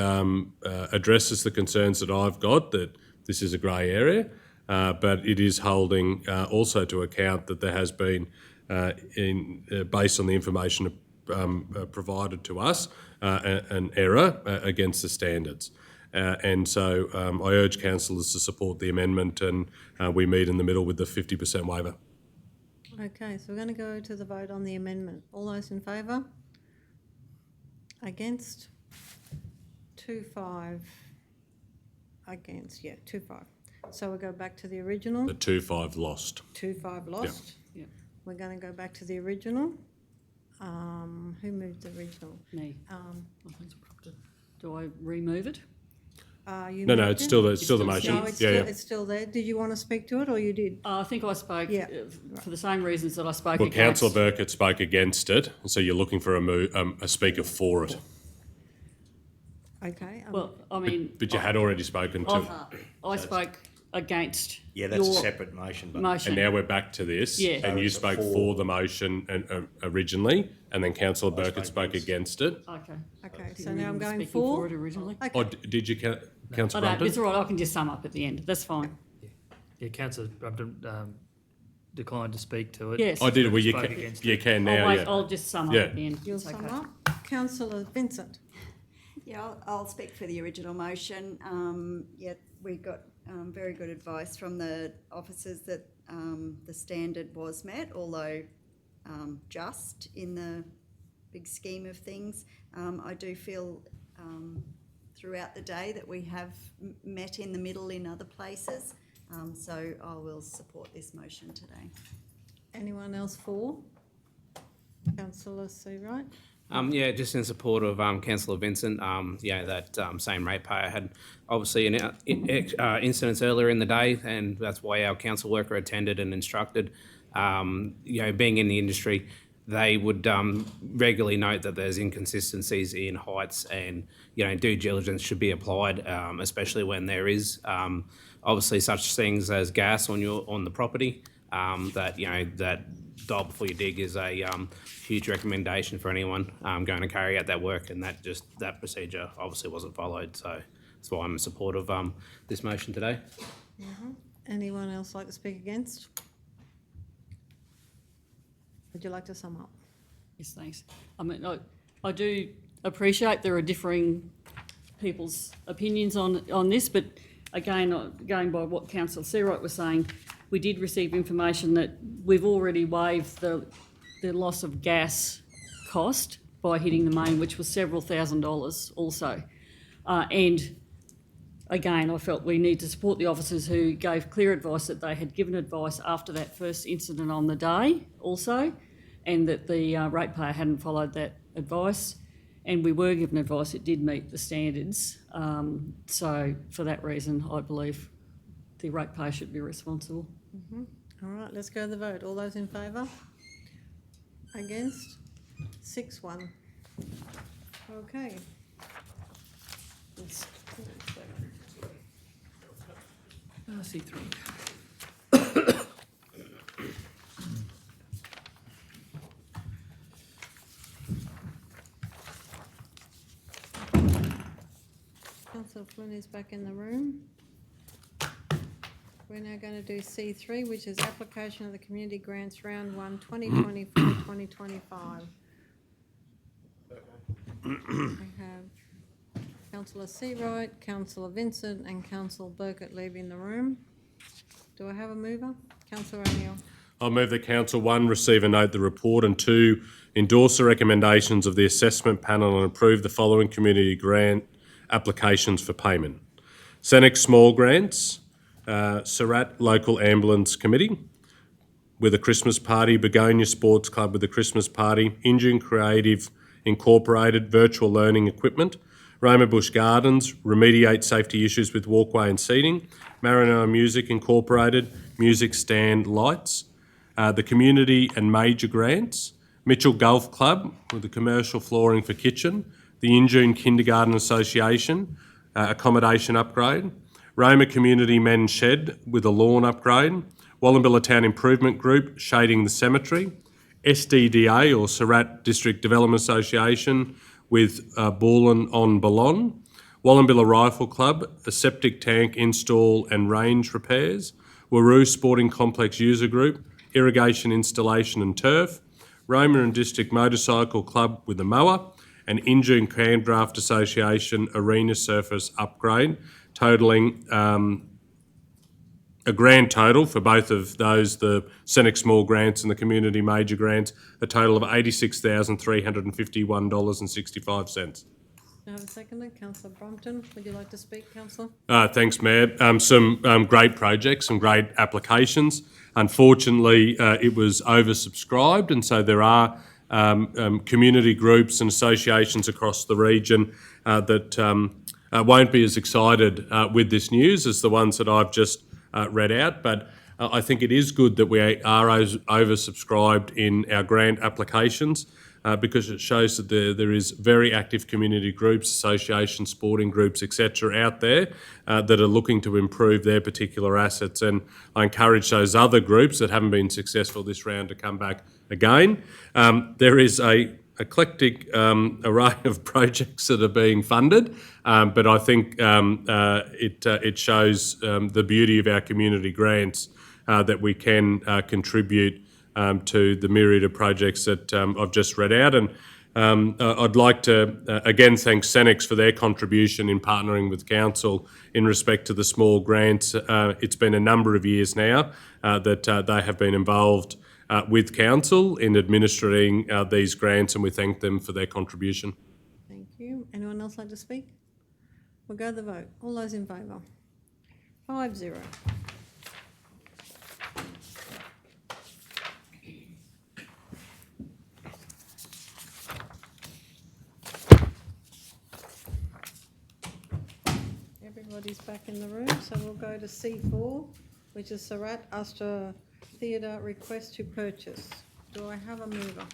Speaker 4: addresses the concerns that I've got, that this is a grey area, but it is holding also to account that there has been, based on the information provided to us, an error against the standards. And so I urge councillors to support the amendment, and we meet in the middle with the 50% waiver.
Speaker 1: Okay, so we're going to go to the vote on the amendment. All those in favour? Against? 2-5. Against, yeah, 2-5. So we'll go back to the original.
Speaker 4: The 2-5 lost.
Speaker 1: 2-5 lost.
Speaker 8: Yeah.
Speaker 1: We're going to go back to the original. Who moved the original?
Speaker 8: Me. Do I remove it?
Speaker 1: You
Speaker 4: No,
Speaker 1: moved
Speaker 4: it's
Speaker 1: it?
Speaker 4: still the, it's still the motion.
Speaker 1: No, it's,
Speaker 4: Yeah,
Speaker 1: still,
Speaker 4: yeah.
Speaker 1: it's still there. Did you want to speak to it, or you did?
Speaker 8: I think I spoke
Speaker 1: Yeah.
Speaker 8: for the same reasons that I spoke
Speaker 4: Well,
Speaker 8: against.
Speaker 4: Councillor Burkett spoke against it, so you're looking for a speaker for it.
Speaker 1: Okay.
Speaker 8: Well, I mean,
Speaker 4: But you had already spoken to it.
Speaker 8: I spoke against.
Speaker 5: Yeah, that's a
Speaker 8: your
Speaker 5: separate motion. But
Speaker 8: motion.
Speaker 4: And now we're back to this.
Speaker 8: Yeah.
Speaker 4: And you spoke for the motion originally, and then Councillor Burkett spoke against it.
Speaker 8: Okay.
Speaker 1: Okay,
Speaker 8: Did
Speaker 1: so
Speaker 8: you
Speaker 1: now I'm
Speaker 8: remember
Speaker 1: going
Speaker 8: speaking
Speaker 1: for.
Speaker 8: it originally.
Speaker 1: Okay.
Speaker 4: Oh, did you, Councillor
Speaker 8: I don't, it's
Speaker 4: Brumpton?
Speaker 8: all right, I can just sum up at the end. That's fine.
Speaker 6: Yeah, councillor Brumpton declined to speak to it.
Speaker 8: Yes.
Speaker 4: I did. Well, you
Speaker 6: Spoke
Speaker 4: can,
Speaker 6: against
Speaker 4: you
Speaker 6: it.
Speaker 4: can now,
Speaker 8: I'll, wait,
Speaker 4: yeah.
Speaker 8: I'll just sum up
Speaker 4: Yeah.
Speaker 8: at the end.
Speaker 1: You'll
Speaker 8: It's
Speaker 1: sum
Speaker 8: okay.
Speaker 1: up. Councillor Vincent.
Speaker 3: Yeah, I'll speak for the original motion. Yeah, we got very good advice from the officers that the standard was met, although just in the big scheme of things. I do feel throughout the day that we have met in the middle in other places. So I will support this motion today.
Speaker 1: Anyone else for? Councillor Seawright.
Speaker 19: Yeah, just in support of Councillor Vincent. Yeah, that same ratepayer had obviously an incidents earlier in the day, and that's why our council worker attended and instructed. You know, being in the industry, they would regularly note that there's inconsistencies in heights, and you know, due diligence should be applied, especially when there is obviously such things as gas on the property. That you know that dial before you dig is a huge recommendation for anyone going to carry out that work, and that procedure obviously wasn't followed. So that's why I'm in support of this motion today.
Speaker 1: Anyone else like to speak against? Would you like to sum up?
Speaker 8: Yes, thanks. I mean, I do appreciate there are differing people's opinions on this, but again, going by what Councillor Seawright was saying, we did receive information that we've already waived the loss of gas cost by hitting the main, which was several $1,000s also. And again, I felt we need to support the officers who gave clear advice that they had given advice after that first incident on the day also, and that the ratepayer hadn't followed that advice. And we were given advice it did meet the standards. So for that reason, I believe the ratepayer should be responsible.
Speaker 1: All right, let's go to the vote. All those in favour? Against? 6-1. Okay.
Speaker 8: RC3.
Speaker 1: Councillor Flynn is back in the room. We're now going to do C3, which is application of the Community Grants Round 1, 2024-2025. We have Councillor Seawright, Councillor Vincent and Councillor Burkett leaving the room. Do I have a mover? Councillor O'Neill.
Speaker 4: I'll move that Council 1, receive and note the report, and 2, endorse the recommendations of the assessment panel and approve the following community grant applications for payment. Senex Small Grants, Surat Local Ambulance Committee with a Christmas Party, Begonia Sports Club with a Christmas Party, Indian Creative Incorporated Virtual Learning Equipment, Roma Bush Gardens, remediate safety issues with walkway and seating, Maranoa Music Incorporated, Music Stand Lights, the Community and Major Grants, Mitchell Golf Club with the commercial flooring for kitchen, the Injune Kindergarten Association, accommodation upgrade, Roma Community Men's Shed with a lawn upgrade, Wallumbilla Town Improvement Group shading the cemetery, SDDA or Surat District Development Association with Ballin on Ballon, Wallumbilla Rifle Club, a septic tank install and range repairs, Waroo Sporting Complex User Group, irrigation installation and turf, Roma and District Motorcycle Club with a mower, and Injune Cairndraft Association arena surface upgrade, totalling a grand total for both of those, the Senate Small Grants and the Community Major Grants, a total of $86,351.65.
Speaker 1: Do I have a seconder? Councillor Brompton, would you like to speak, Councillor?
Speaker 4: Thanks, Mayor. Some great projects, some great applications. Unfortunately, it was oversubscribed, and so there are community groups and associations across the region that won't be as excited with this news as the ones that I've just read out. But I think it is good that we are oversubscribed in our grant applications. Because it shows that there is very active community groups, associations, sporting groups, etc. out there that are looking to improve their particular assets. And I encourage those other groups that haven't been successful this round to come back again. There is a eclectic array of projects that are being funded, but I think it shows the beauty of our community grants that we can contribute to the myriad of projects that I've just read out. And I'd like to again thank Senex for their contribution in partnering with Council in respect to the small grants. It's been a number of years now that they have been involved with Council in administering these grants, and we thank them for their contribution.
Speaker 1: Thank you. Anyone else like to speak? We'll go to the vote. All those in favour? 5-0. Everybody's back in the room, so we'll go to C4, which is Sarat Astra Theatre request to purchase. Do I have a mover?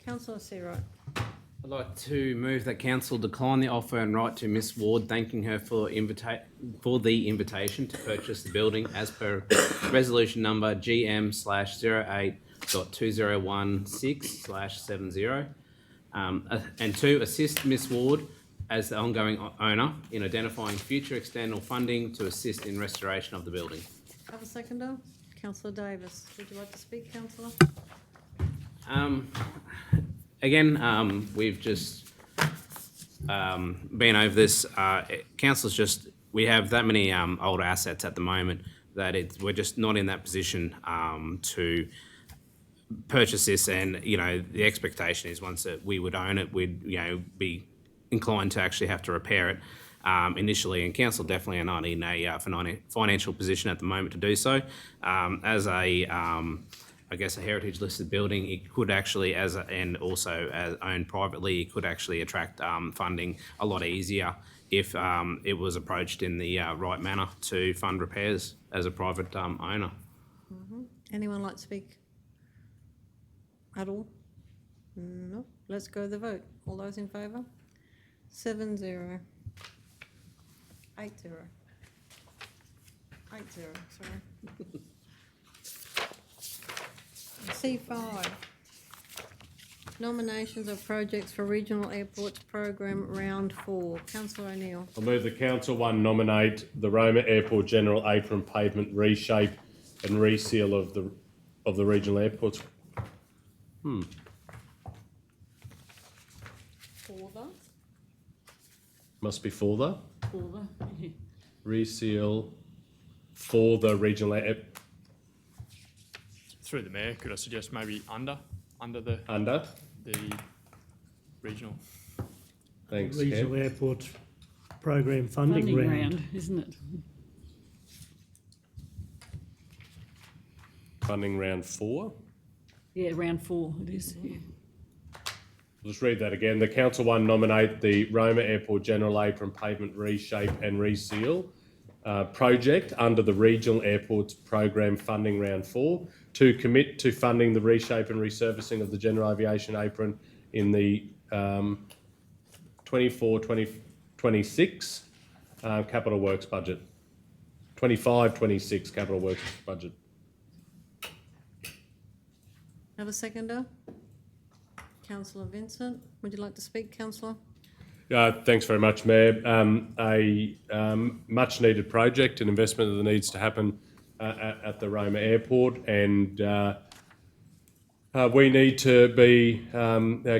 Speaker 1: Councillor Searite.
Speaker 19: I'd like to move that council decline the offer and write to Miss Ward thanking her for the invitation to purchase the building as per resolution number GM/08.2016/70. And to assist Miss Ward as the ongoing owner in identifying future external funding to assist in restoration of the building.
Speaker 1: Have a seconder? Councillor Davis. Would you like to speak, Councillor?
Speaker 19: Again, we've just been over this. Council's just, we have that many older assets at the moment that we're just not in that position to purchase this. And, you know, the expectation is once that we would own it, we'd, you know, be inclined to actually have to repair it initially, and council definitely are not in a financial position at the moment to do so. As a, I guess, a heritage listed building, it could actually, and also as owned privately, it could actually attract funding a lot easier if it was approached in the right manner to fund repairs as a private owner.
Speaker 1: Mm-hmm. Anyone like to speak at all? No. Let's go to the vote. All those in favour? 7-0. 8-0. 8-0, sorry. C5. Nominations of projects for Regional Airports Program Round 4. Councillor O'Neill.
Speaker 4: I move that Council 1 nominate the Roma Airport General Apron Pavement Reshape and Reseal of the regional airports. Must be for the reseal for the regional
Speaker 12: Through the mayor, could I suggest maybe under the regional?
Speaker 4: Thanks,
Speaker 9: Regional Airport Program funding round,
Speaker 8: isn't it?
Speaker 4: Funding round 4.
Speaker 8: Yeah, round 4 it is. Yeah.
Speaker 4: I'll just read that again. The Council 1 nominate the Roma Airport General Apron Pavement Reshape and Reseal project under the Regional Airports Program Funding Round 4 to commit to funding the reshape and resurfacing of the General Aviation Apron in the 24-26 Capital Works budget. 25-26 Capital Works budget.
Speaker 1: Have a seconder? Councillor Vincent, would you like to speak, Councillor?
Speaker 4: Thanks very much, Mayor. A much-needed project, an investment that needs to happen at the Roma Airport, and we need to be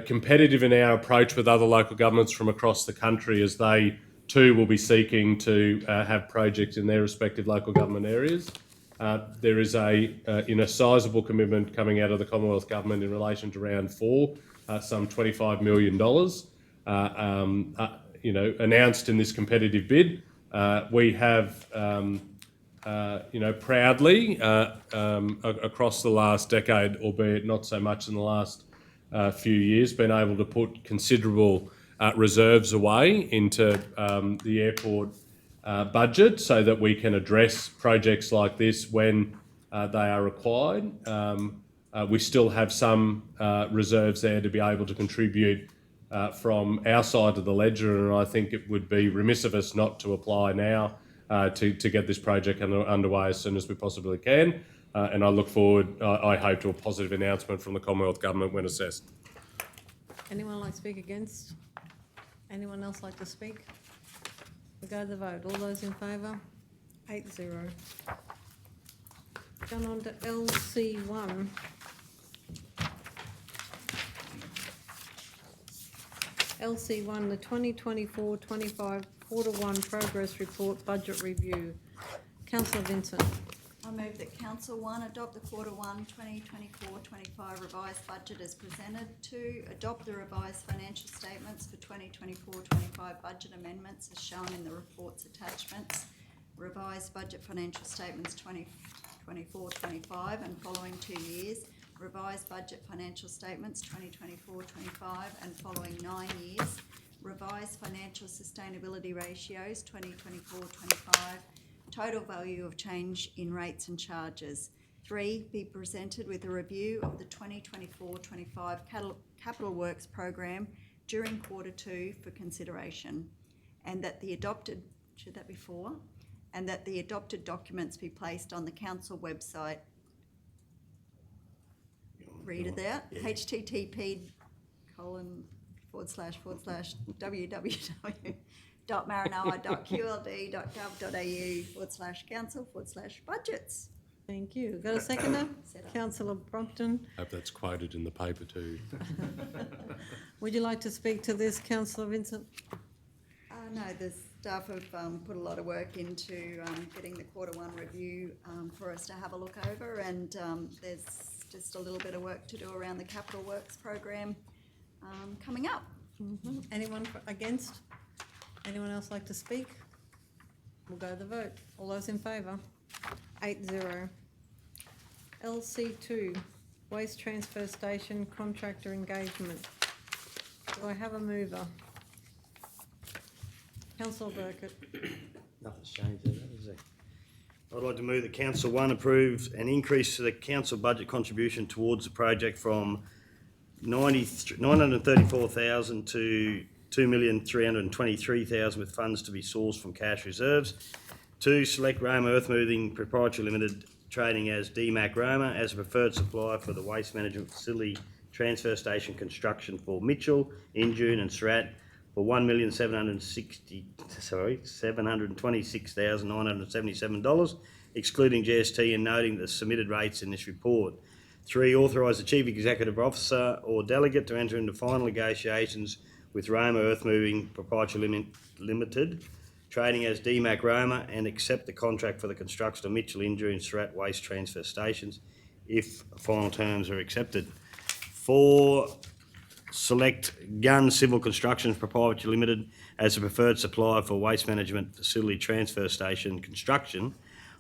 Speaker 4: competitive in our approach with other local governments from across the country, as they too will be seeking to have projects in their respective local government areas. There is a sizable commitment coming out of the Commonwealth Government in relation to round 4, some $25 million, announced in this competitive bid. We have, proudly across the last decade, albeit not so much in the last few years, been able to put considerable reserves away into the airport budget so that we can address projects like this when they are required. We still have some reserves there to be able to contribute from our side of the ledger, and I think it would be remiss of us not to apply now to get this project underway as soon as we possibly can. And I look forward, I hope, to a positive announcement from the Commonwealth Government when assessed.
Speaker 1: Anyone like to speak against? Anyone else like to speak? We go to the vote. All those in favour? 8-0. Going on to LC1. LC1, the 2024-25 Q1 Progress Report Budget Review. Councillor Vincent.
Speaker 3: I move that Council 1 adopt the Q1 2024-25 revised budget as presented. 2, adopt the revised financial statements for 2024-25 budget amendments as shown in the report's attachments. Revised budget financial statements 2024-25 and following 2 years. Revised budget financial statements 2024-25 and following 9 years. Revised financial sustainability ratios 2024-25. Total value of change in rates and charges. 3, be presented with a review of the 2024-25 capital works program during Q2 for consideration, and that the adopted, should that be 4? And that the adopted documents be placed on the council website. Read it out. Yeah. http://www.maranoa.qld.gov.au/council/budgets.
Speaker 1: Thank you. Got a seconder? Councillor Brompton.
Speaker 4: Hope that's quoted in the paper too.
Speaker 1: Would you like to speak to this, Councillor Vincent?
Speaker 3: No, the staff have put a lot of work into getting the Q1 review for us to have a look over, and there's just a little bit of work to do around the capital works program coming up.
Speaker 1: Mm-hmm. Anyone against? Anyone else like to speak? We'll go to the vote. All those in favour? 8-0. LC2, Waste Transfer Station Contractor Engagement. Do I have a mover? Councillor Burkett.
Speaker 5: Nothing's changed there, is there? I'd like to move that Council 1 approve an increase to the council budget contribution towards the project from $934,000 to $2,323,000 with funds to be sourced from cash reserves. 2, select Roma Earthmoving Proprietary Limited, trading as DMAC Roma, as a preferred supplier for the waste management facility transfer station construction for Mitchell, Injune and Surat for $726,977, excluding GST, and noting the submitted rates in this report. 3, authorise the Chief Executive Officer or delegate to enter into final negotiations with Roma Earthmoving Proprietary Limited, trading as DMAC Roma, and accept the contract for the construction of Mitchell, Injune and Surat waste transfer stations if final terms are accepted. 4, select Gunn Civil Constructions Proprietary Limited as a preferred supplier for waste management facility transfer station construction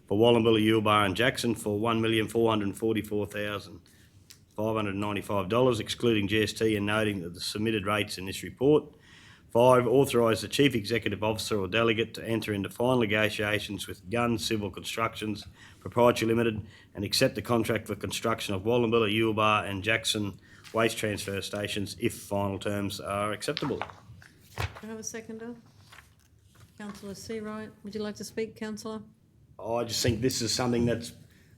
Speaker 5: for Wallumbilla, Ulbar and Jackson for $1,444,595, excluding GST, and noting that the submitted rates in this report. 5, authorise the Chief Executive Officer or delegate to enter into final negotiations with Gunn Civil Constructions Proprietary Limited and accept the contract for construction of Wallumbilla, Ulbar and Jackson waste transfer stations if final terms are acceptable.
Speaker 1: Do I have a seconder? Councillor Seawright. Would you like to speak, Councillor?
Speaker 5: I just think this is something that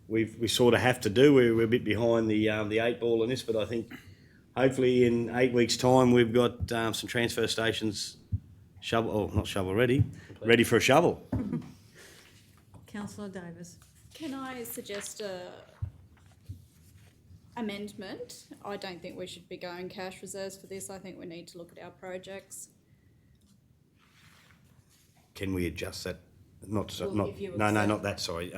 Speaker 5: we sort of have to do. We're a bit behind the 8 ball in this, but I think hopefully in 8 weeks' time we've got some transfer stations ready for a shovel.
Speaker 1: Councillor Davis.
Speaker 2: Can I suggest amendment, I don't think we should be going cash reserves for this. I think we need to look at our projects.
Speaker 5: Can we adjust that? Not,
Speaker 2: Well,
Speaker 5: not,
Speaker 2: if you
Speaker 5: no,
Speaker 2: accept-
Speaker 5: not that, sorry,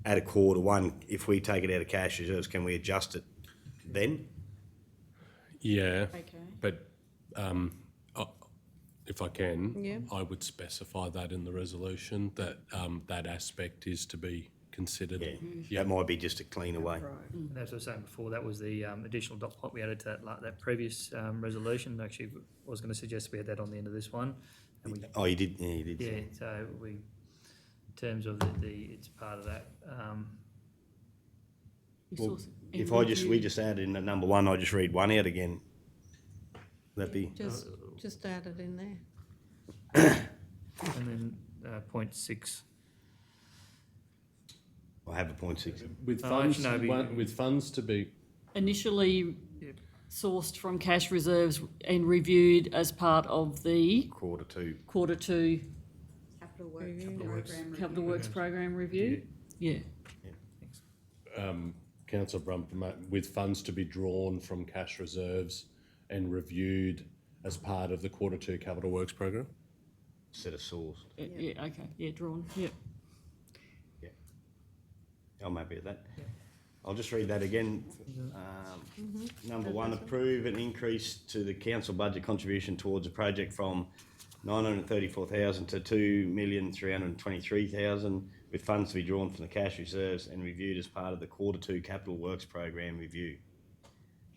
Speaker 5: at a quarter one, if we take it out of cash reserves, can we adjust it then?
Speaker 4: Yeah,
Speaker 2: Okay.
Speaker 4: but if I can,
Speaker 1: Yeah.
Speaker 4: I would specify that in the resolution, that that aspect is to be considered.
Speaker 5: That might be just a cleaner way.
Speaker 6: And as I was saying before, that was the additional dot point we added to that previous resolution. Actually, I was going to suggest we had that on the end of this one. And we,
Speaker 5: Oh, you did, yeah, you did.
Speaker 6: yeah, so we, in terms of it's part of that.
Speaker 5: Well, if we just add in the number one, I just read one out again. That'd be,
Speaker 1: Just add it in there.
Speaker 6: And then point 6.
Speaker 5: I have a point 6.
Speaker 4: With
Speaker 6: Oh,
Speaker 4: funds,
Speaker 6: actually, no,
Speaker 4: with funds to be
Speaker 8: Initially sourced from cash reserves and reviewed as part of the
Speaker 5: Quarter two.
Speaker 2: Capital work
Speaker 8: Capital Works Program review. Yeah.
Speaker 4: Councillor Brump, with funds to be drawn from cash reserves and reviewed as part of the quarter 2 capital works program.
Speaker 5: Instead of sourced.
Speaker 8: Yeah, okay, yeah, drawn, yeah.
Speaker 5: I'm happy with that. I'll just read that again. Number one, approve an increase to the council budget contribution towards a project from 934,000 to 2,323,000 with funds to be drawn from the cash reserves and reviewed as part of the quarter 2 capital works program review.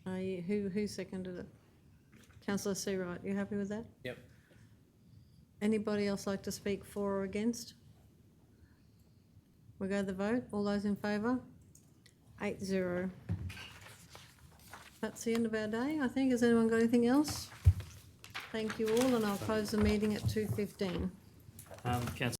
Speaker 1: Who seconded it? Councillor Seawright, you happy with that?
Speaker 19: Yep.
Speaker 1: Anybody else like to speak for or against? We go to the vote. All those in favour? 8-0. That's the end of our day, I think. Has anyone got anything else? Thank you all, and I'll close the meeting at 2:15.
Speaker 6: Councillor